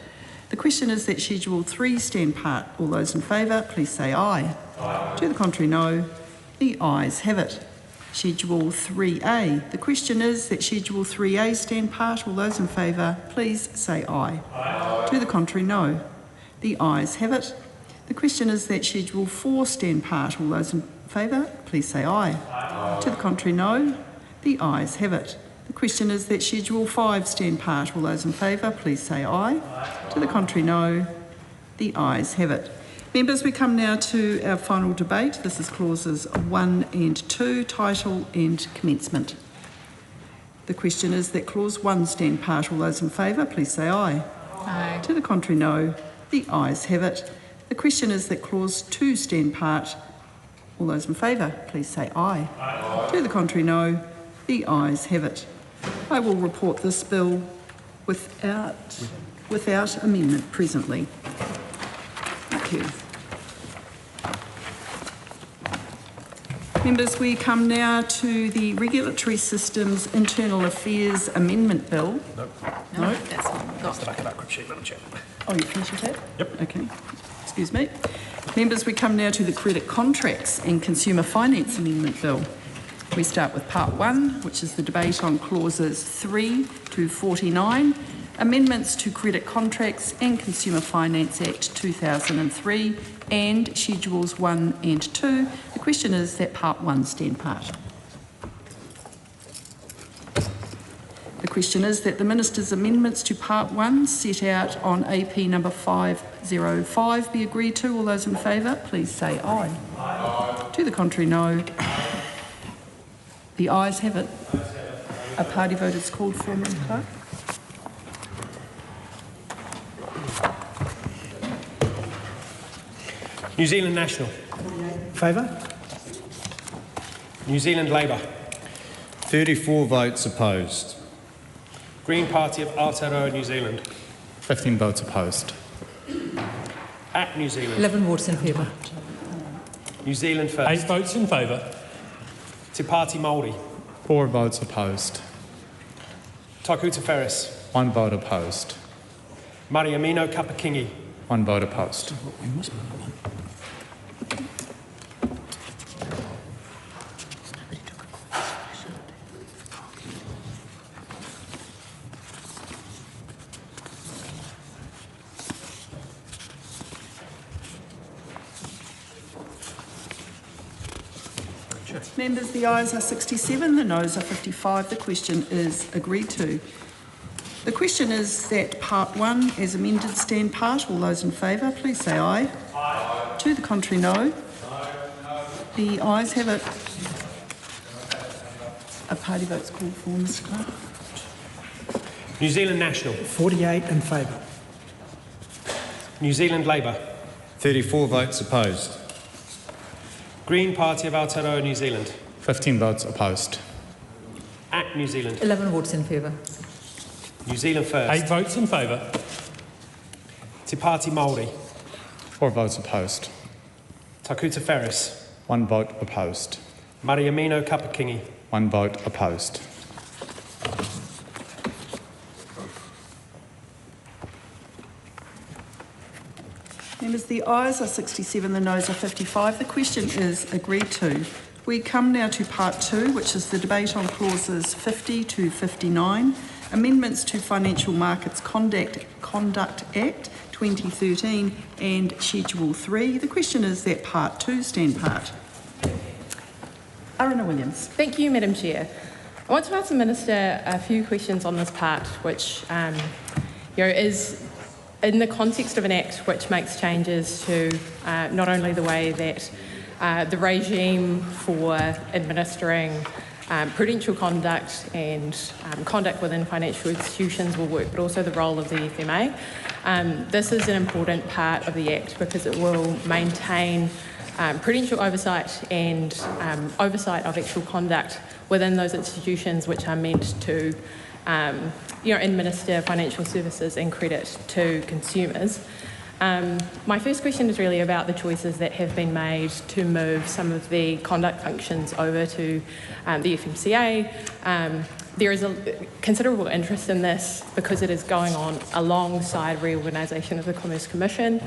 L: The question is that Schedule 3 stand part. All those in favour, please say aye. Aye. To the contrary, no. The ayes have it. Schedule 3A. The question is that Schedule 3A stand part. All those in favour, please say aye. Aye. To the contrary, no. The ayes have it. The question is that Schedule 4 stand part. All those in favour, please say aye. Aye. To the contrary, no. The ayes have it. The question is that Schedule 5 stand part. All those in favour, please say aye. Aye. To the contrary, no. The ayes have it. Members, we come now to our final debate. This is clauses 1 and 2, title and commencement. The question is that clause 1 stand part. All those in favour, please say aye.
C: Aye.
L: To the contrary, no. The ayes have it. The question is that clause 2 stand part. All those in favour, please say aye. Aye. To the contrary, no. The ayes have it. I will report this bill without amendment presently. Thank you. Members, we come now to the Regulatory Systems Internal Affairs Amendment Bill.
M: No.
L: No?
M: That's not. Stuck in that quick sheet, Madam Chair.
L: Oh, you finished your tab?
M: Yep.
L: Okay. Excuse me. Members, we come now to the Credit Contracts and Consumer Finance Amendment Bill. We start with Part 1, which is the debate on clauses 3 to 49, amendments to Credit Contracts and Consumer Finance Act 2003, and Schedules 1 and 2. The question is that Part 1 stand part. The question is that the Minister's amendments to Part 1 set out on AP number 505 be agreed to. All those in favour, please say aye. Aye. To the contrary, no. The ayes have it. A party vote is called for, Madam Clerk.
M: New Zealand National.
N: Favour?
M: New Zealand Labour.
O: 34 votes opposed.
M: Green Party of Aotearoa, New Zealand.
O: 15 votes opposed.
M: ACT New Zealand.
N: 11 votes in favour.
M: New Zealand First.
N: 8 votes in favour.
M: Te Pāti Māori.
O: 4 votes opposed.
M: Taikuta Ferris.
O: 1 vote opposed.
M: Mariamino Kapakingi.
O: 1 vote opposed.
L: Members, the ayes are 67, the noes are 55. The question is agreed to. The question is that Part 1 as amended stand part. All those in favour, please say aye. Aye. To the contrary, no. The ayes have it. A party vote's called for, Mr Clark.
M: New Zealand National.
N: 48 in favour.
M: New Zealand Labour.
O: 34 votes opposed.
M: Green Party of Aotearoa, New Zealand.
O: 15 votes opposed.
M: ACT New Zealand.
N: 11 votes in favour.
M: New Zealand First.
N: 8 votes in favour.
M: Te Pāti Māori.
O: 4 votes opposed.
M: Taikuta Ferris.
O: 1 vote opposed.
M: Mariamino Kapakingi.
O: 1 vote opposed.
L: Members, the ayes are 67, the noes are 55. The question is agreed to. We come now to Part 2, which is the debate on clauses 50 to 59, amendments to Financial Markets Conduct Act 2013 and Schedule 3. The question is that Part 2 stand part. Arana Williams.
P: Thank you, Madam Chair. I want to ask the Minister a few questions on this part, which is in the context of an act which makes changes to not only the way that the regime for administering prudential conduct and conduct within financial institutions will work, but also the role of the FMA. This is an important part of the Act because it will maintain prudential oversight and oversight of actual conduct within those institutions which are meant to administer financial services and credit to consumers. My first question is really about the choices that have been made to move some of the conduct functions over to the FMCA. There is a considerable interest in this because it is going on alongside reorganisation of the Commerce Commission.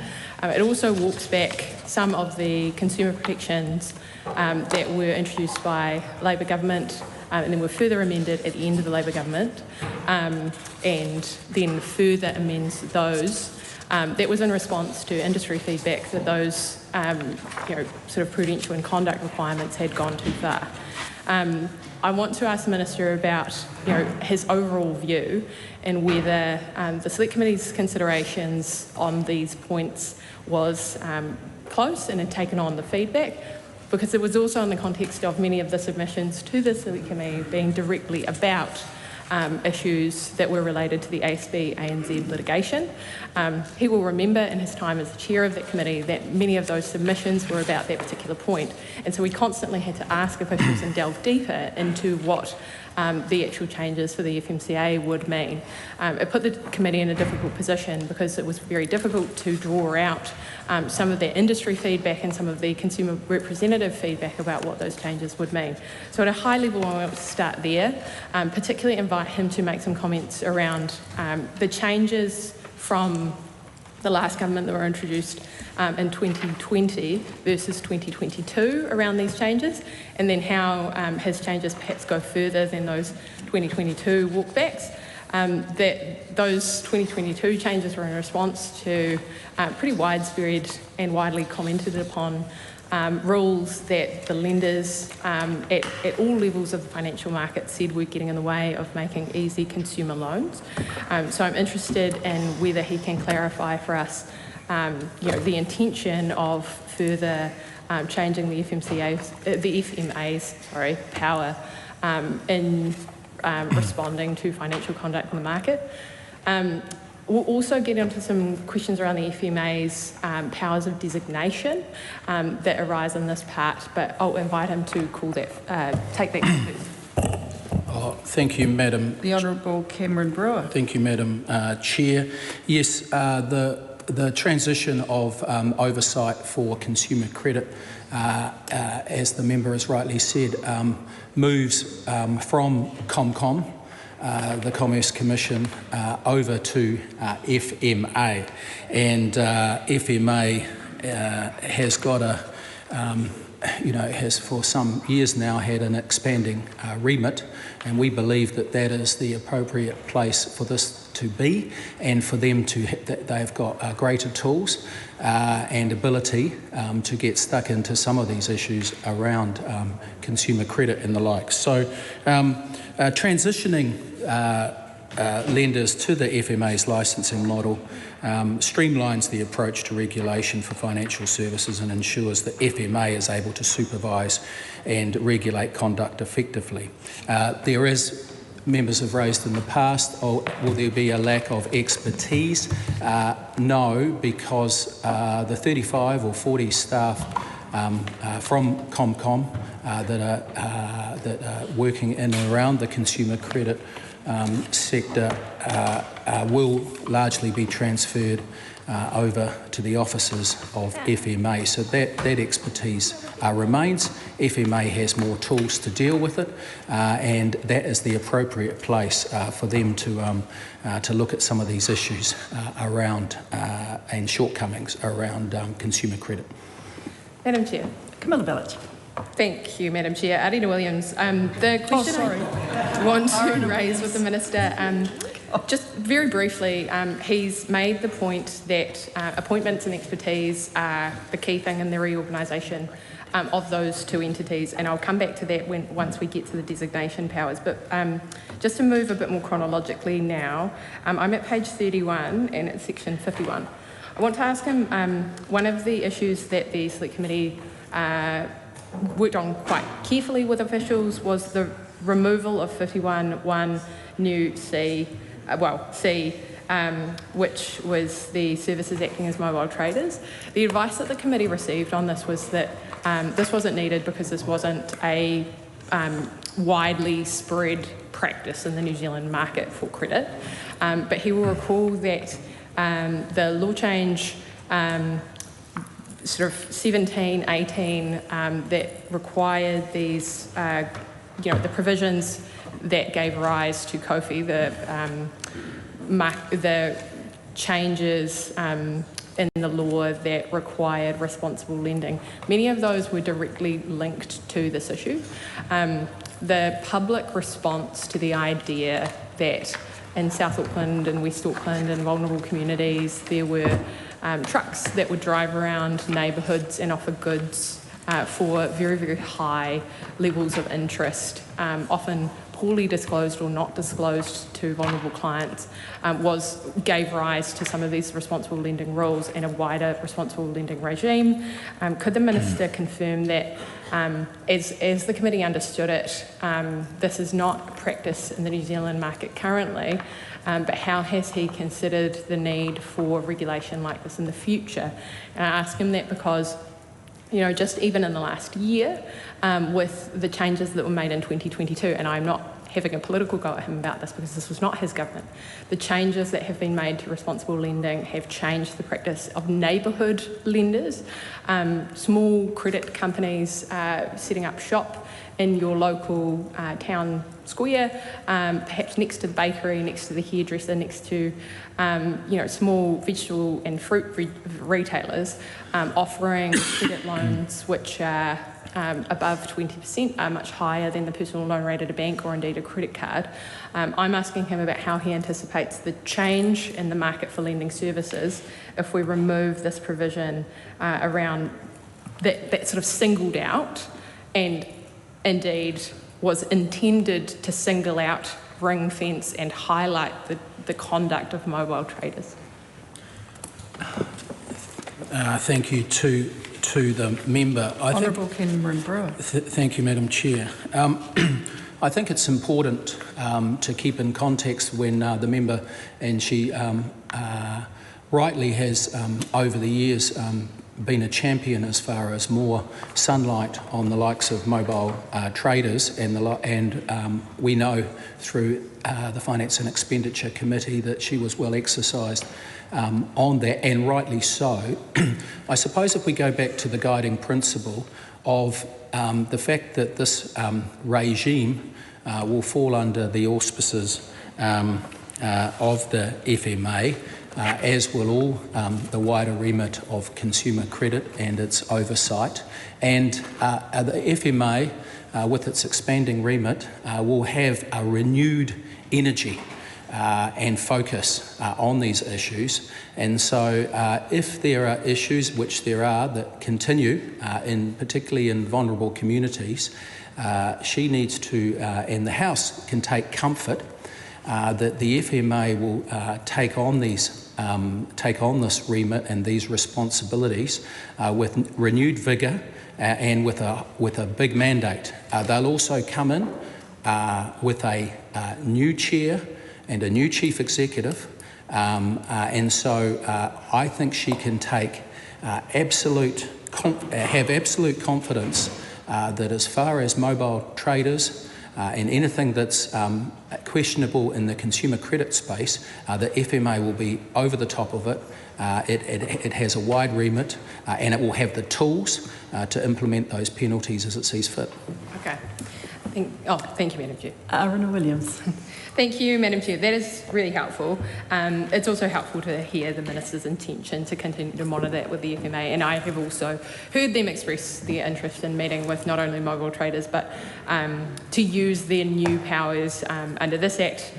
P: It also walks back some of the consumer protections that were introduced by Labor government and then were further amended at the end of the Labor government and then further amends those. That was in response to industry feedback that those sort of prudential and conduct requirements had gone too far. I want to ask the Minister about his overall view and whether the Select Committee's considerations on these points was close and had taken on the feedback, because it was also in the context of many of the submissions to the Select Committee being directly about issues that were related to the ASB-ANZ litigation. He will remember in his time as the chair of that committee that many of those submissions were about that particular point, and so we constantly had to ask officials and delve deeper into what the actual changes for the FMCA would mean. It put the committee in a difficult position because it was very difficult to draw out some of the industry feedback and some of the consumer representative feedback about what those changes would mean. So at a high level, I want to start there, particularly invite him to make some comments around the changes from the last government that were introduced in 2020 versus 2022 around these changes, and then how his changes perhaps go further than those 2022 walkbacks. That those 2022 changes were in response to pretty widespread and widely commented upon rules that the lenders at all levels of the financial market said were getting in the way of making easy consumer loans. So I'm interested in whether he can clarify for us the intention of further changing the FMA's power in responding to financial conduct in the market. We'll also get into some questions around the FMA's powers of designation that arise in this part, but I'll invite him to take that.
Q: Thank you, Madam.
L: The Honourable Cameron Brewer.
Q: Thank you, Madam Chair. Yes, the transition of oversight for consumer credit, as the member has rightly said, moves from ComCom, the Commerce Commission, over to FMA, and FMA has got has for some years now had an expanding remit, and we believe that that is the appropriate place for this to be, and for them they've got greater tools and ability to get stuck into some of these issues around consumer credit and the like. So transitioning lenders to the FMA's licensing model streamlines the approach to regulation for financial services and ensures that FMA is able to supervise and regulate conduct effectively. There is, members have raised in the past, will there be a lack of expertise? No, because the 35 or 40 staff from ComCom that are working in and around the consumer credit sector will largely be transferred over to the offices of FMA. So that expertise remains. FMA has more tools to deal with it, and that is the appropriate place for them to look at some of these issues around and shortcomings around consumer credit.
P: Madam Chair.
L: Camilla Bellage.
P: Thank you, Madam Chair. Arina Williams. The question I want to raise with the Minister, just very briefly, he's made the point that appointments and expertise are the key thing in the reorganisation of those two entities, and I'll come back to that once we get to the designation powers. But just to move a bit more chronologically now, I'm at page 31 and it's section 51. I want to ask him, one of the issues that the Select Committee worked on quite carefully with officials was the removal of 51(1) new C, which was the services acting as mobile traders. The advice that the committee received on this was that this wasn't needed because this wasn't a widely spread practice in the New Zealand market for credit. But he will recall that the law change sort of 17, 18 that required these, the provisions that gave rise to COFI, the changes in the law that required responsible lending. Many of those were directly linked to this issue. The public response to the idea that in South Auckland and West Auckland and vulnerable communities there were trucks that would drive around neighbourhoods and offer goods for very, very high levels of interest, often poorly disclosed or not disclosed to vulnerable clients, gave rise to some of these responsible lending rules and a wider responsible lending regime. Could the Minister confirm that, as the committee understood it, this is not practice in the New Zealand market currently, but how has he considered the need for regulation like this in the future? And I ask him that because just even in the last year, with the changes that were made in 2022, and I'm not having a political go at him about this because this was not his government, the changes that have been made to responsible lending have changed the practice of neighbourhood lenders, small credit companies setting up shop in your local town square, perhaps next to the bakery, next to the hairdresser, next to small vegetable and fruit retailers, offering credit loans which are above 20%, are much higher than the personal loan rate at a bank or indeed a credit card. I'm asking him about how he anticipates the change in the market for lending services if we remove this provision around that sort of singled out and indeed was intended to single out, ring fence and highlight the conduct of mobile traders.
Q: Thank you to the member.
J: Honourable Cameron Brewer.
Q: Thank you, Madam Chair. I think it's important to keep in context when the member, and she rightly has over the years been a champion as far as more sunlight on the likes of mobile traders, and we know through the Finance and Expenditure Committee that she was well exercised on that, and rightly so. I suppose if we go back to the guiding principle of the fact that this regime will fall under the auspices of the FMA, as will all the wider remit of consumer credit and its oversight. And the FMA, with its expanding remit, will have a renewed energy and focus on these issues. And so if there are issues, which there are, that continue, particularly in vulnerable communities, she needs to, and the House can take comfort that the FMA will take on this remit and these responsibilities with renewed vigour and with a big mandate. They'll also come in with a new chair and a new chief executive, and so I think she can take have absolute confidence that as far as mobile traders and anything that's questionable in the consumer credit space, the FMA will be over the top of it. It has a wide remit and it will have the tools to implement those penalties as it sees fit.
P: Okay. Thank you, Madam Chair.
L: Aruna Williams.
P: Thank you, Madam Chair. That is really helpful. It's also helpful to hear the Minister's intention to continue to monitor that with the FMA, and I have also heard them express their interest in meeting with not only mobile traders but to use their new powers under this Act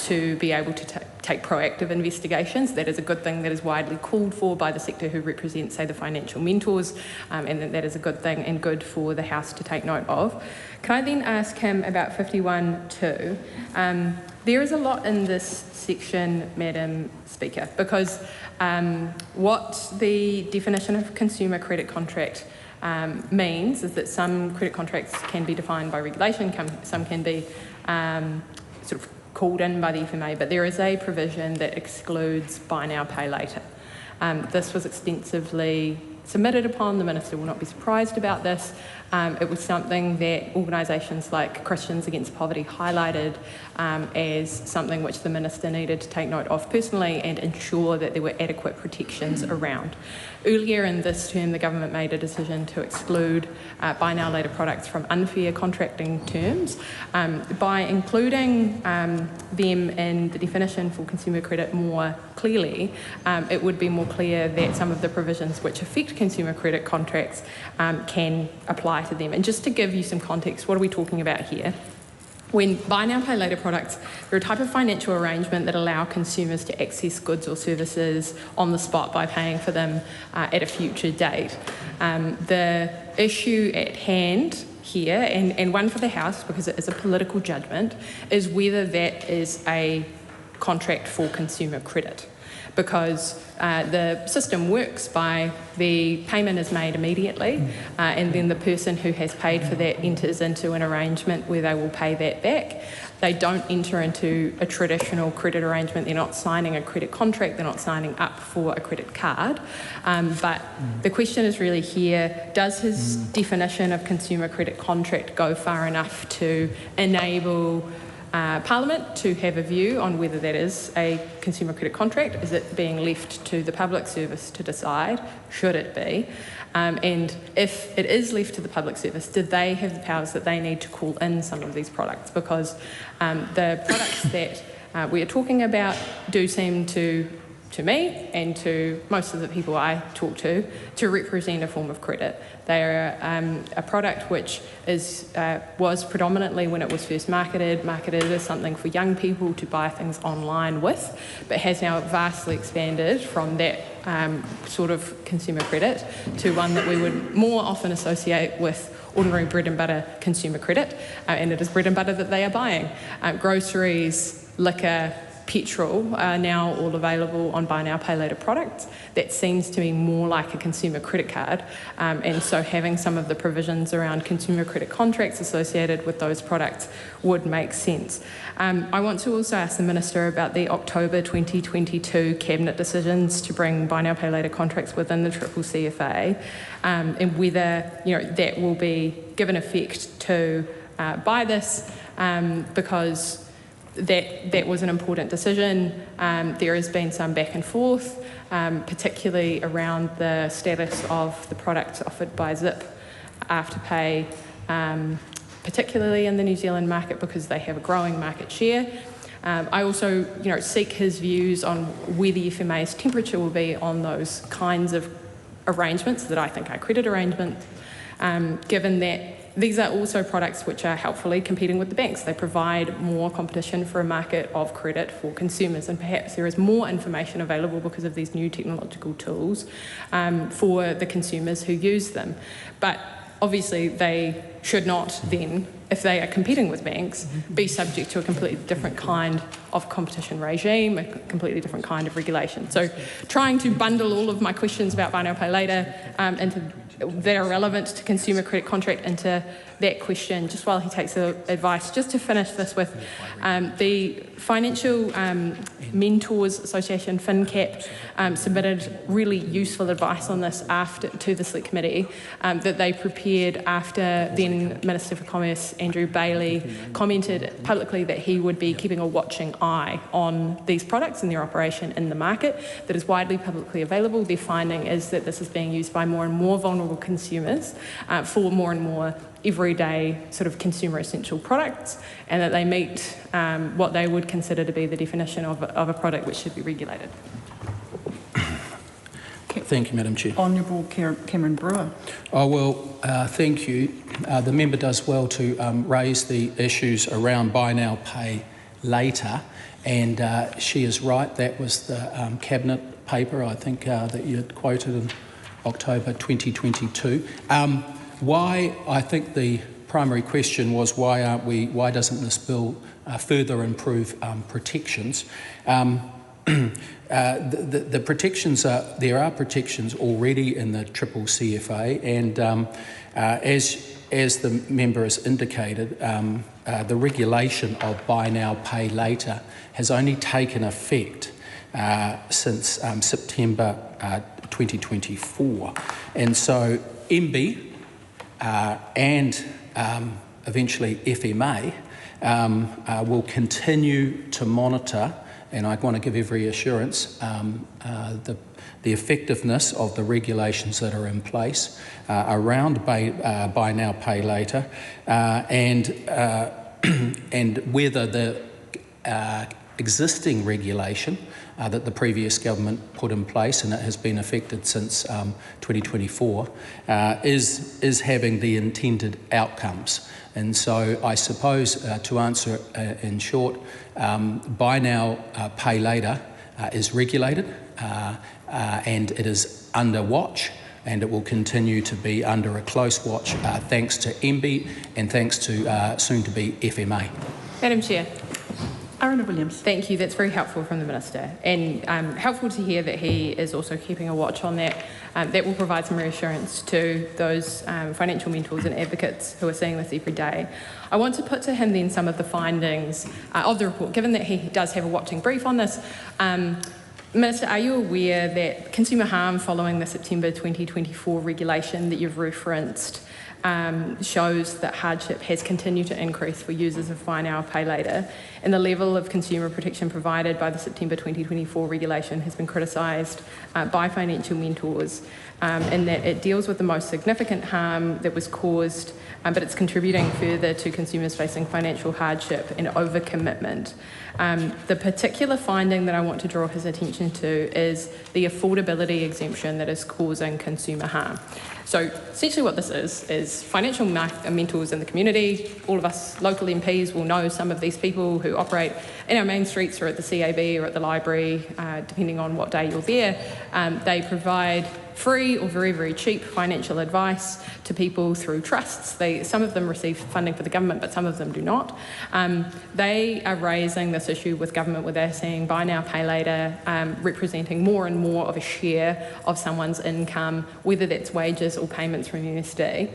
P: to be able to take proactive investigations. That is a good thing that is widely called for by the sector who represent, say, the financial mentors, and that is a good thing and good for the House to take note of. Can I then ask him about 51(2)? There is a lot in this section, Madam Speaker, because what the definition of consumer credit contract means is that some credit contracts can be defined by regulation, some can be sort of called in by the FMA, but there is a provision that excludes buy now, pay later. This was extensively submitted upon. The Minister will not be surprised about this. It was something that organisations like Christians Against Poverty highlighted as something which the Minister needed to take note of personally and ensure that there were adequate protections around. Earlier in this term, the government made a decision to exclude buy now later products from unfair contracting terms. By including them in the definition for consumer credit more clearly, it would be more clear that some of the provisions which affect consumer credit contracts can apply to them. And just to give you some context, what are we talking about here? When buy now, pay later products, they're a type of financial arrangement that allow consumers to access goods or services on the spot by paying for them at a future date. The issue at hand here, and one for the House because it is a political judgment, is whether that is a contract for consumer credit. Because the system works by the payment is made immediately and then the person who has paid for that enters into an arrangement where they will pay that back. They don't enter into a traditional credit arrangement. They're not signing a credit contract. They're not signing up for a credit card. But the question is really here, does his definition of consumer credit contract go far enough to enable Parliament to have a view on whether that is a consumer credit contract? Is it being left to the public service to decide? Should it be? And if it is left to the public service, do they have the powers that they need to call in some of these products? Because the products that we are talking about do seem to me and to most of the people I talk to represent a form of credit. They are a product which was predominantly, when it was first marketed as something for young people to buy things online with, but has now vastly expanded from that sort of consumer credit to one that we would more often associate with ordinary bread and butter consumer credit, and it is bread and butter that they are buying. Groceries, liquor, petrol are now all available on buy now, pay later products. That seems to me more like a consumer credit card, and so having some of the provisions around consumer credit contracts associated with those products would make sense. I want to also ask the Minister about the October 2022 Cabinet decisions to bring buy now, pay later contracts within the CCCFA, and whether that will be given effect to by this, because that was an important decision. There has been some back and forth, particularly around the status of the products offered by Zip Afterpay, particularly in the New Zealand market because they have a growing market share. I also seek his views on where the FMA's temperature will be on those kinds of arrangements that I think are credit arrangements, given that these are also products which are helpfully competing with the banks. They provide more competition for a market of credit for consumers, and perhaps there is more information available because of these new technological tools for the consumers who use them. But obviously they should not then, if they are competing with banks, be subject to a completely different kind of competition regime, a completely different kind of regulation. So trying to bundle all of my questions about buy now, pay later into that are relevant to consumer credit contract into that question, just while he takes advice. Just to finish this with the Financial Mentors Association, FinCap, submitted really useful advice on this to the Select Committee that they prepared after then Minister for Commerce Andrew Bailey commented publicly that he would be keeping a watching eye on these products and their operation in the market that is widely publicly available. Their finding is that this is being used by more and more vulnerable consumers for more and more everyday sort of consumer essential products, and that they meet what they would consider to be the definition of a product which should be regulated.
Q: Thank you, Madam Chair.
L: Honourable Cameron Brewer.
Q: Thank you. The member does well to raise the issues around buy now, pay later, and she is right. That was the Cabinet paper, I think, that you had quoted in October 2022. Why, I think the primary question was why doesn't this bill further improve protections? the protections there are protections already in the triple CFA, and as the member has indicated, the regulation of buy now, pay later has only taken effect since September 2024, and so MB and eventually FMA will continue to monitor, and I want to give every assurance, the effectiveness of the regulations that are in place around buy now, pay later, and whether the existing regulation that the previous government put in place, and it has been affected since 2024, is having the intended outcomes. And so I suppose to answer in short, buy now, pay later is regulated and it is under watch, and it will continue to be under a close watch thanks to MB and thanks to soon to be FMA.
P: Madam Chair.
L: Aruna Williams.
P: Thank you. That's very helpful from the Minister, and helpful to hear that he is also keeping a watch on that. That will provide some reassurance to those financial mentors and advocates who are seeing this every day. I want to put to him then some of the findings of the report, given that he does have a watching brief on this. Minister, are you aware that consumer harm following the September 2024 regulation that you've referenced shows that hardship has continued to increase for users of buy now, pay later, and the level of consumer protection provided by the September 2024 regulation has been criticised by financial mentors in that it deals with the most significant harm that was caused, but it's contributing further to consumers facing financial hardship and overcommitment. The particular finding that I want to draw his attention to is the affordability exemption that is causing consumer harm. So essentially what this is financial mentors in the community. All of us local MPs will know some of these people who operate in our main streets or at the CAB or at the library, depending on what day you're there. They provide free or very, very cheap financial advice to people through trusts. Some of them receive funding for the government, but some of them do not. They are raising this issue with government where they're seeing buy now, pay later, representing more and more of a share of someone's income, whether that's wages or payments from USD,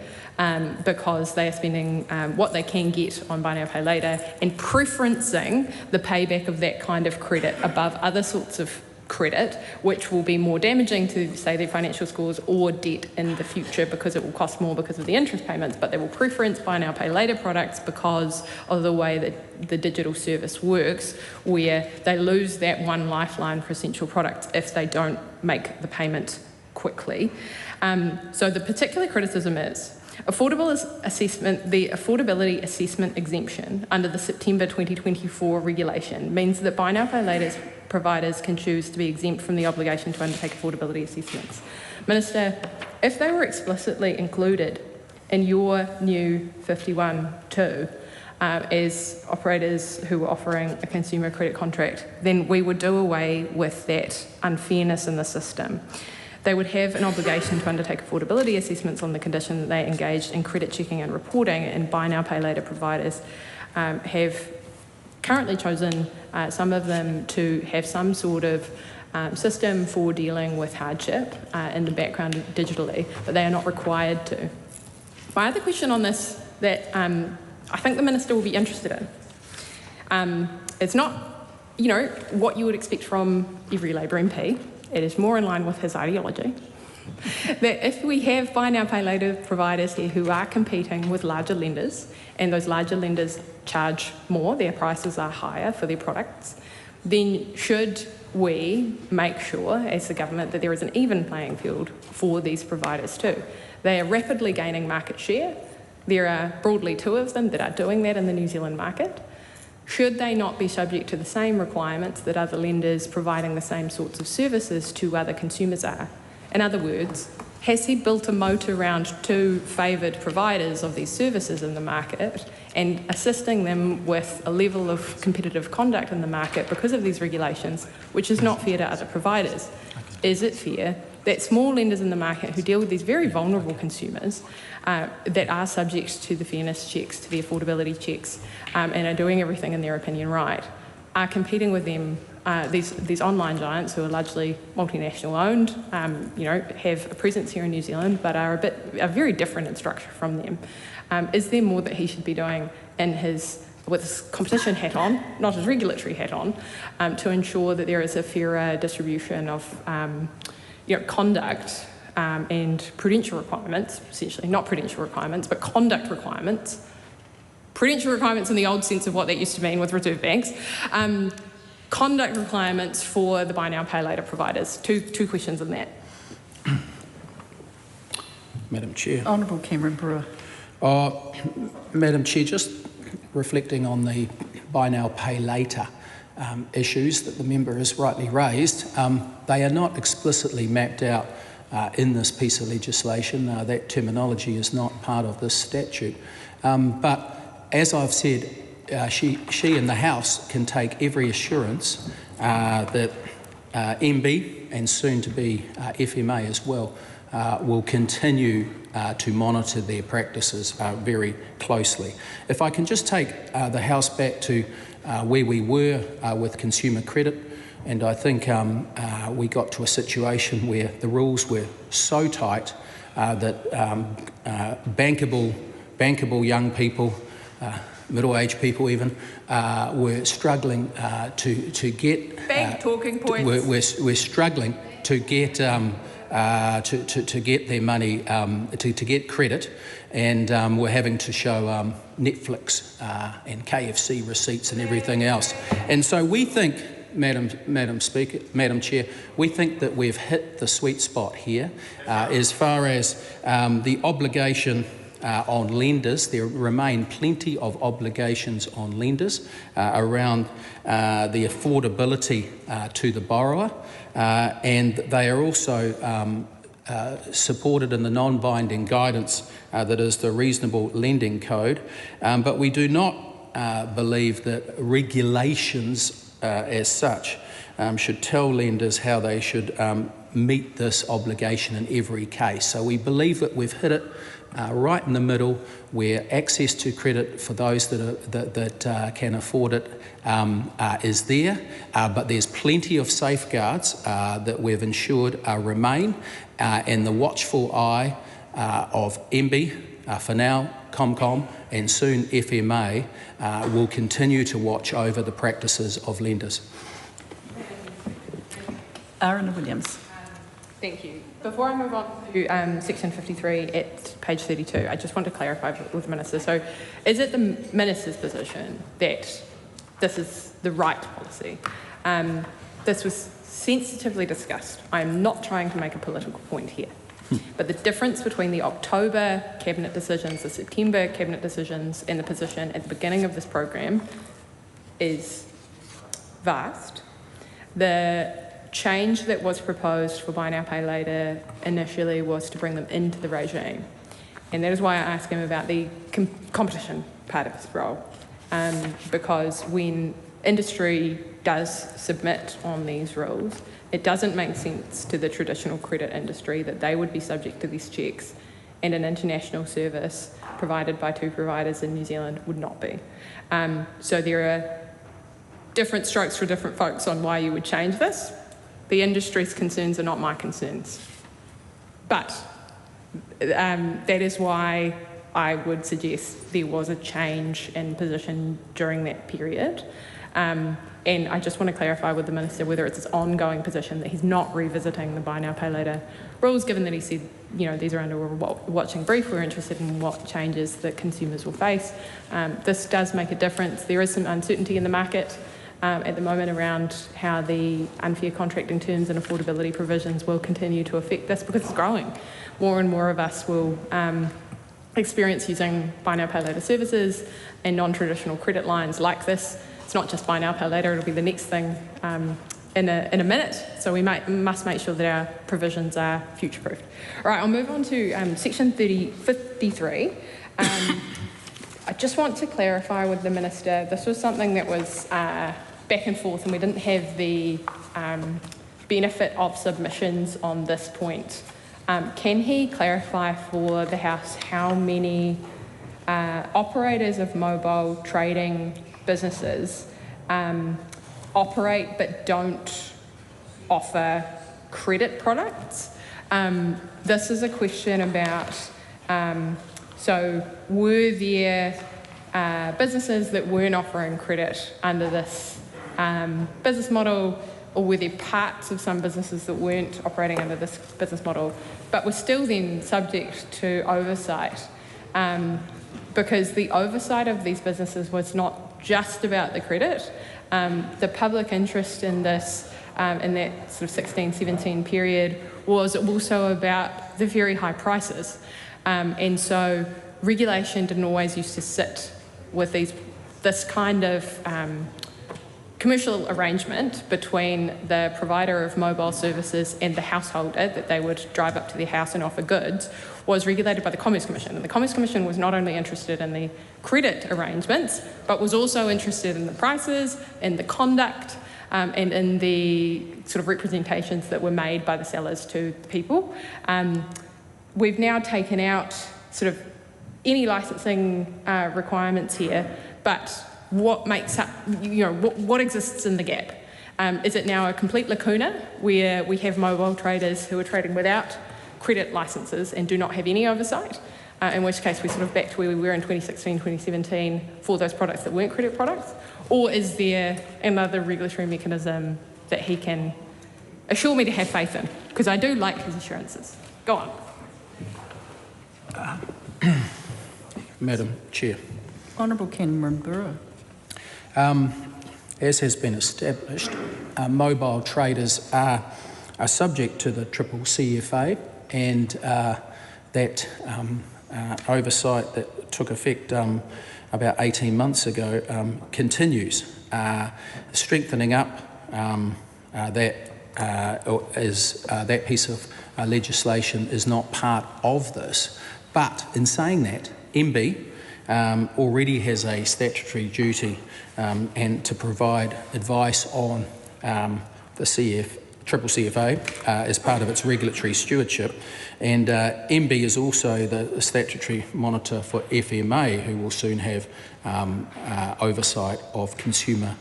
P: because they are spending what they can get on buy now, pay later and preferencing the payback of that kind of credit above other sorts of credit, which will be more damaging to, say, their financial scores or debt in the future because it will cost more because of the interest payments, but they will preference buy now, pay later products because of the way that the digital service works, where they lose that one lifeline for essential products if they don't make the payment quickly. So the particular criticism is the affordability assessment exemption under the September 2024 regulation means that buy now, pay later providers can choose to be exempt from the obligation to undertake affordability assessments. Minister, if they were explicitly included in your new 51(2) as operators who were offering a consumer credit contract, then we would do away with that unfairness in the system. They would have an obligation to undertake affordability assessments on the condition that they engaged in credit checking and reporting, and buy now, pay later providers have currently chosen, some of them, to have some sort of system for dealing with hardship in the background digitally, but they are not required to. My other question on this that I think the Minister will be interested in, it's not, what you would expect from every Labour MP. It is more in line with his ideology. That if we have buy now, pay later providers here who are competing with larger lenders, and those larger lenders charge more, their prices are higher for their products, then should we make sure, as the government, that there is an even playing field for these providers too? They are rapidly gaining market share. There are broadly 2 of them that are doing that in the New Zealand market. Should they not be subject to the same requirements that other lenders providing the same sorts of services to other consumers are? In other words, has he built a moat around 2 favoured providers of these services in the market and assisting them with a level of competitive conduct in the market because of these regulations, which is not fair to other providers? Is it fair that small lenders in the market who deal with these very vulnerable consumers that are subject to the fairness checks, to the affordability checks, and are doing everything in their opinion right, are competing with them. These online giants who are largely multinational owned, have a presence here in New Zealand, but are very different in structure from them. Is there more that he should be doing with his competition hat on, not his regulatory hat on, to ensure that there is a fairer distribution of conduct and prudential requirements, essentially not prudential requirements, but conduct requirements. Prudential requirements in the old sense of what that used to mean with reserve banks. Conduct requirements for the buy now, pay later providers. Two questions on that.
Q: Madam Chair.
L: Honourable Cameron Brewer.
Q: Madam Chair, just reflecting on the buy now, pay later issues that the member has rightly raised, they are not explicitly mapped out in this piece of legislation. That terminology is not part of this statute. But as I've said, she and the House can take every assurance that MB and soon to be FMA as well will continue to monitor their practices very closely. If I can just take the House back to where we were with consumer credit, and I think we got to a situation where the rules were so tight that bankable young people, middle-aged people even, were struggling to get...
P: Big talking points.
Q: We're struggling to get... to get their money, to get credit, and we're having to show Netflix and KFC receipts and everything else. And so we think, Madam Chair, we think that we've hit the sweet spot here as far as the obligation on lenders. There remain plenty of obligations on lenders around the affordability to the borrower, and they are also supported in the non-binding guidance that is the Reasonable Lending Code, but we do not believe that regulations as such should tell lenders how they should meet this obligation in every case. So we believe that we've hit it right in the middle, where access to credit for those that can afford it is there, but there's plenty of safeguards that we've ensured remain, and the watchful eye of MB, for now ComCom, and soon FMA, will continue to watch over the practices of lenders.
L: Aaron Williams.
P: Thank you. Before I move on to section 53 at page 32, I just want to clarify with the Minister. So is it the Minister's position that this is the right policy? This was sensitively discussed. I am not trying to make a political point here. But the difference between the October Cabinet decisions, the September Cabinet decisions, and the position at the beginning of this program is vast. The change that was proposed for buy now, pay later initially was to bring them into the regime. And that is why I asked him about the competition part of his role. Because when industry does submit on these rules, it doesn't make sense to the traditional credit industry that they would be subject to these checks, and an international service provided by two providers in New Zealand would not be. So there are different strokes for different folks on why you would change this. The industry's concerns are not my concerns. But that is why I would suggest there was a change in position during that period. And I just want to clarify with the Minister whether it's his ongoing position that he's not revisiting the buy now, pay later rules, given that he said, these are under a watching brief. We're interested in what changes that consumers will face. This does make a difference. There is some uncertainty in the market at the moment around how the unfair contracting terms and affordability provisions will continue to affect this, because it's growing. More and more of us will experience using buy now, pay later services and non-traditional credit lines like this. It's not just buy now, pay later, it'll be the next thing in a minute. So we must make sure that our provisions are future-proofed. All right, I'll move on to section 53. I just want to clarify with the Minister, this was something that was back and forth, and we didn't have the benefit of submissions on this point. Can he clarify for the House how many operators of mobile trading businesses operate but don't offer credit products. This is a question about, so were there businesses that weren't offering credit under this business model, or were there parts of some businesses that weren't operating under this business model, but were still then subject to oversight? Because the oversight of these businesses was not just about the credit. The public interest in this, in that sort of 16-17 period, was also about the very high prices. And so regulation didn't always used to sit with this kind of commercial arrangement between the provider of mobile services and the householder, that they would drive up to their house and offer goods, was regulated by the Commerce Commission. And the Commerce Commission was not only interested in the credit arrangements, but was also interested in the prices, in the conduct, and in the sort of representations that were made by the sellers to the people. We've now taken out sort of any licensing requirements here, but what makes up, what exists in the gap? Is it now a complete lacuna where we have mobile traders who are trading without credit licences and do not have any oversight? In which case we're sort of back to where we were in 2016, 2017 for those products that weren't credit products? Or is there another regulatory mechanism that he can assure me to have faith in? Because I do like his assurances. Go on.
Q: Madam Chair.
L: Honourable Cameron Burrow.
Q: As has been established, mobile traders are subject to the CCCFA, and that oversight that took effect about 18 months ago continues. Strengthening up that piece of legislation is not part of this, but in saying that, MB already has a statutory duty and to provide advice on the CCCFA as part of its regulatory stewardship, and MB is also the statutory monitor for FMA, who will soon have oversight of consumer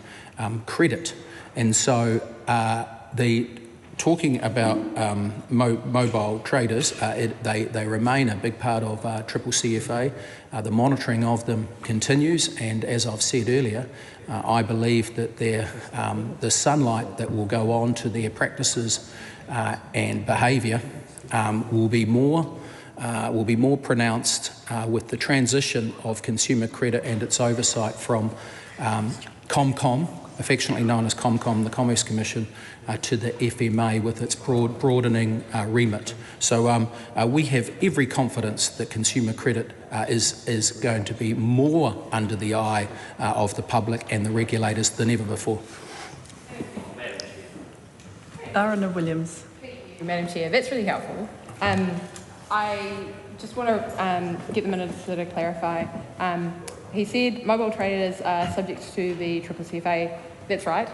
Q: credit. And so talking about mobile traders, they remain a big part of CCCFA. The monitoring of them continues, and as I've said earlier, I believe that the sunlight that will go on to their practices and behaviour will be more pronounced with the transition of consumer credit and its oversight from ComCom, affectionately known as ComCom, the Commerce Commission, to the FMA with its broadening remit. So we have every confidence that consumer credit is going to be more under the eye of the public and the regulators than ever before.
L: Arana Williams.
P: Thank you, Madam Chair. That's really helpful. I just want to get the Minister to clarify. He said mobile traders are subject to the CCCFA. That's right.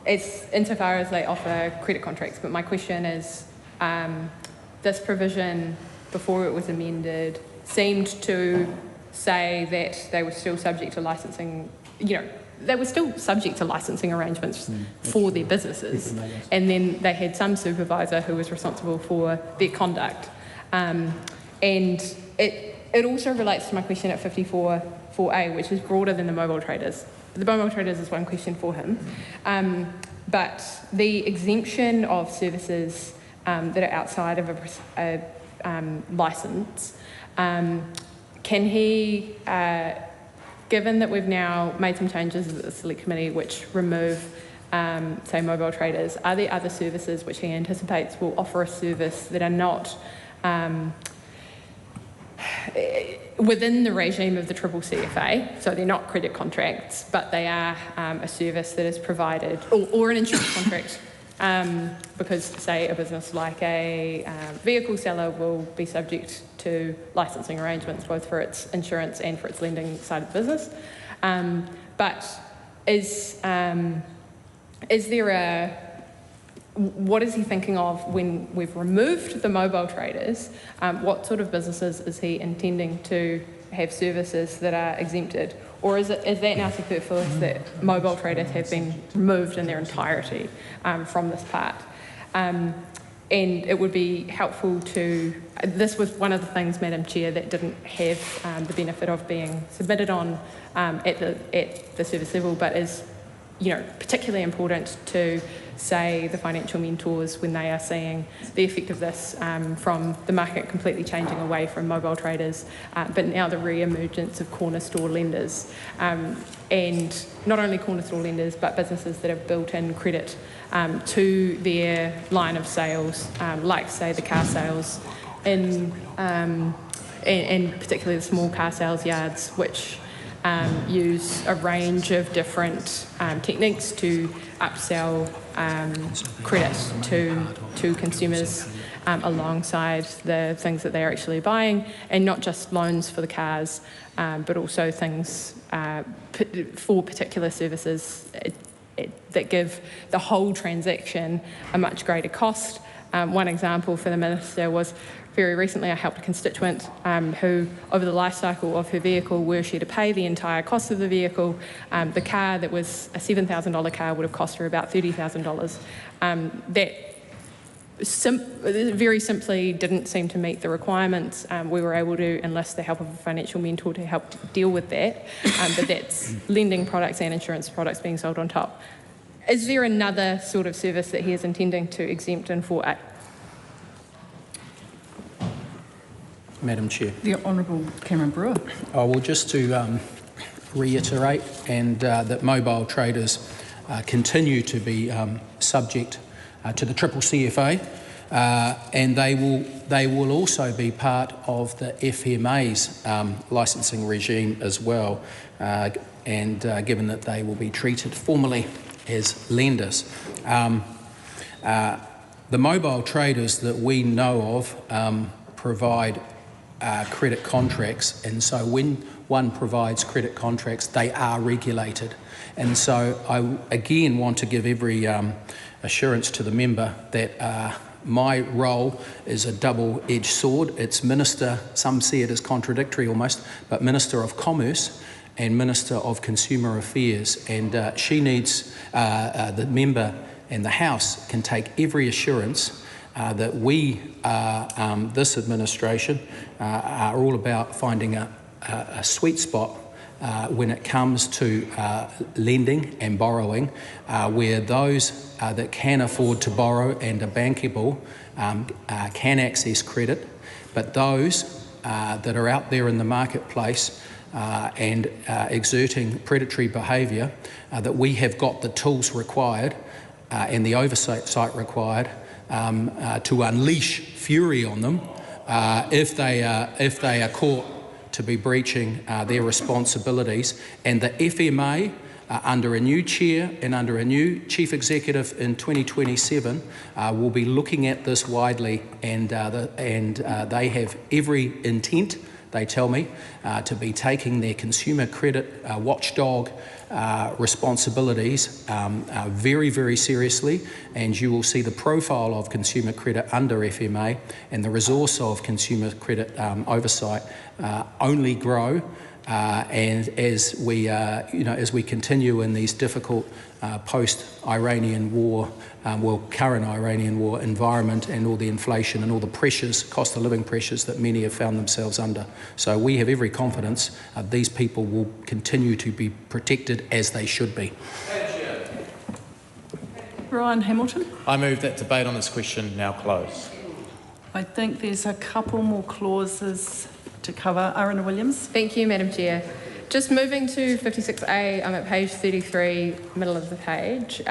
P: It's insofar as they offer credit contracts. But my question is, this provision, before it was amended, seemed to say that they were still subject to licensing, they were still subject to licensing arrangements for their businesses. And then they had some supervisor who was responsible for their conduct. And it also relates to my question at 54.4a, which is broader than the mobile traders. The mobile traders is one question for him. But the exemption of services that are outside of a licence, can he, given that we've now made some changes at the Select Committee which remove, say, mobile traders, are there other services which he anticipates will offer a service that are not within the regime of the CCCFA, so they're not credit contracts, but they are a service that is provided, or an insurance contract, because, say, a business like a vehicle seller will be subject to licensing arrangements, both for its insurance and for its lending side of the business. But is there a... What is he thinking of when we've removed the mobile traders? What sort of businesses is he intending to have services that are exempted? Or is that now superfluous that mobile traders have been removed in their entirety from this part? And it would be helpful to, this was one of the things, Madam Chair, that didn't have the benefit of being submitted on at the service level, but is, particularly important to, say, the financial mentors when they are seeing the effect of this from the market completely changing away from mobile traders, but now the re-emergence of corner store lenders. And not only corner store lenders, but businesses that have built in credit to their line of sales, like, say, the car sales and particularly the small car sales yards, which use a range of different techniques to upsell credit to consumers alongside the things that they're actually buying, and not just loans for the cars, but also things for particular services that give the whole transaction a much greater cost. One example for the Minister was very recently I helped a constituent who, over the life cycle of her vehicle, were she to pay the entire cost of the vehicle, the car that was a $7,000 car would have cost her about $30,000. That very simply didn't seem to meet the requirements. We were able to enlist the help of a financial mentor to help deal with that, but that's lending products and insurance products being sold on top. Is there another sort of service that he is intending to exempt in 4A?
Q: Madam Chair.
L: The Honourable Cameron Brewer.
Q: Well, just to reiterate, and that mobile traders continue to be subject to the CCCFA, and they will also be part of the FMA's licensing regime as well, and given that they will be treated formally as lenders. The mobile traders that we know of provide credit contracts, and so when one provides credit contracts, they are regulated. And so I again want to give every assurance to the member that my role is a double-edged sword. It's Minister, some see it as contradictory almost, but Minister of Commerce and Minister of Consumer Affairs, and she needs, the member and the House can take every assurance that we, this administration, are all about finding a sweet spot when it comes to lending and borrowing, where those that can afford to borrow and are bankable can access credit, but those that are out there in the marketplace and exerting predatory behaviour, that we have got the tools required and the oversight required to unleash fury on them if they are caught to be breaching their responsibilities. And the FMA, under a new chair and under a new chief executive in 2027, will be looking at this widely, and they have every intent, they tell me, to be taking their consumer credit watchdog responsibilities very, very seriously, and you will see the profile of consumer credit under FMA and the resource of consumer credit oversight only grow. And as we, as we continue in these difficult post-Iranian war, current Iranian war environment, and all the inflation and all the pressures, cost of living pressures that many have found themselves under. So we have every confidence these people will continue to be protected as they should be.
L: Brian Hamilton.
O: I move that debate on this question now close.
L: I think there's a couple more clauses to cover. Arana Williams.
P: Thank you, Madam Chair. Just moving to 56A, I'm at page 33, middle of the page.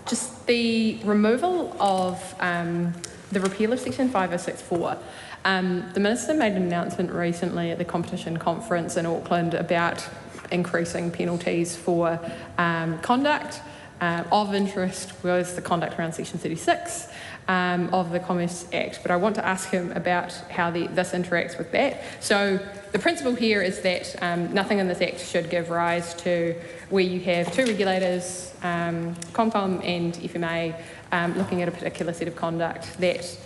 P: Just the removal of the repeal of section 5064. The Minister made an announcement recently at the competition conference in Auckland about increasing penalties for conduct. Of interest was the conduct around section 36 of the Commerce Act, but I want to ask him about how this interacts with that. So the principle here is that nothing in this Act should give rise to where you have two regulators, ComCom and FMA, looking at a particular set of conduct that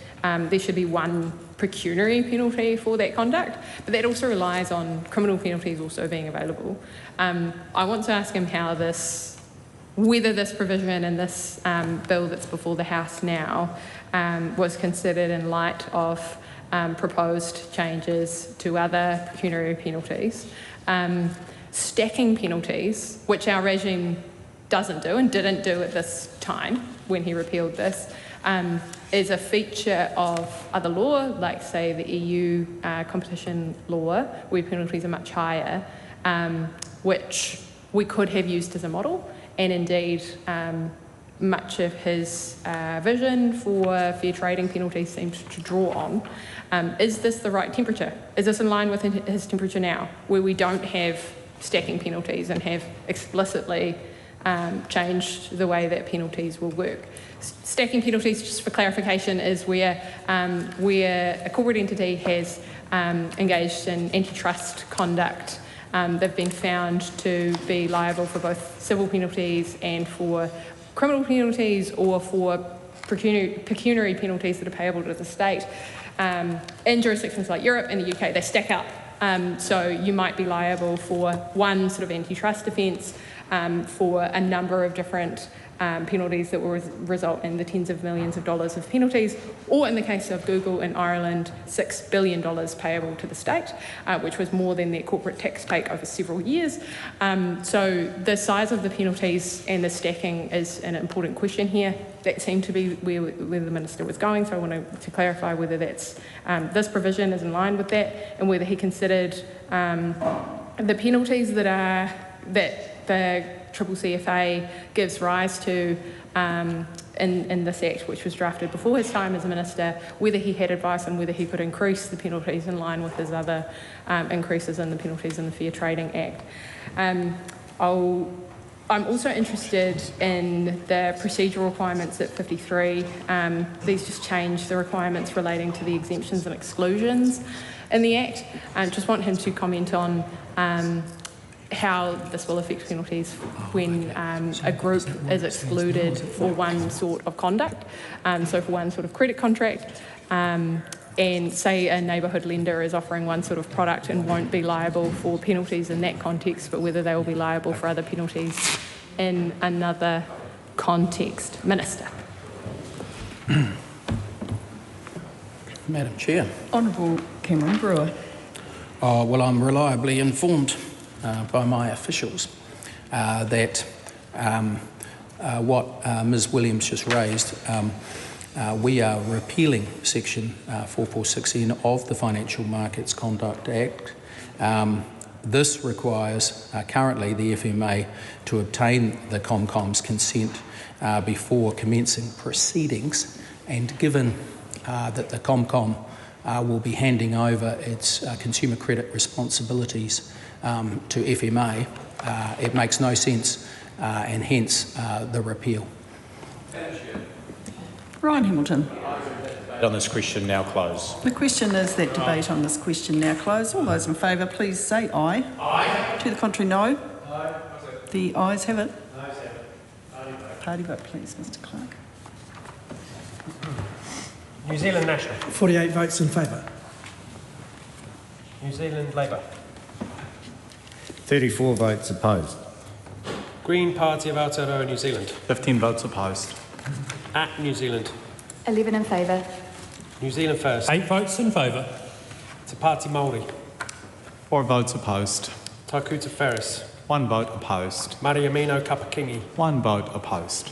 P: there should be one pecuniary penalty for that conduct, but that also relies on criminal penalties also being available. I want to ask him how whether this provision in this bill that's before the House now was considered in light of proposed changes to other pecuniary penalties. Stacking penalties, which our regime doesn't do and didn't do at this time when he repealed this, is a feature of other law, like say the EU competition law, where penalties are much higher, which we could have used as a model, and indeed much of his vision for fair trading penalties seems to draw on. Is this the right temperature? Is this in line with his temperature now, where we don't have stacking penalties and have explicitly changed the way that penalties will work? Stacking penalties, just for clarification, is where a corporate entity has engaged in antitrust conduct. They've been found to be liable for both civil penalties and for criminal penalties, or for pecuniary penalties that are payable to the state. In jurisdictions like Europe and the UK, they stack up. So you might be liable for one sort of antitrust offence, for a number of different penalties that will result in the tens of millions of dollars of penalties, or in the case of Google in Ireland, $6 billion payable to the state, which was more than their corporate tax take over several years. So the size of the penalties and the stacking is an important question here. That seemed to be where the Minister was going, so I wanted to clarify whether that's this provision is in line with that, and whether he considered the penalties that the CCCFA gives rise to in this Act, which was drafted before his time as a Minister, whether he had advice on whether he could increase the penalties in line with his other increases in the penalties in the Fair Trading Act. I'm also interested in the procedural requirements at 53. These just change the requirements relating to the exemptions and exclusions in the Act. I just want him to comment on how this will affect penalties when a group is excluded for one sort of conduct, so for one sort of credit contract, and say a neighbourhood lender is offering one sort of product and won't be liable for penalties in that context, but whether they will be liable for other penalties in another context. Minister.
Q: Madam Chair.
L: Honourable Cameron Brewer.
Q: Well, I'm reliably informed by my officials that what Ms Williams just raised, we are repealing section 446N of the Financial Markets Conduct Act. This requires currently the FMA to obtain the ComCom's consent before commencing proceedings, and given that the ComCom will be handing over its consumer credit responsibilities to FMA, it makes no sense, and hence the repeal.
L: Ryan Hamilton.
O: On this question now close.
L: The question is that debate on this question now close. All those in favour, please say aye. Aye. To the contrary, no. Aye. The ayes have it. Party vote, please, Mr Clark.
M: New Zealand National.
N: 48 votes in favour.
M: New Zealand Labour.
R: 34 votes opposed.
M: Green Party of Aotearoa, New Zealand.
O: 15 votes opposed.
M: At New Zealand.
S: 11 in favour.
M: New Zealand First.
N: 8 votes in favour.
M: Te Pāti Māori.
O: 4 votes opposed.
M: Takuta Ferris.
O: 1 vote opposed.
M: Mariamino Kapakingi.
O: 1 vote opposed.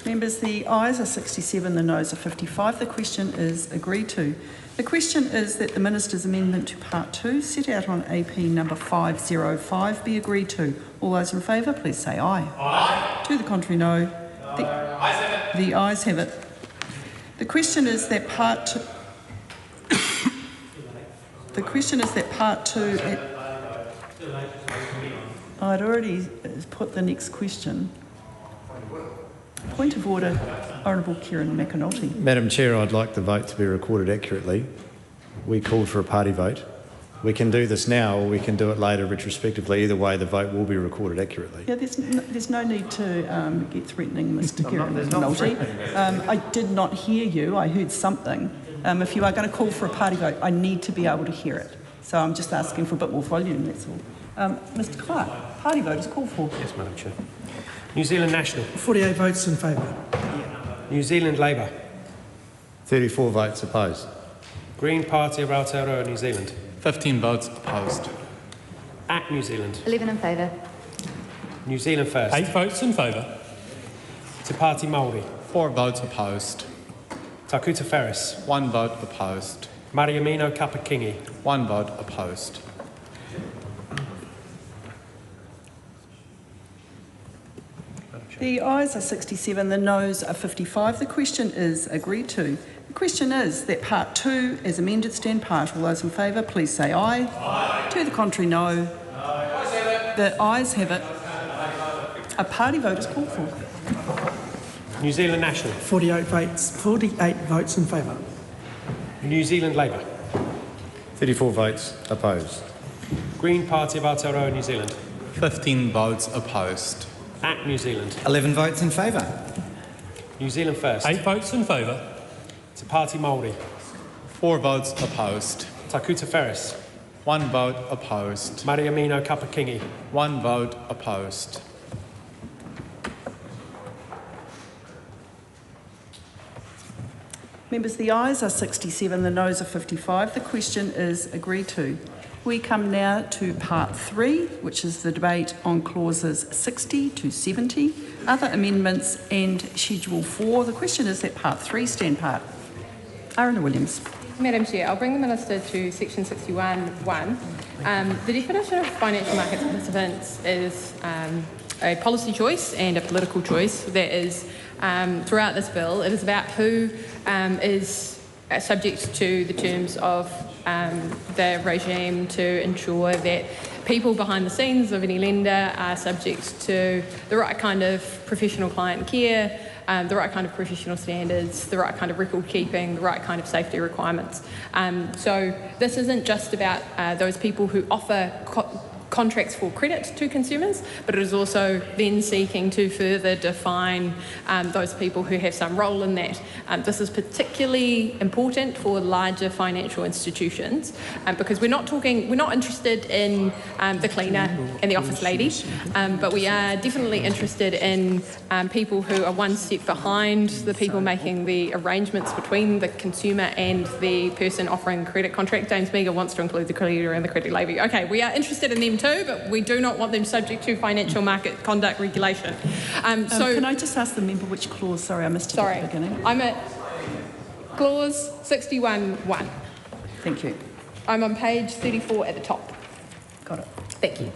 L: Members, the ayes are 67, the noes are 55. The question is agreed to. The question is that the Minister's amendment to Part 2, set out on AP number 505, be agreed to. All those in favour, please say aye. Aye. To the contrary, no. The ayes have it. The question is that Part 2... the question is that Part 2... I'd already put the next question. Point of order, Honourable Kieran McAnulty.
R: Madam Chair, I'd like the vote to be recorded accurately. We called for a party vote. We can do this now or we can do it later retrospectively. Either way, the vote will be recorded accurately.
L: Yeah, there's no need to get threatening, Mr. McNulty. I did not hear you. I heard something. If you are going to call for a party vote, I need to be able to hear it. So I'm just asking for a bit more volume, that's all. Mr. Clark, party vote is called for.
M: Yes, Madam Chair. New Zealand National.
N: 48 votes in favour.
M: New Zealand Labour.
R: 34 votes opposed.
M: Green Party of Aotearoa, New Zealand.
O: 15 votes opposed.
M: ACT New Zealand.
S: 11 in favour.
M: New Zealand First.
N: 8 votes in favour.
M: Te Pāti Māori.
O: 4 votes opposed.
M: Takuta Ferris.
O: 1 vote opposed.
M: Mariamino Kapakingi.
O: 1 vote opposed.
L: The ayes are 67, the noes are 55. The question is agreed to. The question is that Part 2, as amended, stand part. All those in favour, please say aye. Aye. To the contrary, no. The ayes have it. A party vote is called for.
M: New Zealand National.
N: 48 votes in favour.
M: New Zealand Labour.
R: 34 votes opposed.
M: Green Party of Aotearoa, New Zealand.
O: 15 votes opposed.
M: ACT New Zealand.
T: 11 votes in favour.
M: New Zealand First.
N: 8 votes in favour.
M: Te Pāti Māori.
O: 4 votes opposed.
M: Takuta Ferris.
O: 1 vote opposed.
M: Mariamino Kapakingi.
O: 1 vote opposed.
L: Members, the ayes are 67, the noes are 55. The question is agreed to. We come now to Part 3, which is the debate on clauses 60 to 70, other amendments and Schedule 4. The question is that Part 3 stand part. Aruna Williams.
P: Madam Chair, I'll bring the Minister to section 61.1. The definition of financial markets participants is a policy choice and a political choice that is throughout this bill. It is about who is subject to the terms of the regime to ensure that people behind the scenes of any lender are subject to the right kind of professional client care, the right kind of professional standards, the right kind of record keeping, the right kind of safety requirements. So this isn't just about those people who offer contracts for credit to consumers, but it is also then seeking to further define those people who have some role in that. This is particularly important for larger financial institutions because we're not interested in the cleaner and the office lady, but we are definitely interested in people who are one step behind the people making the arrangements between the consumer and the person offering the credit contract. James Meagher wants to include the creditor and the credit levy. Okay, we are interested in them too, but we do not want them subject to financial market conduct regulation. So
L: can I just ask the member which clause? Sorry, I missed it at the beginning.
P: I'm at clause 61.1.
L: Thank you.
P: I'm on page 34 at the top.
L: Got it.
P: Thank you.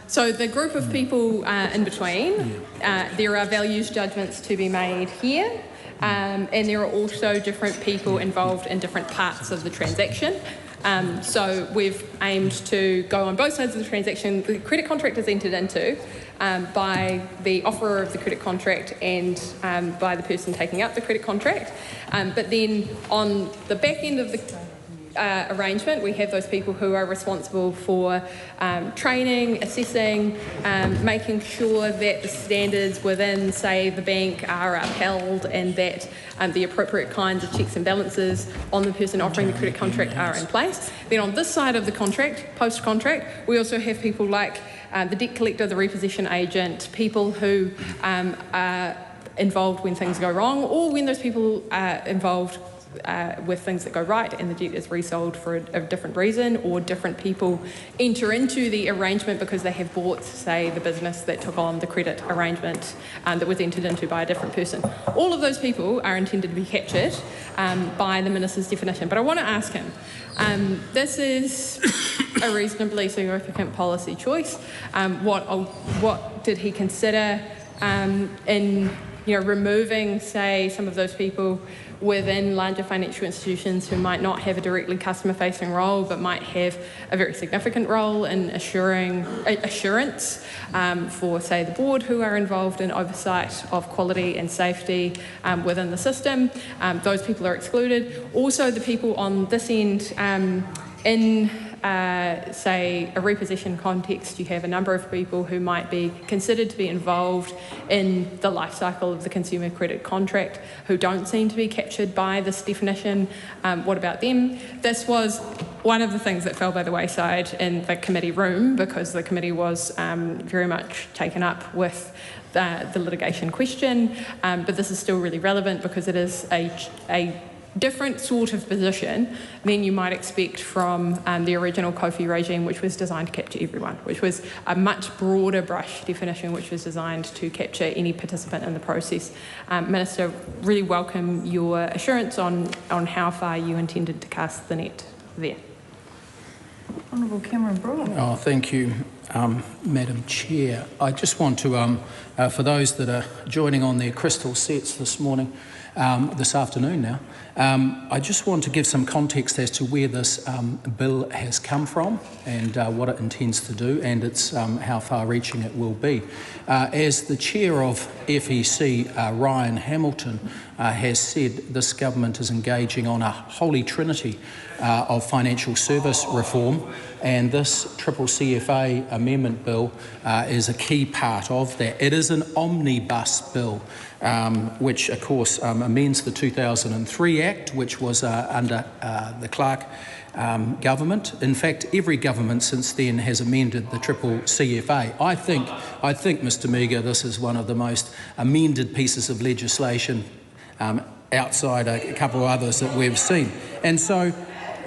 P: So the group of people in between, there are values judgments to be made here, and there are also different people involved in different parts of the transaction. So we've aimed to go on both sides of the transaction. The credit contract is entered into by the offerer of the credit contract and by the person taking up the credit contract. But then on the back end of the arrangement, we have those people who are responsible for training, assessing, making sure that the standards within, say, the bank are upheld and that the appropriate kinds of checks and balances on the person offering the credit contract are in place. Then on this side of the contract, post-contract, we also have people like the debt collector, the repossession agent, people who are involved when things go wrong or when those people are involved with things that go right and the debt is resold for a different reason, or different people enter into the arrangement because they have bought, say, the business that took on the credit arrangement that was entered into by a different person. All of those people are intended to be captured by the Minister's definition. But I want to ask him, this is a reasonably significant policy choice. What did he consider in removing, say, some of those people within larger financial institutions who might not have a directly customer-facing role but might have a very significant role in assurance for, say, the board who are involved in oversight of quality and safety within the system. Those people are excluded. Also, the people on this end in say, a repossession context, you have a number of people who might be considered to be involved in the life cycle of the consumer credit contract who don't seem to be captured by this definition. What about them? This was one of the things that fell by the wayside in the committee room because the committee was very much taken up with the litigation question, but this is still really relevant because it is a different sort of position than you might expect from the original COFI regime, which was designed to capture everyone, which was a much broader brush definition, which was designed to capture any participant in the process. Minister, really welcome your assurance on how far you intended to cast the net there.
J: Honourable Cameron Brewer.
Q: Oh, thank you, Madam Chair. I just want to, for those that are joining on their crystal sets this afternoon now, I just want to give some context as to where this bill has come from and what it intends to do and its how far-reaching it will be. As the chair of FEC, Ryan Hamilton, has said, this government is engaging on a holy trinity of financial service reform, and this CCCFA amendment bill is a key part of that. It is an omnibus bill, which of course amends the 2003 Act, which was under the Clark government. In fact, every government since then has amended the CCCFA. I think, Mr Meager, this is one of the most amended pieces of legislation outside a couple of others that we've seen. And so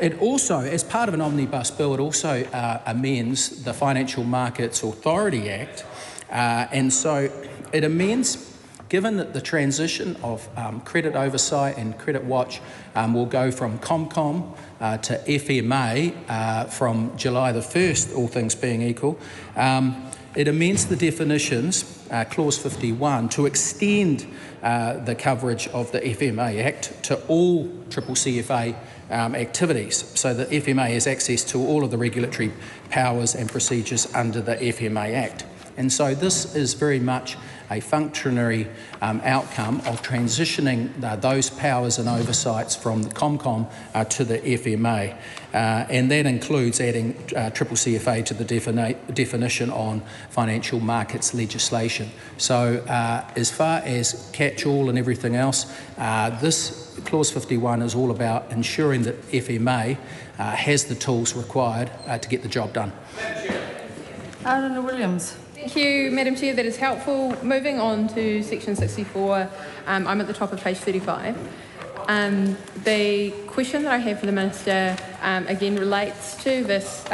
Q: it also, as part of an omnibus bill, it also amends the Financial Markets Authority Act. And so it amends, given that the transition of credit oversight and credit watch will go from ComCom to FMA from July the 1st, all things being equal, it amends the definitions, Clause 51, to extend the coverage of the FMA Act to all CCCFA activities, so that FMA has access to all of the regulatory powers and procedures under the FMA Act. And so this is very much a functionary outcome of transitioning those powers and oversights from the ComCom to the FMA. And that includes adding CCCFA to the definition on financial markets legislation. So as far as catch-all and everything else, this Clause 51 is all about ensuring that FMA has the tools required to get the job done.
J: Arden Williams.
P: Thank you, Madam Chair. That is helpful. Moving on to section 64, I'm at the top of page 35. The question that I have for the Minister again relates to this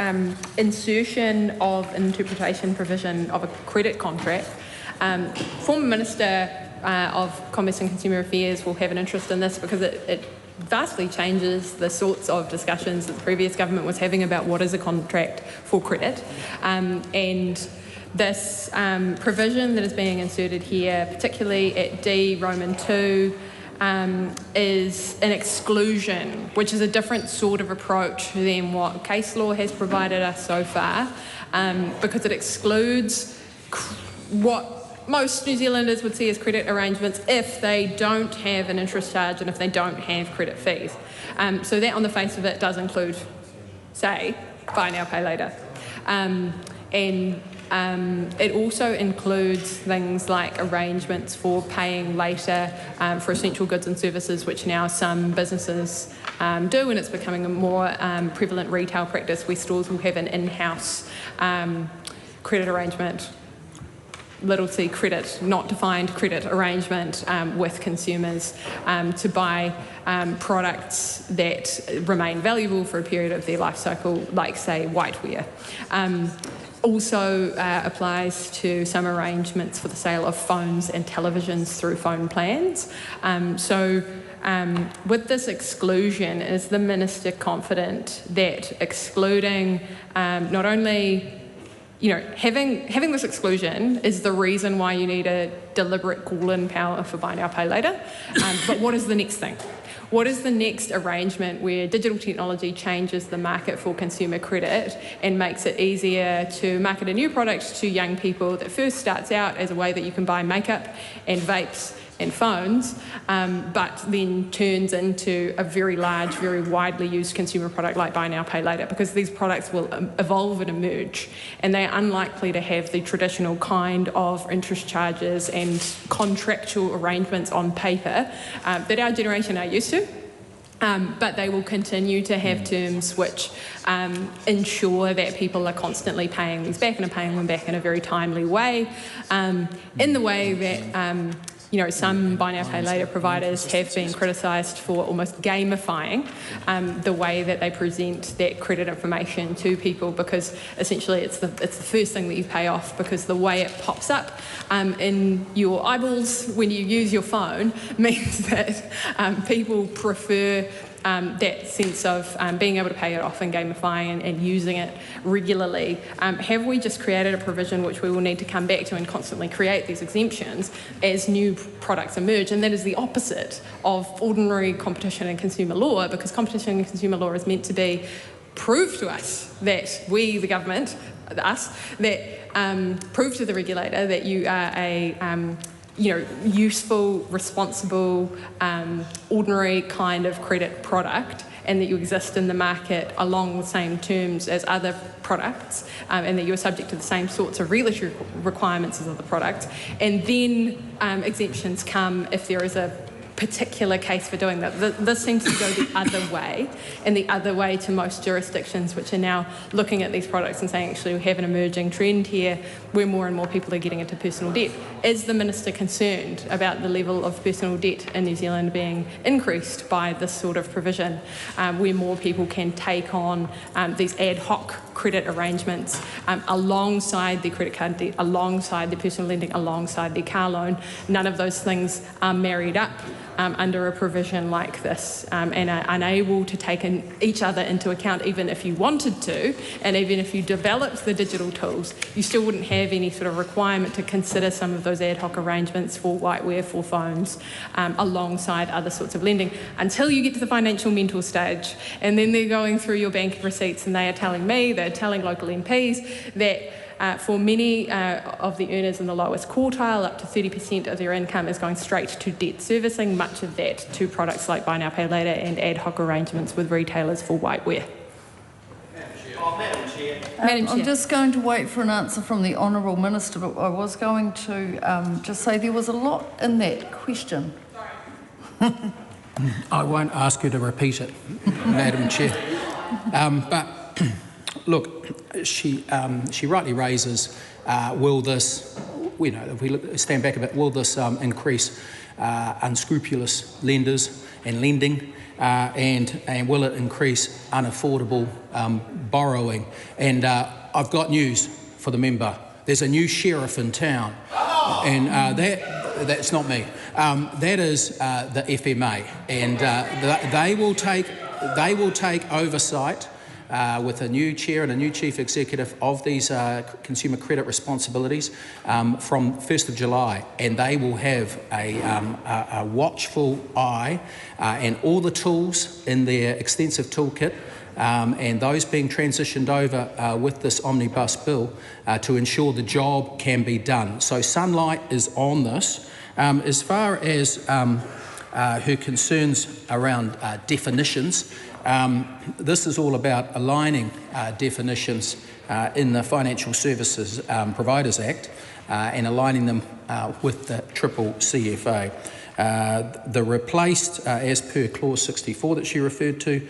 P: insertion of an interpretation provision of a credit contract. Former Minister of Commerce and Consumer Affairs will have an interest in this because it vastly changes the sorts of discussions that the previous government was having about what is a contract for credit. And this provision that is being inserted here, particularly at D Roman 2, is an exclusion, which is a different sort of approach than what case law has provided us so far, because it excludes what most New Zealanders would see as credit arrangements if they don't have an interest charge and if they don't have credit fees. So that on the face of it does include, say, buy now, pay later. It also includes things like arrangements for paying later for essential goods and services, which now some businesses do, and it's becoming a more prevalent retail practice where stores will have an in-house credit arrangement, little c credit, not defined credit arrangement with consumers to buy products that remain valuable for a period of their life cycle, like, say, whiteware. Also applies to some arrangements for the sale of phones and televisions through phone plans. With this exclusion, is the Minister confident that excluding not only, having this exclusion is the reason why you need a deliberate call-in power for buy now, pay later, but what is the next thing? What is the next arrangement where digital technology changes the market for consumer credit and makes it easier to market a new product to young people that first starts out as a way that you can buy makeup and vapes and phones, but then turns into a very large, very widely used consumer product like buy now, pay later, because these products will evolve and emerge, and they are unlikely to have the traditional kind of interest charges and contractual arrangements on paper that our generation are used to. But they will continue to have terms which ensure that people are constantly paying these back and are paying them back in a very timely way, in the way that some buy now pay later providers have been criticised for almost gamifying the way that they present that credit information to people, because essentially it's the first thing that you pay off, because the way it pops up in your eyeballs when you use your phone means that people prefer that sense of being able to pay it off and gamifying and using it regularly. Have we just created a provision which we will need to come back to and constantly create these exemptions as new products emerge? And that is the opposite of ordinary competition and consumer law, because competition and consumer law is meant to be prove to us that we, the government, that prove to the regulator that you are a useful, responsible, ordinary kind of credit product, and that you exist in the market along the same terms as other products, and that you are subject to the same sorts of regulatory requirements as other products. And then exemptions come if there is a particular case for doing that. This seems to go the other way, and the other way to most jurisdictions which are now looking at these products and saying, actually, we have an emerging trend here where more and more people are getting into personal debt. Is the Minister concerned about the level of personal debt in New Zealand being increased by this sort of provision, where more people can take on these ad hoc credit arrangements alongside their credit card debt, alongside their personal lending, alongside their car loan? None of those things are married up under a provision like this, and are unable to take each other into account, even if you wanted to, and even if you developed the digital tools, you still wouldn't have any sort of requirement to consider some of those ad hoc arrangements for whiteware, for phones, alongside other sorts of lending, until you get to the financial mental stage. And then they're going through your bank receipts, and they are telling me, they're telling local MPs that for many of the earners in the lowest quartile, up to 30% of their income is going straight to debt servicing, much of that to products like buy now, pay later and ad hoc arrangements with retailers for whiteware.
J: Madam Chair. I'm just going to wait for an answer from the Honourable Minister, but I was going to just say there was a lot in that question.
Q: I won't ask you to repeat it, Madam Chair. But look, she rightly raises, will this, if we stand back a bit, will this increase unscrupulous lenders and lending, and will it increase unaffordable borrowing? And I've got news for the member. There's a new sheriff in town, and that's not me. That is the FMA, and they will take oversight with a new chair and a new chief executive of these consumer credit responsibilities from 1st of July, and they will have a watchful eye and all the tools in their extensive toolkit, and those being transitioned over with this omnibus bill to ensure the job can be done. So Sunlight is on this. As far as her concerns around definitions, this is all about aligning definitions in the Financial Services Providers Act and aligning them with the triple CFA. The replaced, as per clause 64 that she referred to,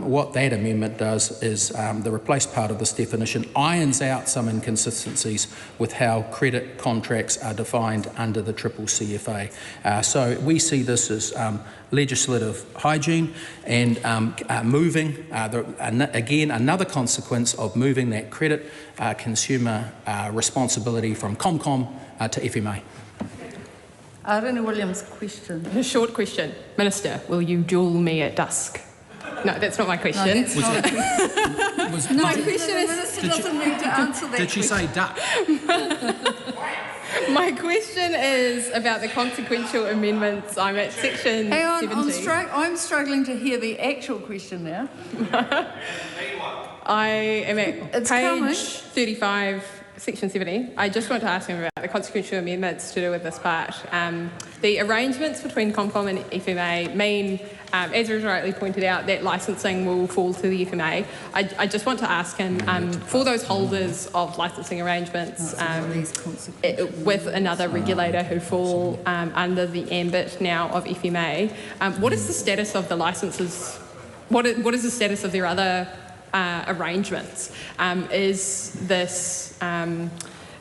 Q: what that amendment does is the replaced part of this definition irons out some inconsistencies with how credit contracts are defined under the triple CFA. So we see this as legislative hygiene and moving, again, another consequence of moving that credit consumer responsibility from ComCom to FMA.
J: Arena Williams' question.
P: A short question. Minister, will you duel me at dusk? No, that's not my question.
J: No, that's not. My question is... The Minister doesn't need to answer that.
Q: Did she say duck?
P: My question is about the consequential amendments. I'm at section 17.
J: I'm struggling to hear the actual question now.
P: I am at page 35 Section 70, I just want to ask him about the consequential amendments to do with this part. The arrangements between ComCom and FMA mean, as was rightly pointed out, that licensing will fall to the FMA. I just want to ask him, for those holders of licensing arrangements with another regulator who fall under the ambit now of FMA, what is the status of the licences? What is the status of their other arrangements? Is this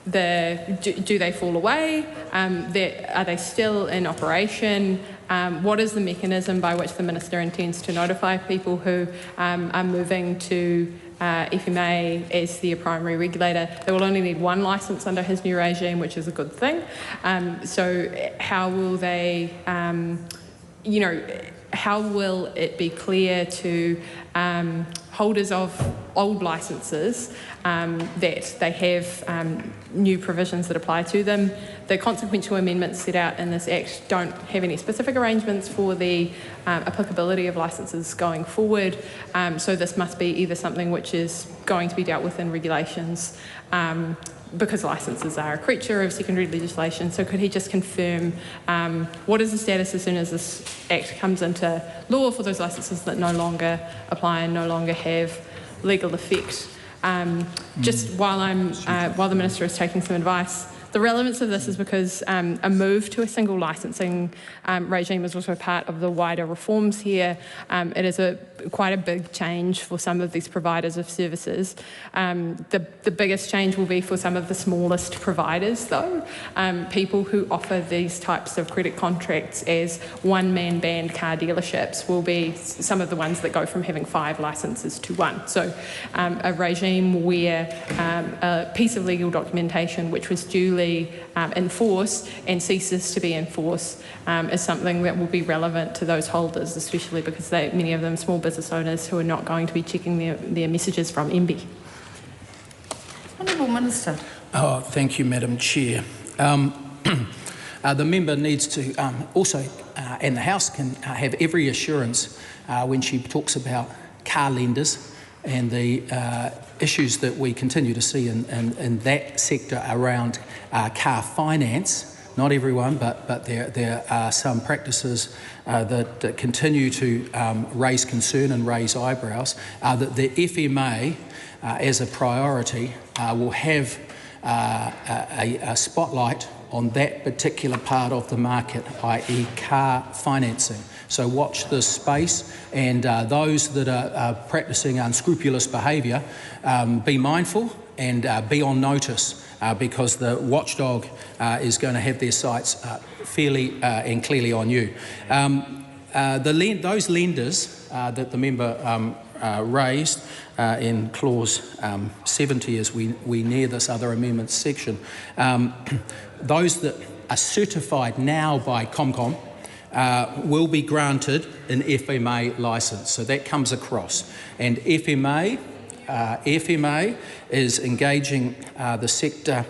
P: do they fall away? Are they still in operation? What is the mechanism by which the Minister intends to notify people who are moving to FMA as their primary regulator? They will only need one licence under his new regime, which is a good thing. So how will they, how will it be clear to holders of old licences that they have new provisions that apply to them? The consequential amendments set out in this Act don't have any specific arrangements for the applicability of licences going forward, so this must be either something which is going to be dealt with in regulations, because licences are a creature of secondary legislation. So could he just confirm what is the status as soon as this Act comes into law for those licences that no longer apply and no longer have legal effect? Just while the Minister is taking some advice, the relevance of this is because a move to a single licensing regime is also part of the wider reforms here. It is quite a big change for some of these providers of services. The biggest change will be for some of the smallest providers, though. People who offer these types of credit contracts as one-man band car dealerships will be some of the ones that go from having 5 licences to 1. So a regime where a piece of legal documentation which was duly enforced and ceases to be enforced is something that will be relevant to those holders, especially because many of them small business owners who are not going to be checking their messages from MB.
J: Honourable Minister.
Q: Oh, thank you, Madam Chair. The member needs to also, and the House can have every assurance when she talks about car lenders and the issues that we continue to see in that sector around car finance. Not everyone, but there are some practices that continue to raise concern and raise eyebrows, that the FMA, as a priority, will have a spotlight on that particular part of the market, i.e. car financing. So watch this space, and those that are practising unscrupulous behaviour, be mindful and be on notice, because the watchdog is going to have their sights fairly and clearly on you. Those lenders that the member raised in clause 70 as we near this other amendments section, those that are certified now by ComCom will be granted an FMA licence. So that comes across. And FMA is engaging the sector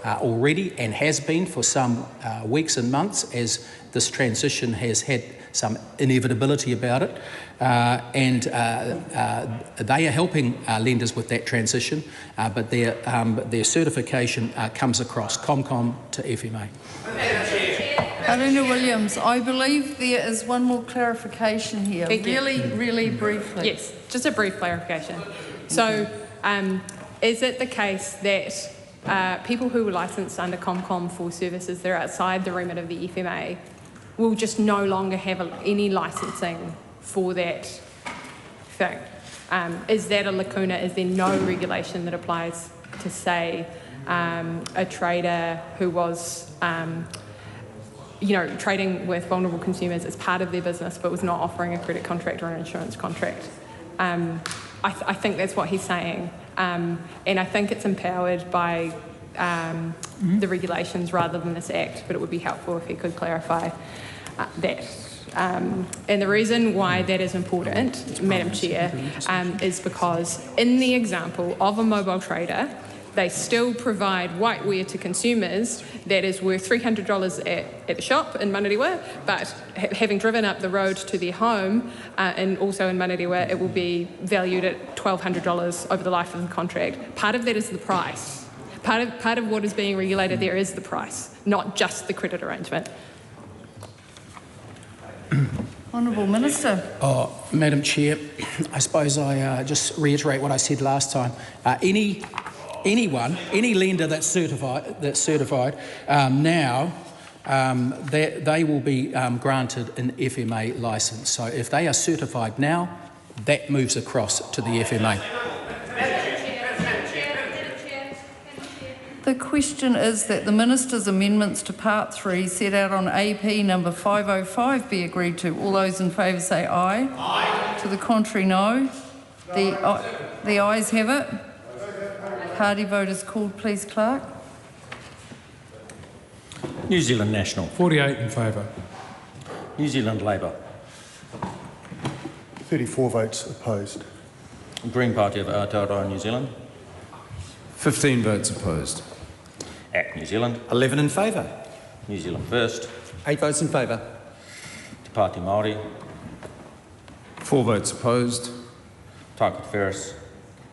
Q: already and has been for some weeks and months as this transition has had some inevitability about it. And they are helping lenders with that transition, but their certification comes across ComCom to FMA.
J: Aruna Williams, I believe there is one more clarification here. Really briefly.
P: Yes, just a brief clarification. So, is it the case that people who were licensed under ComCom for services that are outside the remit of the FMA will just no longer have any licensing for that thing? Is that a lacuna? Is there no regulation that applies to, say, a trader who was trading with vulnerable consumers as part of their business but was not offering a credit contract or an insurance contract? I think that's what he's saying, and I think it's empowered by the regulations rather than this Act, but it would be helpful if he could clarify that. And the reason why that is important, Madam Chair, is because in the example of a mobile trader, they still provide whiteware to consumers that is worth $300 at the shop in Manariwa, but having driven up the road to their home, and also in Manariwa, it will be valued at $1,200 over the life of the contract. Part of that is the price. Part of what is being regulated there is the price, not just the credit arrangement.
J: Honourable Minister.
Q: Madam Chair, I suppose I just reiterate what I said last time. Any lender that's certified now, that they will be granted an FMA licence. So if they are certified now, that moves across to the FMA.
J: The question is that the Minister's amendments to Part 3 set out on AP number 505 be agreed to. All those in favour say aye. Aye. To the contrary, no. The ayes have it. Party vote is called, please, Clerk.
S: New Zealand National.
N: 48 in favour.
S: New Zealand Labour.
T: 34 votes opposed.
S: Green Party of Aotearoa, New Zealand.
U: 15 votes opposed.
S: ACT New Zealand.
V: 11 in favour.
S: New Zealand First.
V: 8 votes in favour.
S: Te Pāti Māori.
U: 4 votes opposed.
S: Tāku Te Ferris.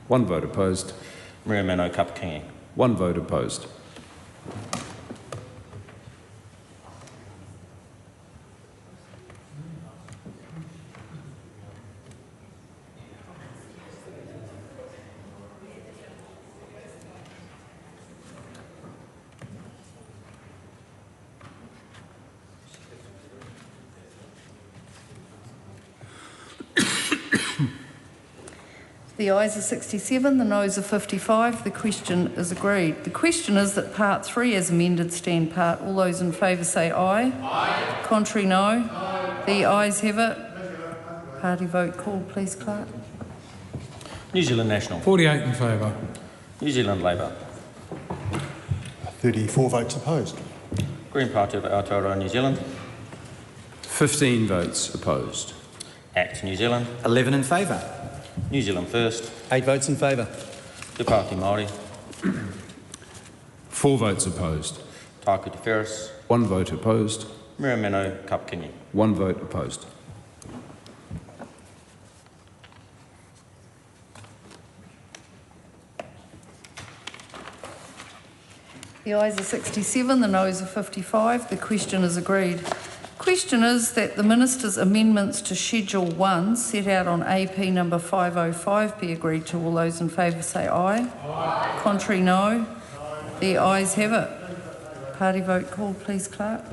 U: 1 vote opposed.
S: Maria Mano Kapakingi.
U: 1 vote opposed.
J: The ayes are 67, the noes are 55. The question is agreed. The question is that Part 3 as amended stand part. All those in favour say aye. Aye. Contrary, no. The ayes have it. Party vote called, please, Clerk.
S: New Zealand National.
N: 48 in favour.
S: New Zealand Labour.
T: 34 votes opposed.
S: Green Party of Aotearoa, New Zealand.
U: 15 votes opposed.
S: ACT New Zealand.
V: 11 in favour.
S: New Zealand First.
V: 8 votes in favour.
S: Te Pāti Māori.
U: 4 votes opposed.
S: Tāku Te Ferris.
U: 1 vote opposed.
S: Maria Mano Kapakingi.
U: 1 vote opposed.
J: The ayes are 67, the noes are 55. The question is agreed. The question is that the Minister's amendments to Schedule 1 set out on AP number 505 be agreed to. All those in favour say aye. Aye. Contrary, no. The ayes have it. Party vote called, please, Clerk.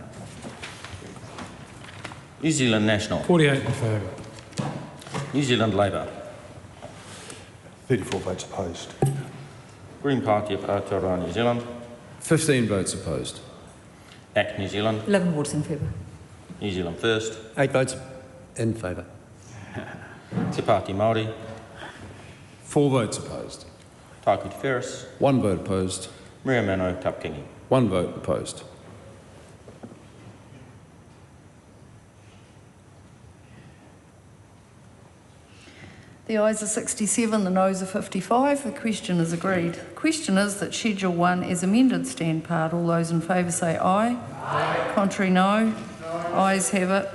S: New Zealand National.
N: 48 in favour.
S: New Zealand Labour.
T: 34 votes opposed.
S: Green Party of Aotearoa, New Zealand.
U: 15 votes opposed.
S: ACT New Zealand.
W: 11 votes in favour.
S: New Zealand First.
V: 8 votes in favour.
S: Te Pāti Māori.
U: 4 votes opposed.
S: Tāku Te Ferris.
U: 1 vote opposed.
S: Maria Mano Kapakingi.
U: 1 vote opposed.
J: The ayes are 67, the noes are 55. The question is agreed. The question is that Schedule 1 as amended stand part. All those in favour say aye. Aye. Contrary, no. Ayes have it.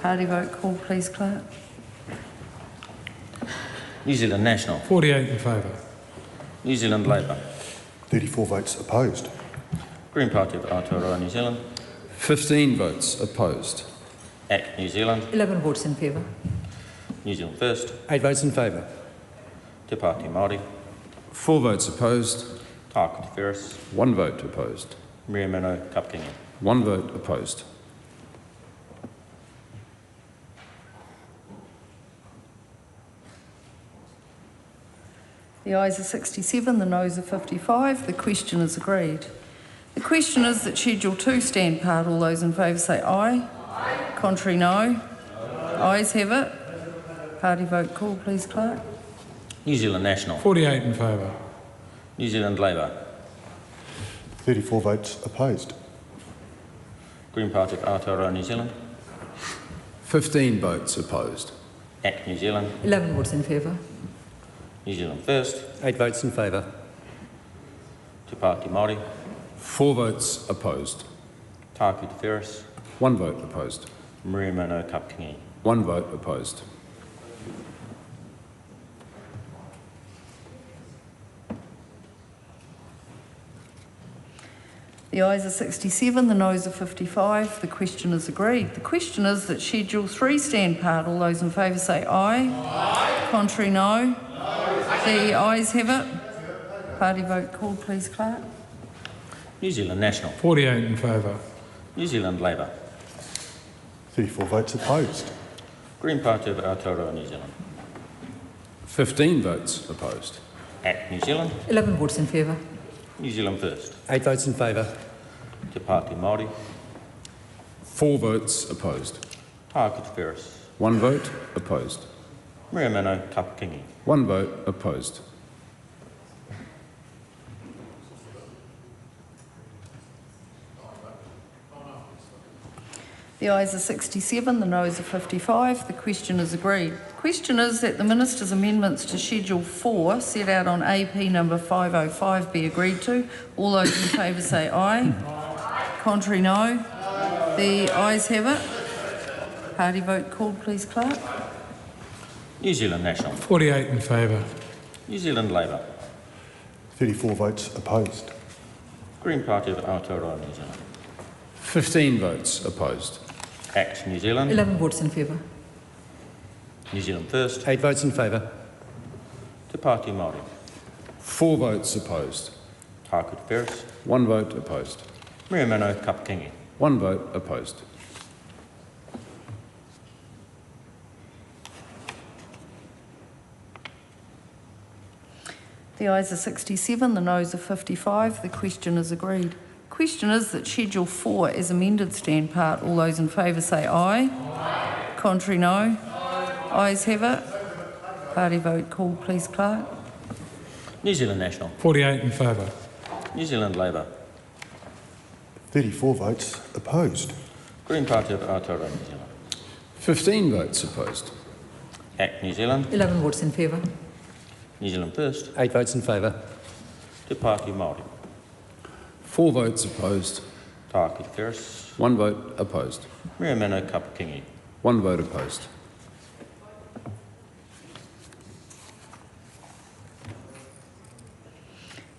J: Party vote called, please, Clerk.
S: New Zealand National.
N: 48 in favour.
S: New Zealand Labour.
T: 34 votes opposed.
S: Green Party of Aotearoa, New Zealand.
U: 15 votes opposed.
S: ACT New Zealand.
W: 11 votes in favour.
S: New Zealand First.
V: 8 votes in favour.
S: Te Pāti Māori.
U: 4 votes opposed.
S: Tāku Te Ferris.
U: 1 vote opposed.
S: Maria Mano Kapakingi.
U: 1 vote opposed.
J: The ayes are 67, the noes are 55. The question is agreed. The question is that Schedule 2 stand part. All those in favour say aye. Aye. Contrary, no. Ayes have it. Party vote call, please, Clerk.
S: New Zealand National.
N: 48 in favour.
S: New Zealand Labour.
T: 34 votes opposed.
S: Green Party of Aotearoa, New Zealand.
U: 15 votes opposed.
S: ACT New Zealand.
W: 11 votes in favour.
S: New Zealand First.
V: 8 votes in favour.
S: Te Pāti Māori.
U: 4 votes opposed.
S: Tāku Te Ferris.
U: 1 vote opposed.
S: Maria Mano Kapakingi.
U: 1 vote opposed.
J: The ayes are 67, the noes are 55. The question is agreed. The question is that Schedule 3 stand part. All those in favour say aye. Aye. Contrary, no. The ayes have it. Party vote called, please, Clerk.
S: New Zealand National.
N: 48 in favour.
S: New Zealand Labour.
T: 34 votes opposed.
S: Green Party of Aotearoa, New Zealand.
U: 15 votes opposed.
S: ACT New Zealand.
W: 11 votes in favour.
S: New Zealand First.
V: 8 votes in favour.
S: Te Pāti Māori.
U: 4 votes opposed.
S: Tākutu Ferris.
U: 1 vote opposed.
S: Miramano Kapakingi.
U: 1 vote opposed.
J: The ayes are 67, the noes are 55. The question is agreed. The question is that the Minister's amendments to Schedule 4 set out on AP number 505 be agreed to. All those in favour say aye. Contrary, no. The ayes have it. Party vote called, please, Clerk.
S: New Zealand National.
N: 48 in favour.
S: New Zealand Labour.
T: 34 votes opposed.
S: Green Party of Aotearoa, New Zealand.
U: 15 votes opposed.
S: ACT New Zealand.
W: 11 votes in favour.
S: New Zealand First.
V: 8 votes in favour.
S: Te Pāti Māori.
U: 4 votes opposed.
S: Tākutu Ferris.
U: 1 vote opposed.
S: Miramano Kapakingi.
U: 1 vote opposed.
J: The ayes are 67, the noes are 55. The question is agreed. The question is that Schedule 4 as amended stand part. All those in favour say aye. Aye. Contrary, no. Ayes have it. Party vote called, please, Clerk.
S: New Zealand National.
N: 48 in favour.
S: New Zealand Labour.
T: 34 votes opposed.
S: Green Party of Aotearoa, New Zealand.
U: 15 votes opposed.
S: ACT New Zealand.
W: 11 votes in favour.
S: New Zealand First.
V: 8 votes in favour.
S: Te Pāti Māori.
U: 4 votes opposed.
S: Tākutu Ferris.
U: 1 vote opposed.
S: Miramano Kapakingi.
U: 1 vote opposed.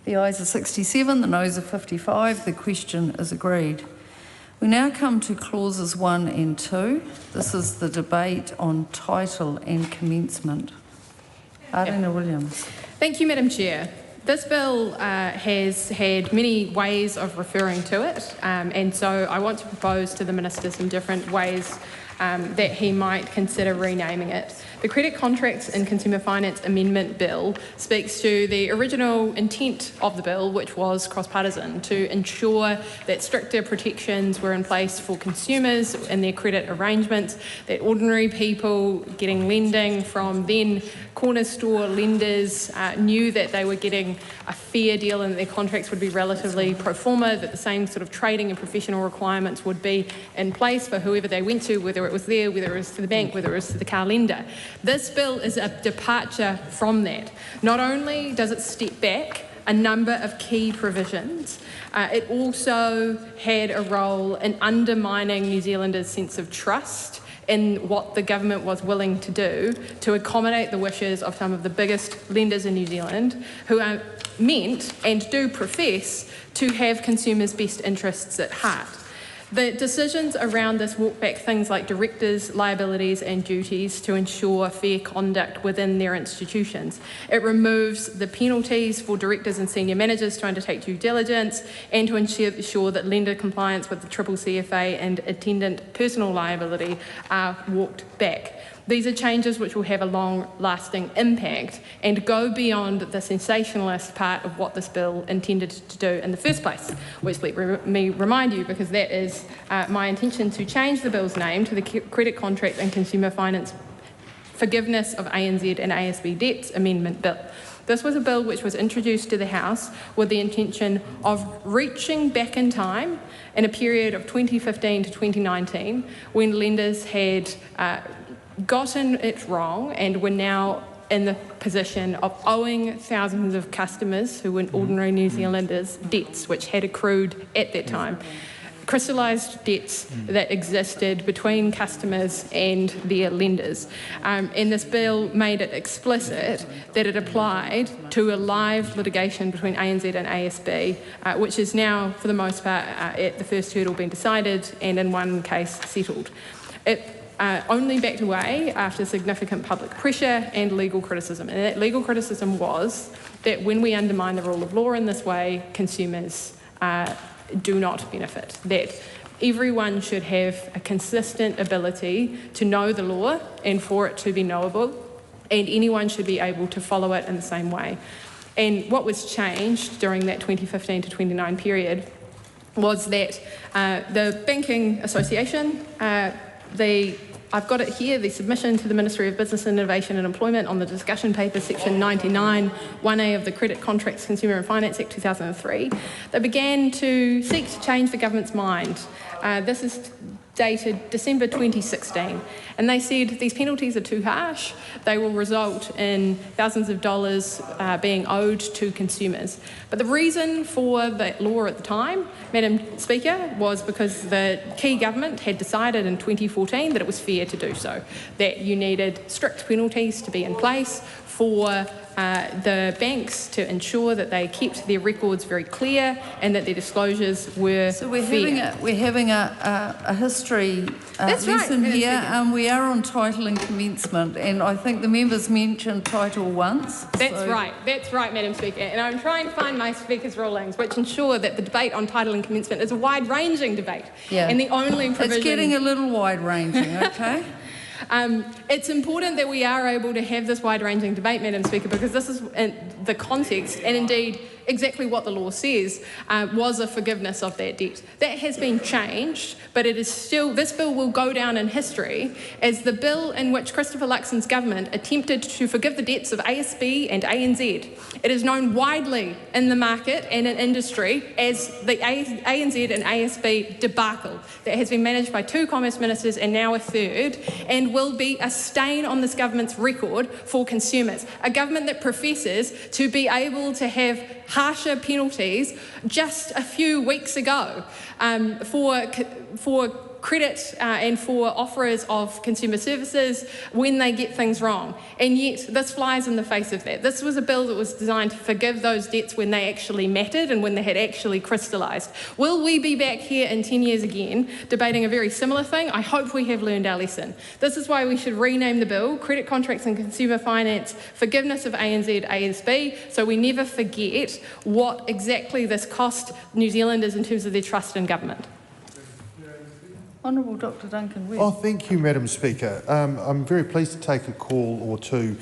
J: The ayes are 67, the noes are 55. The question is agreed. We now come to clauses 1 and 2. This is the debate on title and commencement. Arlena Williams.
P: Thank you, Madam Chair. This bill has had many ways of referring to it, and so I want to propose to the Minister some different ways that he might consider renaming it. The Credit Contracts and Consumer Finance Amendment Bill speaks to the original intent of the bill, which was cross-partisan, to ensure that stricter protections were in place for consumers and their credit arrangements, that ordinary people getting lending from then corner store lenders knew that they were getting a fair deal and that their contracts would be relatively pro forma, that the same sort of trading and professional requirements would be in place for whoever they went to, whether it was there, whether it was to the bank, whether it was to the car lender. This bill is a departure from that. Not only does it step back a number of key provisions, it also had a role in undermining New Zealanders' sense of trust in what the government was willing to do to accommodate the wishes of some of the biggest lenders in New Zealand, who are meant and do profess to have consumers' best interests at heart. The decisions around this walk back things like directors' liabilities and duties to ensure fair conduct within their institutions. It removes the penalties for directors and senior managers to undertake due diligence and to ensure that lender compliance with the CCCFA and attendant personal liability are walked back. These are changes which will have a long-lasting impact and go beyond the sensationalist part of what this bill intended to do in the first place, which let me remind you, because that is my intention, to change the bill's name to the Credit Contract and Consumer Finance Forgiveness of ANZ and ASB Debts Amendment Bill. This was a bill which was introduced to the House with the intention of reaching back in time in a period of 2015 to 2019 when lenders had gotten it wrong and were now in the position of owing thousands of customers who were ordinary New Zealanders debts which had accrued at that time. crystallised debts that existed between customers and their lenders. And this bill made it explicit that it applied to a live litigation between ANZ and ASB, which is now, for the most part, at the first hurdle been decided and in one case settled. It only backed away after significant public pressure and legal criticism. And that legal criticism was that when we undermine the rule of law in this way, consumers do not benefit. That everyone should have a consistent ability to know the law and for it to be knowable, and anyone should be able to follow it in the same way. And what was changed during that 2015 to 29 period was that the Banking Association, I've got it here, the submission to the Ministry of Business, Innovation and Employment on the discussion paper, section 99, 1A of the Credit Contracts, Consumer and Finance Act 2003, they began to seek to change the government's mind. This is dated December 2016, and they said these penalties are too harsh. They will result in thousands of dollars being owed to consumers. But the reason for that law at the time, Madam Speaker, was because the key government had decided in 2014 that it was fair to do so, that you needed strict penalties to be in place for the banks to ensure that they kept their records very clear and that their disclosures were
J: So we're
P: fair.
J: having a history lesson here. We are on title and commencement, and I think the members mentioned title once.
P: That's right, Madam Speaker. And I'm trying to find my Speaker's rulings, which ensure that the debate on title and commencement is a wide-ranging debate.
J: Yeah.
P: And the only provision...
J: It's getting a little wide-ranging, okay?
P: It's important that we are able to have this wide-ranging debate, Madam Speaker, because this is the context, and indeed exactly what the law says, was a forgiveness of that debt. That has been changed, but it is still, this bill will go down in history as the bill in which Christopher Luxon's government attempted to forgive the debts of ASB and ANZ. It is known widely in the market and in industry as the ANZ and ASB debacle that has been managed by 2 Commerce Ministers and now a 3rd, and will be a stain on this government's record for consumers. A government that professes to be able to have harsher penalties just a few weeks ago for credit and for offerers of consumer services when they get things wrong. And yet this flies in the face of that. This was a bill that was designed to forgive those debts when they actually mattered and when they had actually crystallised. Will we be back here in 10 years again debating a very similar thing? I hope we have learned our lesson. This is why we should rename the bill Credit Contracts and Consumer Finance Forgiveness of ANZ ASB, so we never forget what exactly this cost New Zealanders in terms of their trust in government.
J: Honourable Dr Duncan Webb.
A: Oh, thank you, Madam Speaker. I'm very pleased to take a call or two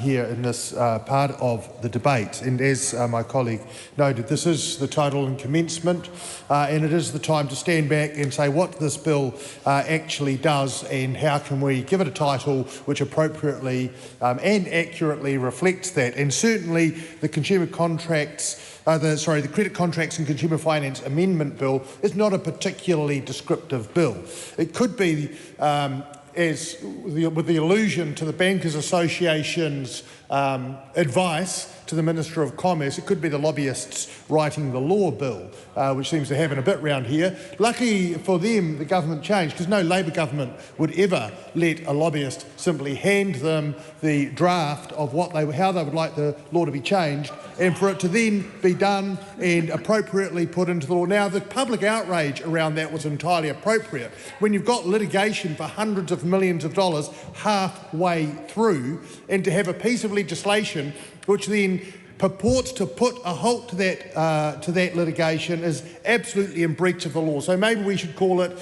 A: here in this part of the debate. And as my colleague noted, this is the title and commencement, and it is the time to stand back and say what this bill actually does and how can we give it a title which appropriately and accurately reflects that. And certainly the Consumer Contracts the Credit Contracts and Consumer Finance Amendment Bill is not a particularly descriptive bill. It could be, with the allusion to the Bankers Association's advice to the Minister of Commerce, it could be the lobbyists writing the law bill, which seems to happen a bit round here. Lucky for them, the government changed, because no Labor government would ever let a lobbyist simply hand them the draft of how they would like the law to be changed, and for it to then be done and appropriately put into the law. Now, the public outrage around that was entirely appropriate. When you've got litigation for hundreds of millions of dollars halfway through, and to have a piece of legislation which then purports to put a halt to that litigation is absolutely in breach of the law. So maybe we should call it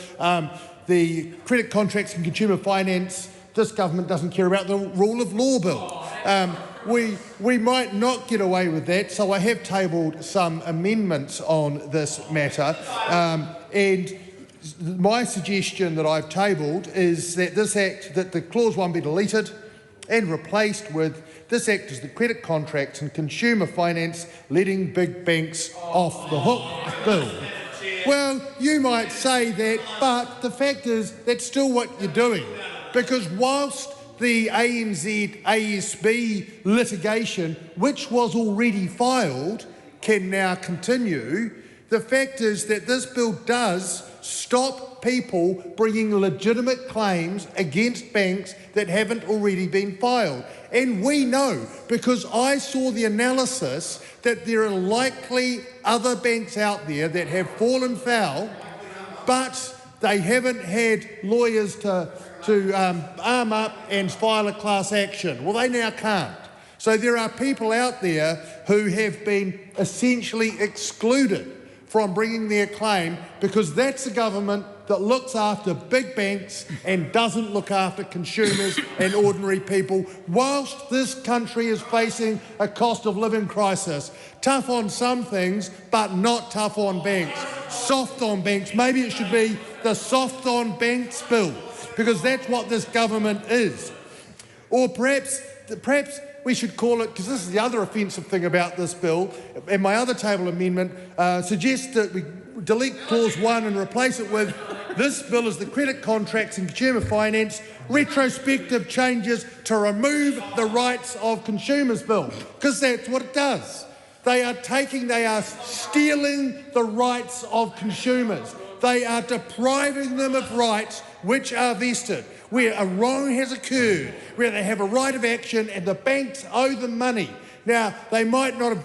A: the Credit Contracts and Consumer Finance. This government doesn't care about the rule of law bill. We might not get away with that, so I have tabled some amendments on this matter, and my suggestion that I've tabled is that that the clause 1 be deleted and replaced with this act is the Credit Contracts and Consumer Finance letting big banks off the hook bill. Well, you might say that, but the fact is that's still what you're doing, because whilst the ANZ ASB litigation, which was already filed, can now continue, The fact is that this bill does stop people bringing legitimate claims against banks that haven't already been filed. And we know, because I saw the analysis, that there are likely other banks out there that have fallen foul, but they haven't had lawyers to arm up and file a class action. Well, they now can't. So there are people out there who have been essentially excluded from bringing their claim because that's a government that looks after big banks and doesn't look after consumers and ordinary people, whilst this country is facing a cost of living crisis. Tough on some things, but not tough on banks. Soft on banks. Maybe it should be the soft on banks bill, because that's what this government is. Or perhaps we should call it, because this is the other offensive thing about this bill, and my other table amendment suggests that we delete clause 1 and replace it with, this bill is the Credit Contracts and Consumer Finance retrospective changes to remove the rights of consumers bill, because that's what it does. They are stealing the rights of consumers. They are depriving them of rights which are vested, where a wrong has occurred, where they have a right of action and the banks owe them money. Now, they might not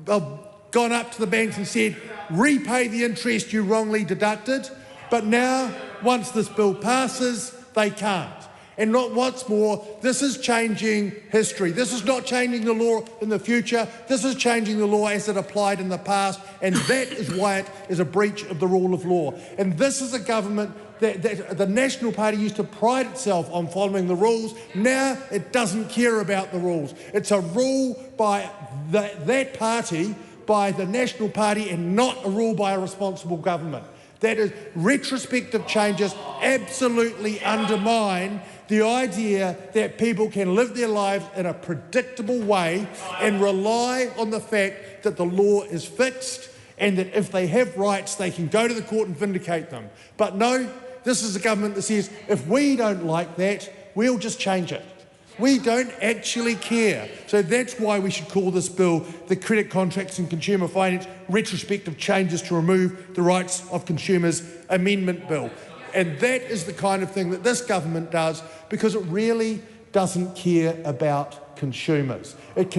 A: have gone up to the banks and said, repay the interest you wrongly deducted, but now, once this bill passes, they can't. And not what's more, this is changing history. This is not changing the law in the future. This is changing the law as it applied in the past, and that is why it is a breach of the rule of law. And this is a government that the National Party used to pride itself on following the rules. Now it doesn't care about the rules. It's a rule by that party, by the National Party, and not a rule by a responsible government. That is, retrospective changes absolutely undermine the idea that people can live their lives in a predictable way and rely on the fact that the law is fixed and that if they have rights, they can go to the court and vindicate them. But no, this is a government that says, if we don't like that, we'll just change it. We don't actually care. So that's why we should call this bill the Credit Contracts and Consumer Finance Retrospective Changes to Remove the Rights of Consumers Amendment Bill. And that is the kind of thing that this government does, because it really doesn't care about consumers. It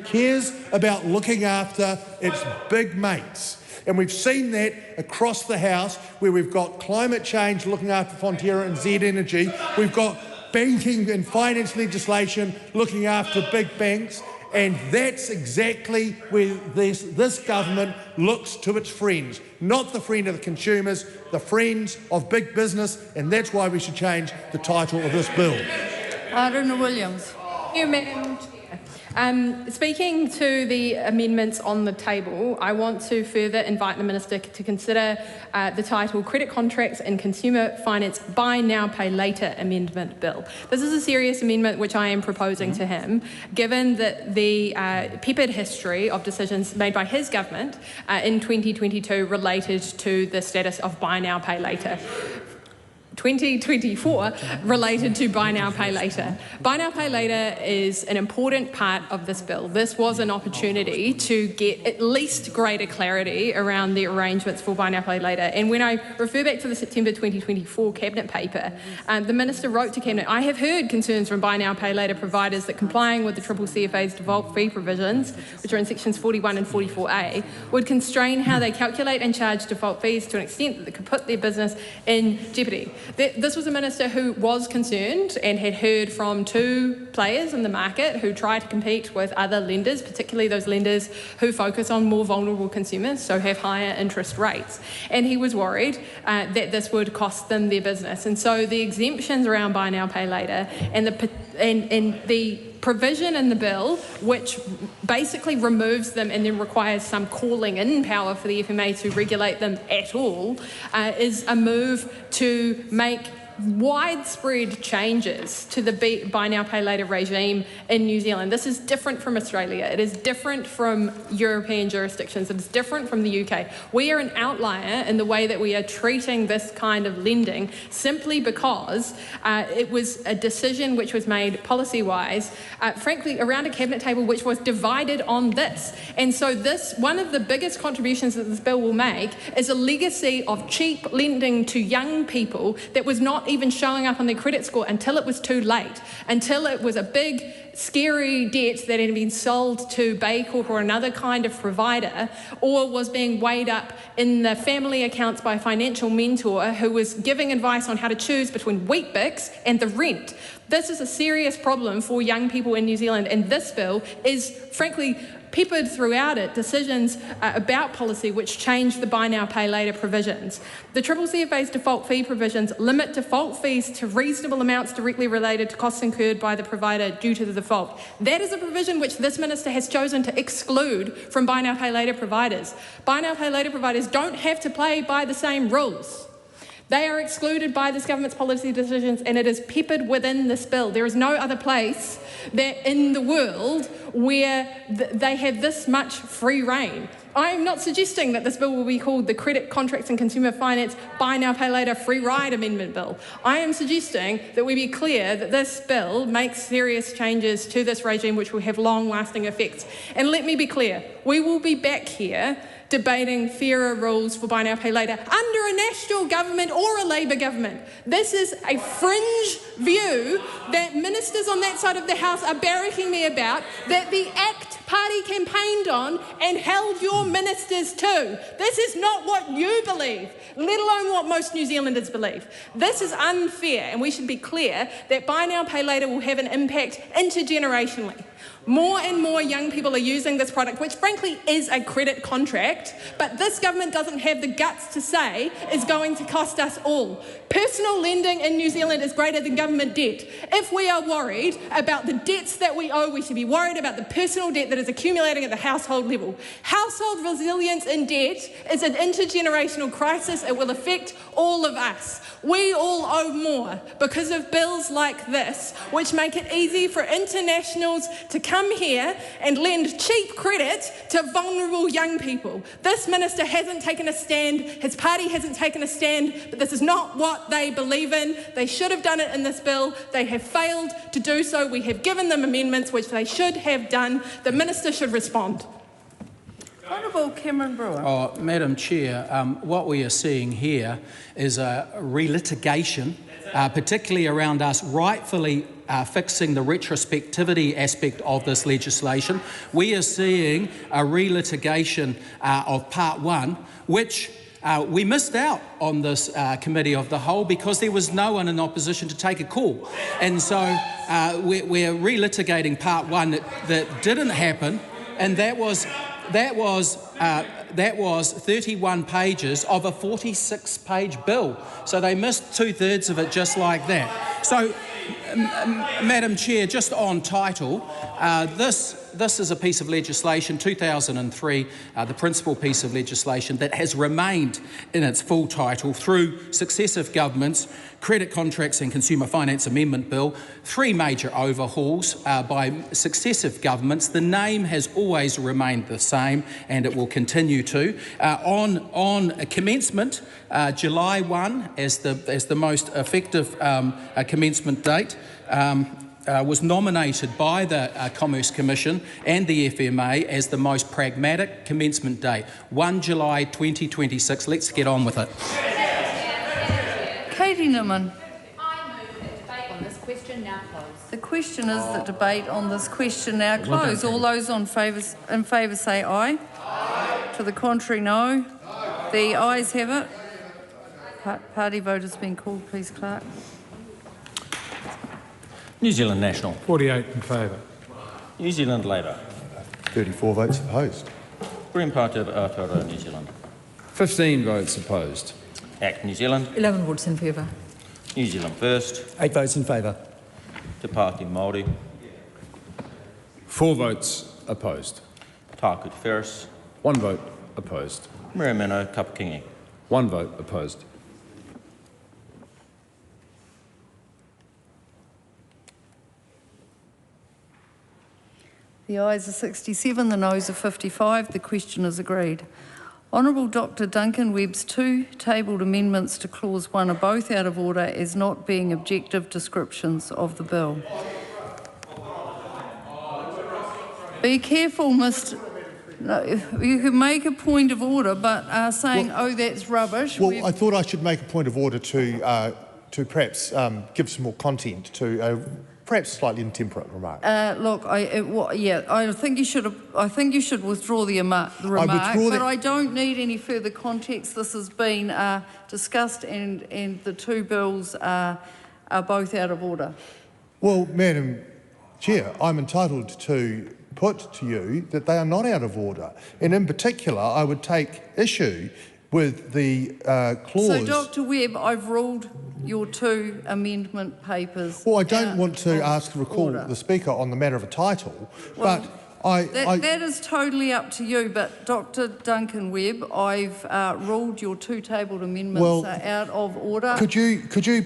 A: cares about looking after its big mates. And we've seen that across the House, where we've got climate change looking after Fonterra and Z Energy. We've got banking and finance legislation looking after big banks, and that's exactly where this government looks to its friends, not the friend of the consumers, the friends of big business, and that's why we should change the title of this bill.
J: Aruna Williams.
P: Thank you, Madam Chair. Speaking to the amendments on the table, I want to further invite the Minister to consider the title Credit Contracts and Consumer Finance Buy Now Pay Later Amendment Bill. This is a serious amendment which I am proposing to him, given that the peppered history of decisions made by his government in 2022 related to the status of Buy Now Pay Later. 2024 related to Buy Now Pay Later. Buy Now Pay Later is an important part of this bill. This was an opportunity to get at least greater clarity around the arrangements for Buy Now Pay Later. And when I refer back to the September 2024 Cabinet paper, the Minister wrote to Cabinet, I have heard concerns from Buy Now Pay Later providers that complying with the CCCFA's default fee provisions, which are in sections 41 and 44A, would constrain how they calculate and charge default fees to an extent that they could put their business in jeopardy. This was a minister who was concerned and had heard from two players in the market who try to compete with other lenders, particularly those lenders who focus on more vulnerable consumers, so have higher interest rates. And he was worried that this would cost them their business. And so the exemptions around Buy Now Pay Later and the provision in the bill which basically removes them and then requires some calling in power for the FMA to regulate them at all is a move to make widespread changes to the buy now, pay later regime in New Zealand. This is different from Australia. It is different from European jurisdictions. It is different from the UK. We are an outlier in the way that we are treating this kind of lending simply because it was a decision which was made policy-wise, frankly, around a cabinet table which was divided on this. And so this, one of the biggest contributions that this bill will make is a legacy of cheap lending to young people that was not even showing up on their credit score until it was too late, until it was a big, scary debt that had been sold to Bay Corp or another kind of provider, or was being weighed up in the family accounts by a financial mentor who was giving advice on how to choose between Weet-Bix and the rent. This is a serious problem for young people in New Zealand, and this bill is, frankly, peppered throughout it decisions about policy which change the buy now, pay later provisions. The CCCFA's default fee provisions limit default fees to reasonable amounts directly related to costs incurred by the provider due to the default. That is a provision which this minister has chosen to exclude from buy now, pay later providers. Buy now, pay later providers don't have to play by the same rules. They are excluded by this government's policy decisions, and it is peppered within this bill. There is no other place that in the world where they have this much free rein. I am not suggesting that this bill will be called the Credit Contracts and Consumer Finance Buy Now Pay Later Free Ride Amendment Bill. I am suggesting that we be clear that this bill makes serious changes to this regime which will have long-lasting effects. And let me be clear, we will be back here debating fairer rules for buy now, pay later under a national government or a Labour government. This is a fringe view that ministers on that side of the House are barracking me about, that the ACT party campaigned on and held your ministers to. This is not what you believe, let alone what most New Zealanders believe. This is unfair, and we should be clear that buy now, pay later will have an impact intergenerationally. More and more young people are using this product, which frankly is a credit contract, but this government doesn't have the guts to say is going to cost us all. Personal lending in New Zealand is greater than government debt. If we are worried about the debts that we owe, we should be worried about the personal debt that is accumulating at the household level. Household resilience in debt is an intergenerational crisis. It will affect all of us. We all owe more because of bills like this, which make it easy for internationals to come here and lend cheap credit to vulnerable young people. This minister hasn't taken a stand, his party hasn't taken a stand, but this is not what they believe in. They should have done it in this bill. They have failed to do so. We have given them amendments which they should have done. The minister should respond.
J: Honourable Cameron Brewer.
Q: Madam Chair, what we are seeing here is a relitigation, particularly around us rightfully fixing the retrospectivity aspect of this legislation. We are seeing a relitigation of Part 1, which we missed out on this Committee of the Whole because there was no one in opposition to take a call. And so we're relitigating Part 1 that didn't happen, and that was 31 pages of a 46-page bill. So they missed 2/3 of it just like that. So, Madam Chair, just on title, this is a piece of legislation, 2003, the principal piece of legislation that has remained in its full title through successive governments, Credit Contracts and Consumer Finance Amendment Bill, 3 major overhauls by successive governments. The name has always remained the same, and it will continue to. On commencement, July 1 as the most effective commencement date. Was nominated by the Commerce Commission and the FMA as the most pragmatic commencement date, 1 July 2026. Let's get on with it.
J: Katie Newman.
D: I move that debate on this question now close.
J: The question is that debate on this question now close. All those in favour say aye. Aye. To the contrary, no. The ayes have it. Party vote has been called, please, Clerk.
S: New Zealand National.
N: 48 in favour.
S: New Zealand Labour.
T: 34 votes opposed.
S: Green Party of Aotearoa, New Zealand.
U: 15 votes opposed.
S: ACT New Zealand.
W: 11 votes in favour.
S: New Zealand First.
V: 8 votes in favour.
S: Te Pāti Māori.
U: 4 votes opposed.
S: Tāku Te Ferris.
U: 1 vote opposed.
S: Mirameno Kapakingi.
U: 1 vote opposed.
J: The ayes are 67, the noes are 55. The question is agreed. Honourable Dr Duncan Webb's two tabled amendments to clause 1 are both out of order as not being objective descriptions of the bill. Be careful, Mr. No, you could make a point of order, but saying, oh, that's rubbish.
A: Well, I thought I should make a point of order to perhaps give some more content to perhaps slightly intemperate remark.
J: Look, I think you should. I think you should withdraw the remark. But I don't need any further context. This has been discussed, and the two bills are both out of order.
A: Well, Madam Chair, I'm entitled to put to you that they are not out of order, and in particular, I would take issue with the clause.
J: So, Dr Webb, I've ruled your two amendment papers.
A: Well, I don't want to ask to recall the Speaker on the matter of a title,
J: well,
A: but
J: that is totally up to you. But Dr Duncan Webb, I've ruled your two tabled amendments are out of order.
A: Could you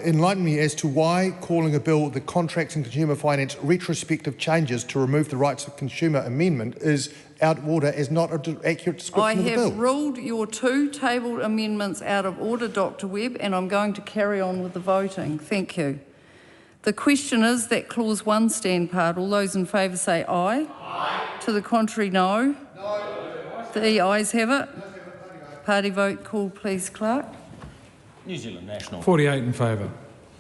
A: enlighten me as to why calling a bill the Contracts and Consumer Finance retrospective changes to remove the rights of consumer amendment is out of order as not an accurate description of the bill?
J: I have ruled your two tabled amendments out of order, Dr Webb, and I'm going to carry on with the voting. Thank you. The question is that clause 1 stand part. All those in favour say aye. Aye. To the contrary, no. No. The ayes have it. Party vote call, please, Clerk.
S: New Zealand National.
N: 48 in favour.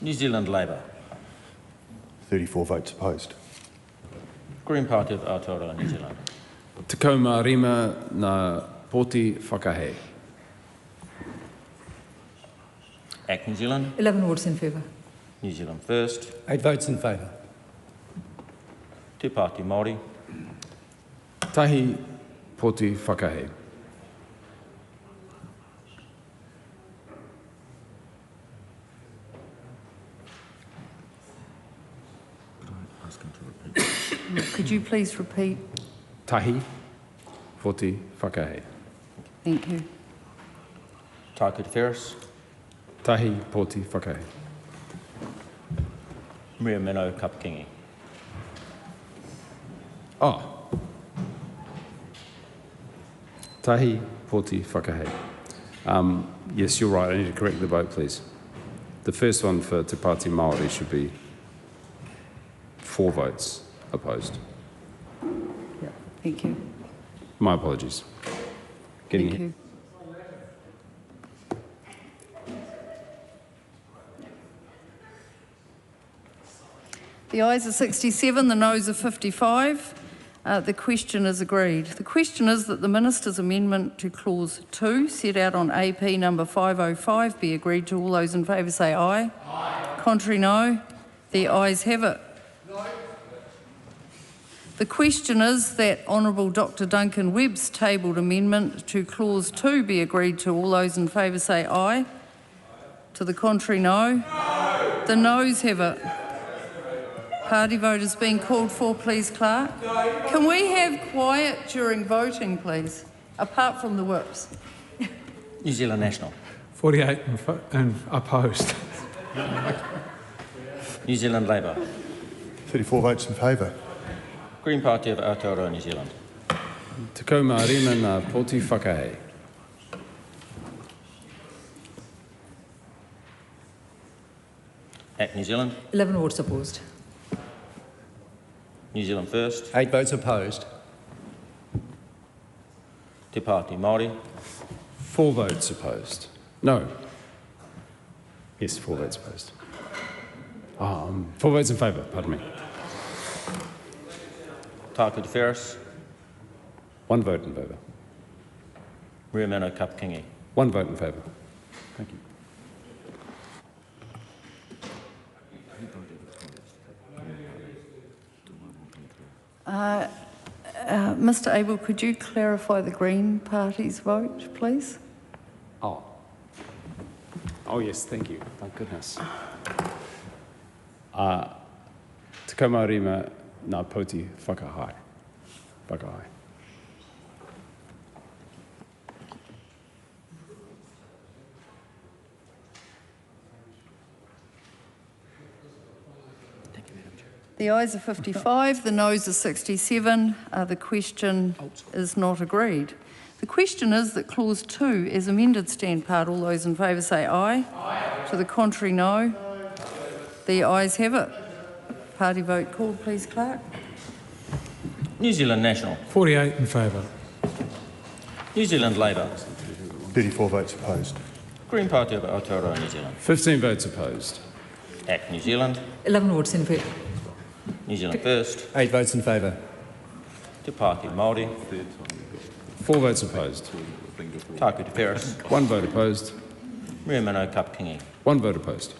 S: New Zealand Labour.
T: 34 votes opposed.
S: Green Party of Aotearoa, New Zealand.
U: Te kauma rima na poti whakahe.
S: ACT New Zealand.
W: 11 votes in favour.
S: New Zealand First.
V: 8 votes in favour.
S: Te Pāti Māori.
U: Tahi poti whakahe.
J: Could you please repeat?
U: Tahi poti whakahe.
J: Thank you.
S: Tāku Te Ferris.
U: Tahi poti whakahe.
S: Maria Mino Kapakingi.
U: Oh. Tahi poti whakahe. Yes, you're right. I need to correct the vote, please. The first one for Te Pāti Māori should be 4 votes opposed.
J: Yeah, thank you.
U: My apologies.
J: Thank you. The ayes are 67, the noes are 55. The question is agreed. The question is that the Minister's amendment to clause 2 set out on AP number 505 be agreed to. All those in favour say aye. Aye. Contrary, no. The ayes have it. No. The question is that Honourable Dr Duncan Webb's tabled amendment to clause 2 be agreed to. All those in favour say aye. To the contrary, no. No. The noes have it. Party vote is being called for, please, Clerk. Can we have quiet during voting, please, apart from the whips?
S: New Zealand National.
N: 48 and opposed.
S: New Zealand Labour.
T: 34 votes in favour.
S: Green Party of Aotearoa, New Zealand.
U: Te kauma rima na poti whakahe.
S: ACT New Zealand.
W: 11 votes opposed.
S: New Zealand First.
V: 8 votes opposed.
S: Te Pāti Māori.
U: 4 votes opposed. No. Yes, 4 votes opposed. 4 votes in favour, pardon me.
S: Tāku Te Ferris.
U: 1 vote in favour.
S: Maria Mino Kapakingi.
U: 1 vote in favour. Thank you.
J: Mr Abel, could you clarify the Green Party's vote, please?
U: Oh, yes, thank you. Thank goodness. Te kauma rima na poti whakahai. Whakahai.
J: The ayes are 55, the noes are 67. The question is not agreed. The question is that clause 2 as amended stand part. All those in favour say aye. Aye. To the contrary, no. The ayes have it. Party vote called, please, Clerk.
S: New Zealand National.
N: 48 in favour.
S: New Zealand Labour.
T: 34 votes opposed.
S: Green Party of Aotearoa, New Zealand.
U: 15 votes opposed.
S: ACT New Zealand.
W: 11 votes in favour.
S: New Zealand First.
O: 8 votes in favour.
S: Te Pāti Māori.
U: 4 votes opposed.
S: Taku Te Paris.
U: 1 vote opposed.
S: Ria Mano Kapkingi.
U: 1 vote opposed.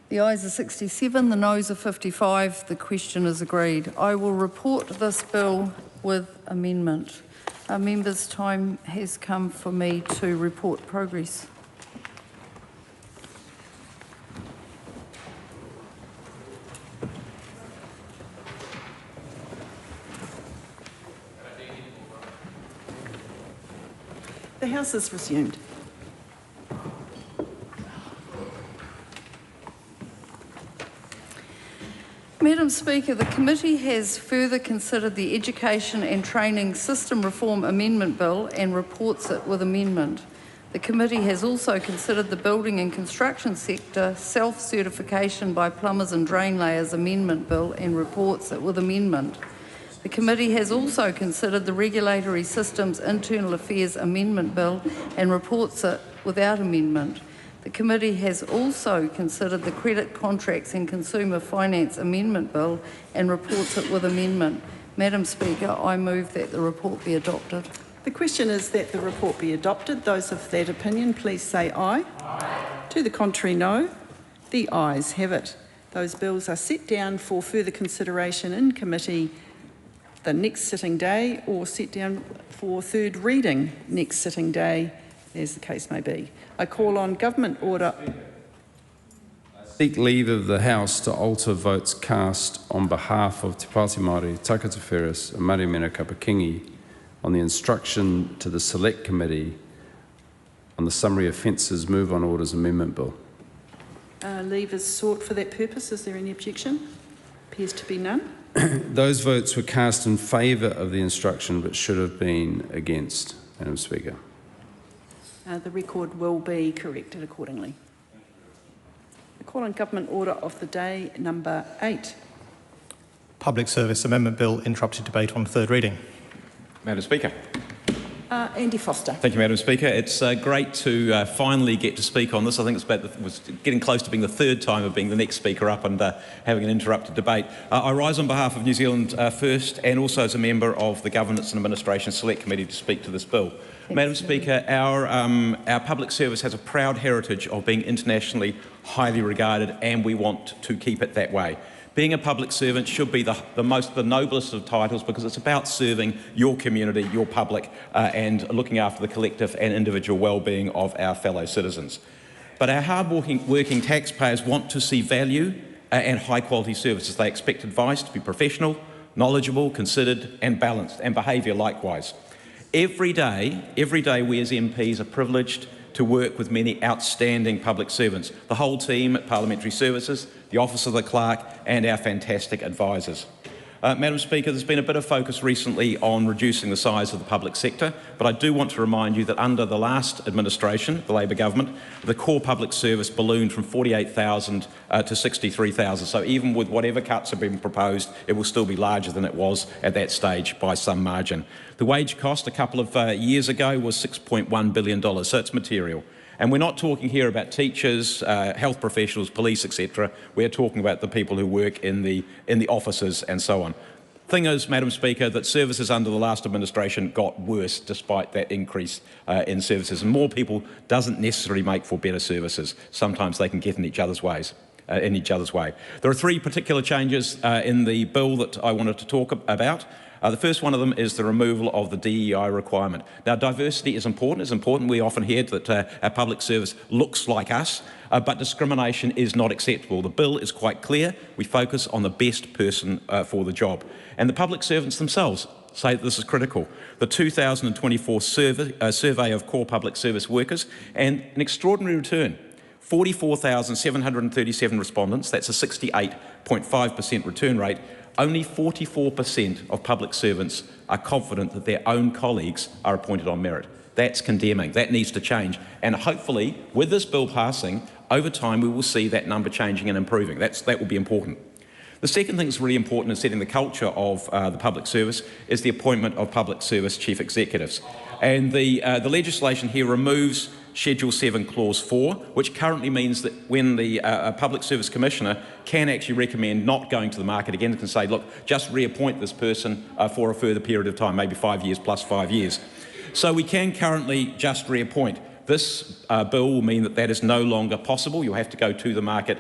J: The ayes are 67, the noes are 55. The question is agreed. I will report this bill with amendment. Members, time has come for me to report progress.
L: The House is resumed.
J: Madam Speaker, the committee has further considered the Education and Training System Reform Amendment Bill and reports it with amendment. The committee has also considered the Building and Construction Sector Self-Certification by Plumbers and Drain Layers Amendment Bill and reports it with amendment. The committee has also considered the Regulatory Systems Internal Affairs Amendment Bill and reports it without amendment. The committee has also considered the Credit Contracts and Consumer Finance Amendment Bill and reports it with amendment. Madam Speaker, I move that the report be adopted.
L: The question is that the report be adopted. Those of that opinion, please say aye. Aye. To the contrary, no. The ayes have it. Those bills are set down for further consideration in committee the next sitting day or set down for third reading next sitting day, as the case may be. I call on Government Order.
U: Seek leave of the House to alter votes cast on behalf of Te Pāti Māori, Taku Te Wheres and Mari Mena Kapakingi on the instruction to the Select Committee on the Summary Offences Move on Orders Amendment Bill.
L: Leave is sought for that purpose. Is there any objection? Appears to be none.
U: Those votes were cast in favour of the instruction but should have been against, Madam Speaker.
L: The record will be corrected accordingly. I call on Government Order of the Day number 8.
M: Public Service Amendment Bill interrupted debate on third reading.
G: Madam Speaker.
L: Andy Foster.
G: Thank you, Madam Speaker. It's great to finally get to speak on this. I think it was getting close to being the third time of being the next speaker up and having an interrupted debate. I rise on behalf of New Zealand First and also as a member of the Governance and Administration Select Committee to speak to this bill. Madam Speaker, our public service has a proud heritage of being internationally highly regarded, and we want to keep it that way. Being a public servant should be the noblest of titles because it's about serving your community, your public, and looking after the collective and individual well-being of our fellow citizens. But our hard-working taxpayers want to see value and high-quality services. They expect advice to be professional, knowledgeable, considered and balanced, and behaviour likewise. Every day we as MPs are privileged to work with many outstanding public servants, the whole team at Parliamentary Services, the Office of the Clerk and our fantastic advisors. Madam Speaker, there's been a bit of focus recently on reducing the size of the public sector, but I do want to remind you that under the last administration, the Labor government, the core public service ballooned from 48,000 to 63,000. So even with whatever cuts have been proposed, it will still be larger than it was at that stage by some margin. The wage cost a couple of years ago was $6.1 billion, so it's material. And we're not talking here about teachers, health professionals, police, etc. We're talking about the people who work in the offices and so on. Thing is, Madam Speaker, that services under the last administration got worse despite that increase in services. And more people doesn't necessarily make for better services. Sometimes they can get in each other's ways. There are three particular changes in the bill that I wanted to talk about. The first one of them is the removal of the DEI requirement. Now, diversity is important. It's important. We often hear that our public service looks like us, but discrimination is not acceptable. The bill is quite clear. We focus on the best person for the job. And the public servants themselves say that this is critical. The 2024 survey of core public service workers, and an extraordinary return. 44,737 respondents, that's a 68.5% return rate. Only 44% of public servants are confident that their own colleagues are appointed on merit. That's condemning. That needs to change. And hopefully, with this bill passing, over time we will see that number changing and improving. That will be important. The second thing that's really important in setting the culture of the public service is the appointment of public service chief executives. And the legislation here removes Schedule 7 Clause 4, which currently means that when the Public Service Commissioner can actually recommend not going to the market again, can say, look, just reappoint this person for a further period of time, maybe 5 years plus 5 years. So we can currently just reappoint. This bill will mean that that is no longer possible. You'll have to go to the market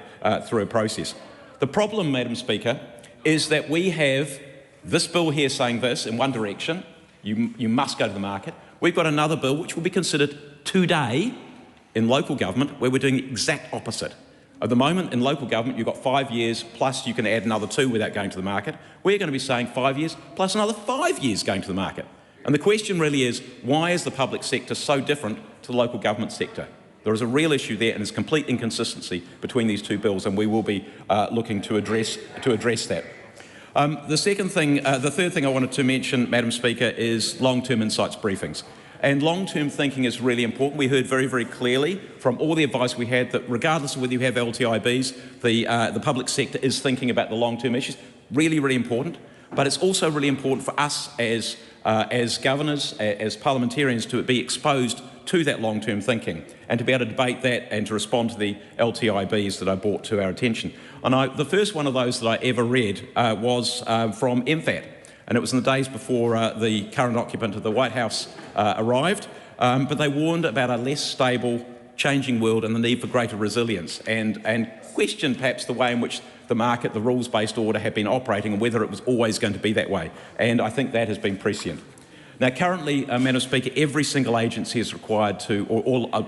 G: through a process. The problem, Madam Speaker, is that we have this bill here saying this in one direction, you must go to the market. We've got another bill which will be considered today in local government where we're doing the exact opposite. At the moment in local government you've got 5 years plus you can add another 2 without going to the market. We're going to be saying 5 years plus another 5 years going to the market. And the question really is, why is the public sector so different to the local government sector? There is a real issue there and there's complete inconsistency between these two bills, and we will be looking to address that. The third thing I wanted to mention, Madam Speaker, is long-term insights briefings. And long-term thinking is really important. We heard very, very clearly from all the advice we had that regardless of whether you have LTIBs, the public sector is thinking about the long-term issues. Really, really important. But it's also really important for us as governors, as parliamentarians, to be exposed to that long-term thinking and to be able to debate that and to respond to the LTIBs that are brought to our attention. And the first one of those that I ever read was from MFAT, and it was in the days before the current occupant of the White House arrived, but they warned about a less stable, changing world and the need for greater resilience, and questioned perhaps the way in which the market, the rules-based order have been operating and whether it was always going to be that way. And I think that has been prescient. Now, currently, Madam Speaker, every single agency is required to, or a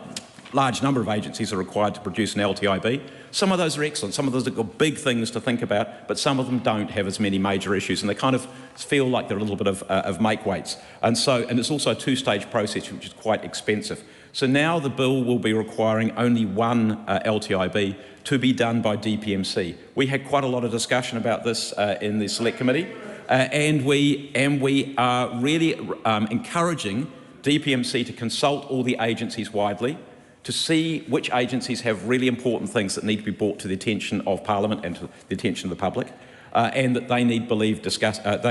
G: large number of agencies are required to produce an LTIB. Some of those are excellent. Some of those have got big things to think about, but some of them don't have as many major issues, and they kind of feel like they're a little bit of make-weights. And it's also a two-stage process, which is quite expensive. So now the bill will be requiring only one LTIB to be done by DPMC. We had quite a lot of discussion about this in the Select Committee. And we are really encouraging DPMC to consult all the agencies widely to see which agencies have really important things that need to be brought to the attention of Parliament and to the attention of the public, and that they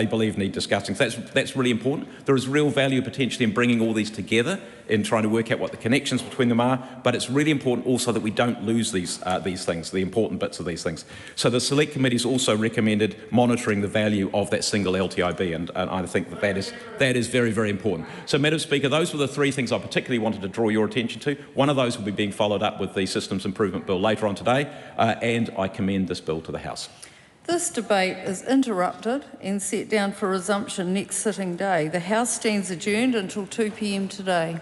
G: believe need discussing. So that's really important. There is real value potentially in bringing all these together in trying to work out what the connections between them are, but it's really important also that we don't lose these things, the important bits of these things. So the Select Committee has also recommended monitoring the value of that single LTIB, and I think that is very, very important. So, Madam Speaker, those were the three things I particularly wanted to draw your attention to. One of those will be being followed up with the Systems Improvement Bill later on today, and I commend this bill to the House.
J: This debate is interrupted and set down for resumption next sitting day. The House stands adjourned until 2 p.m. today.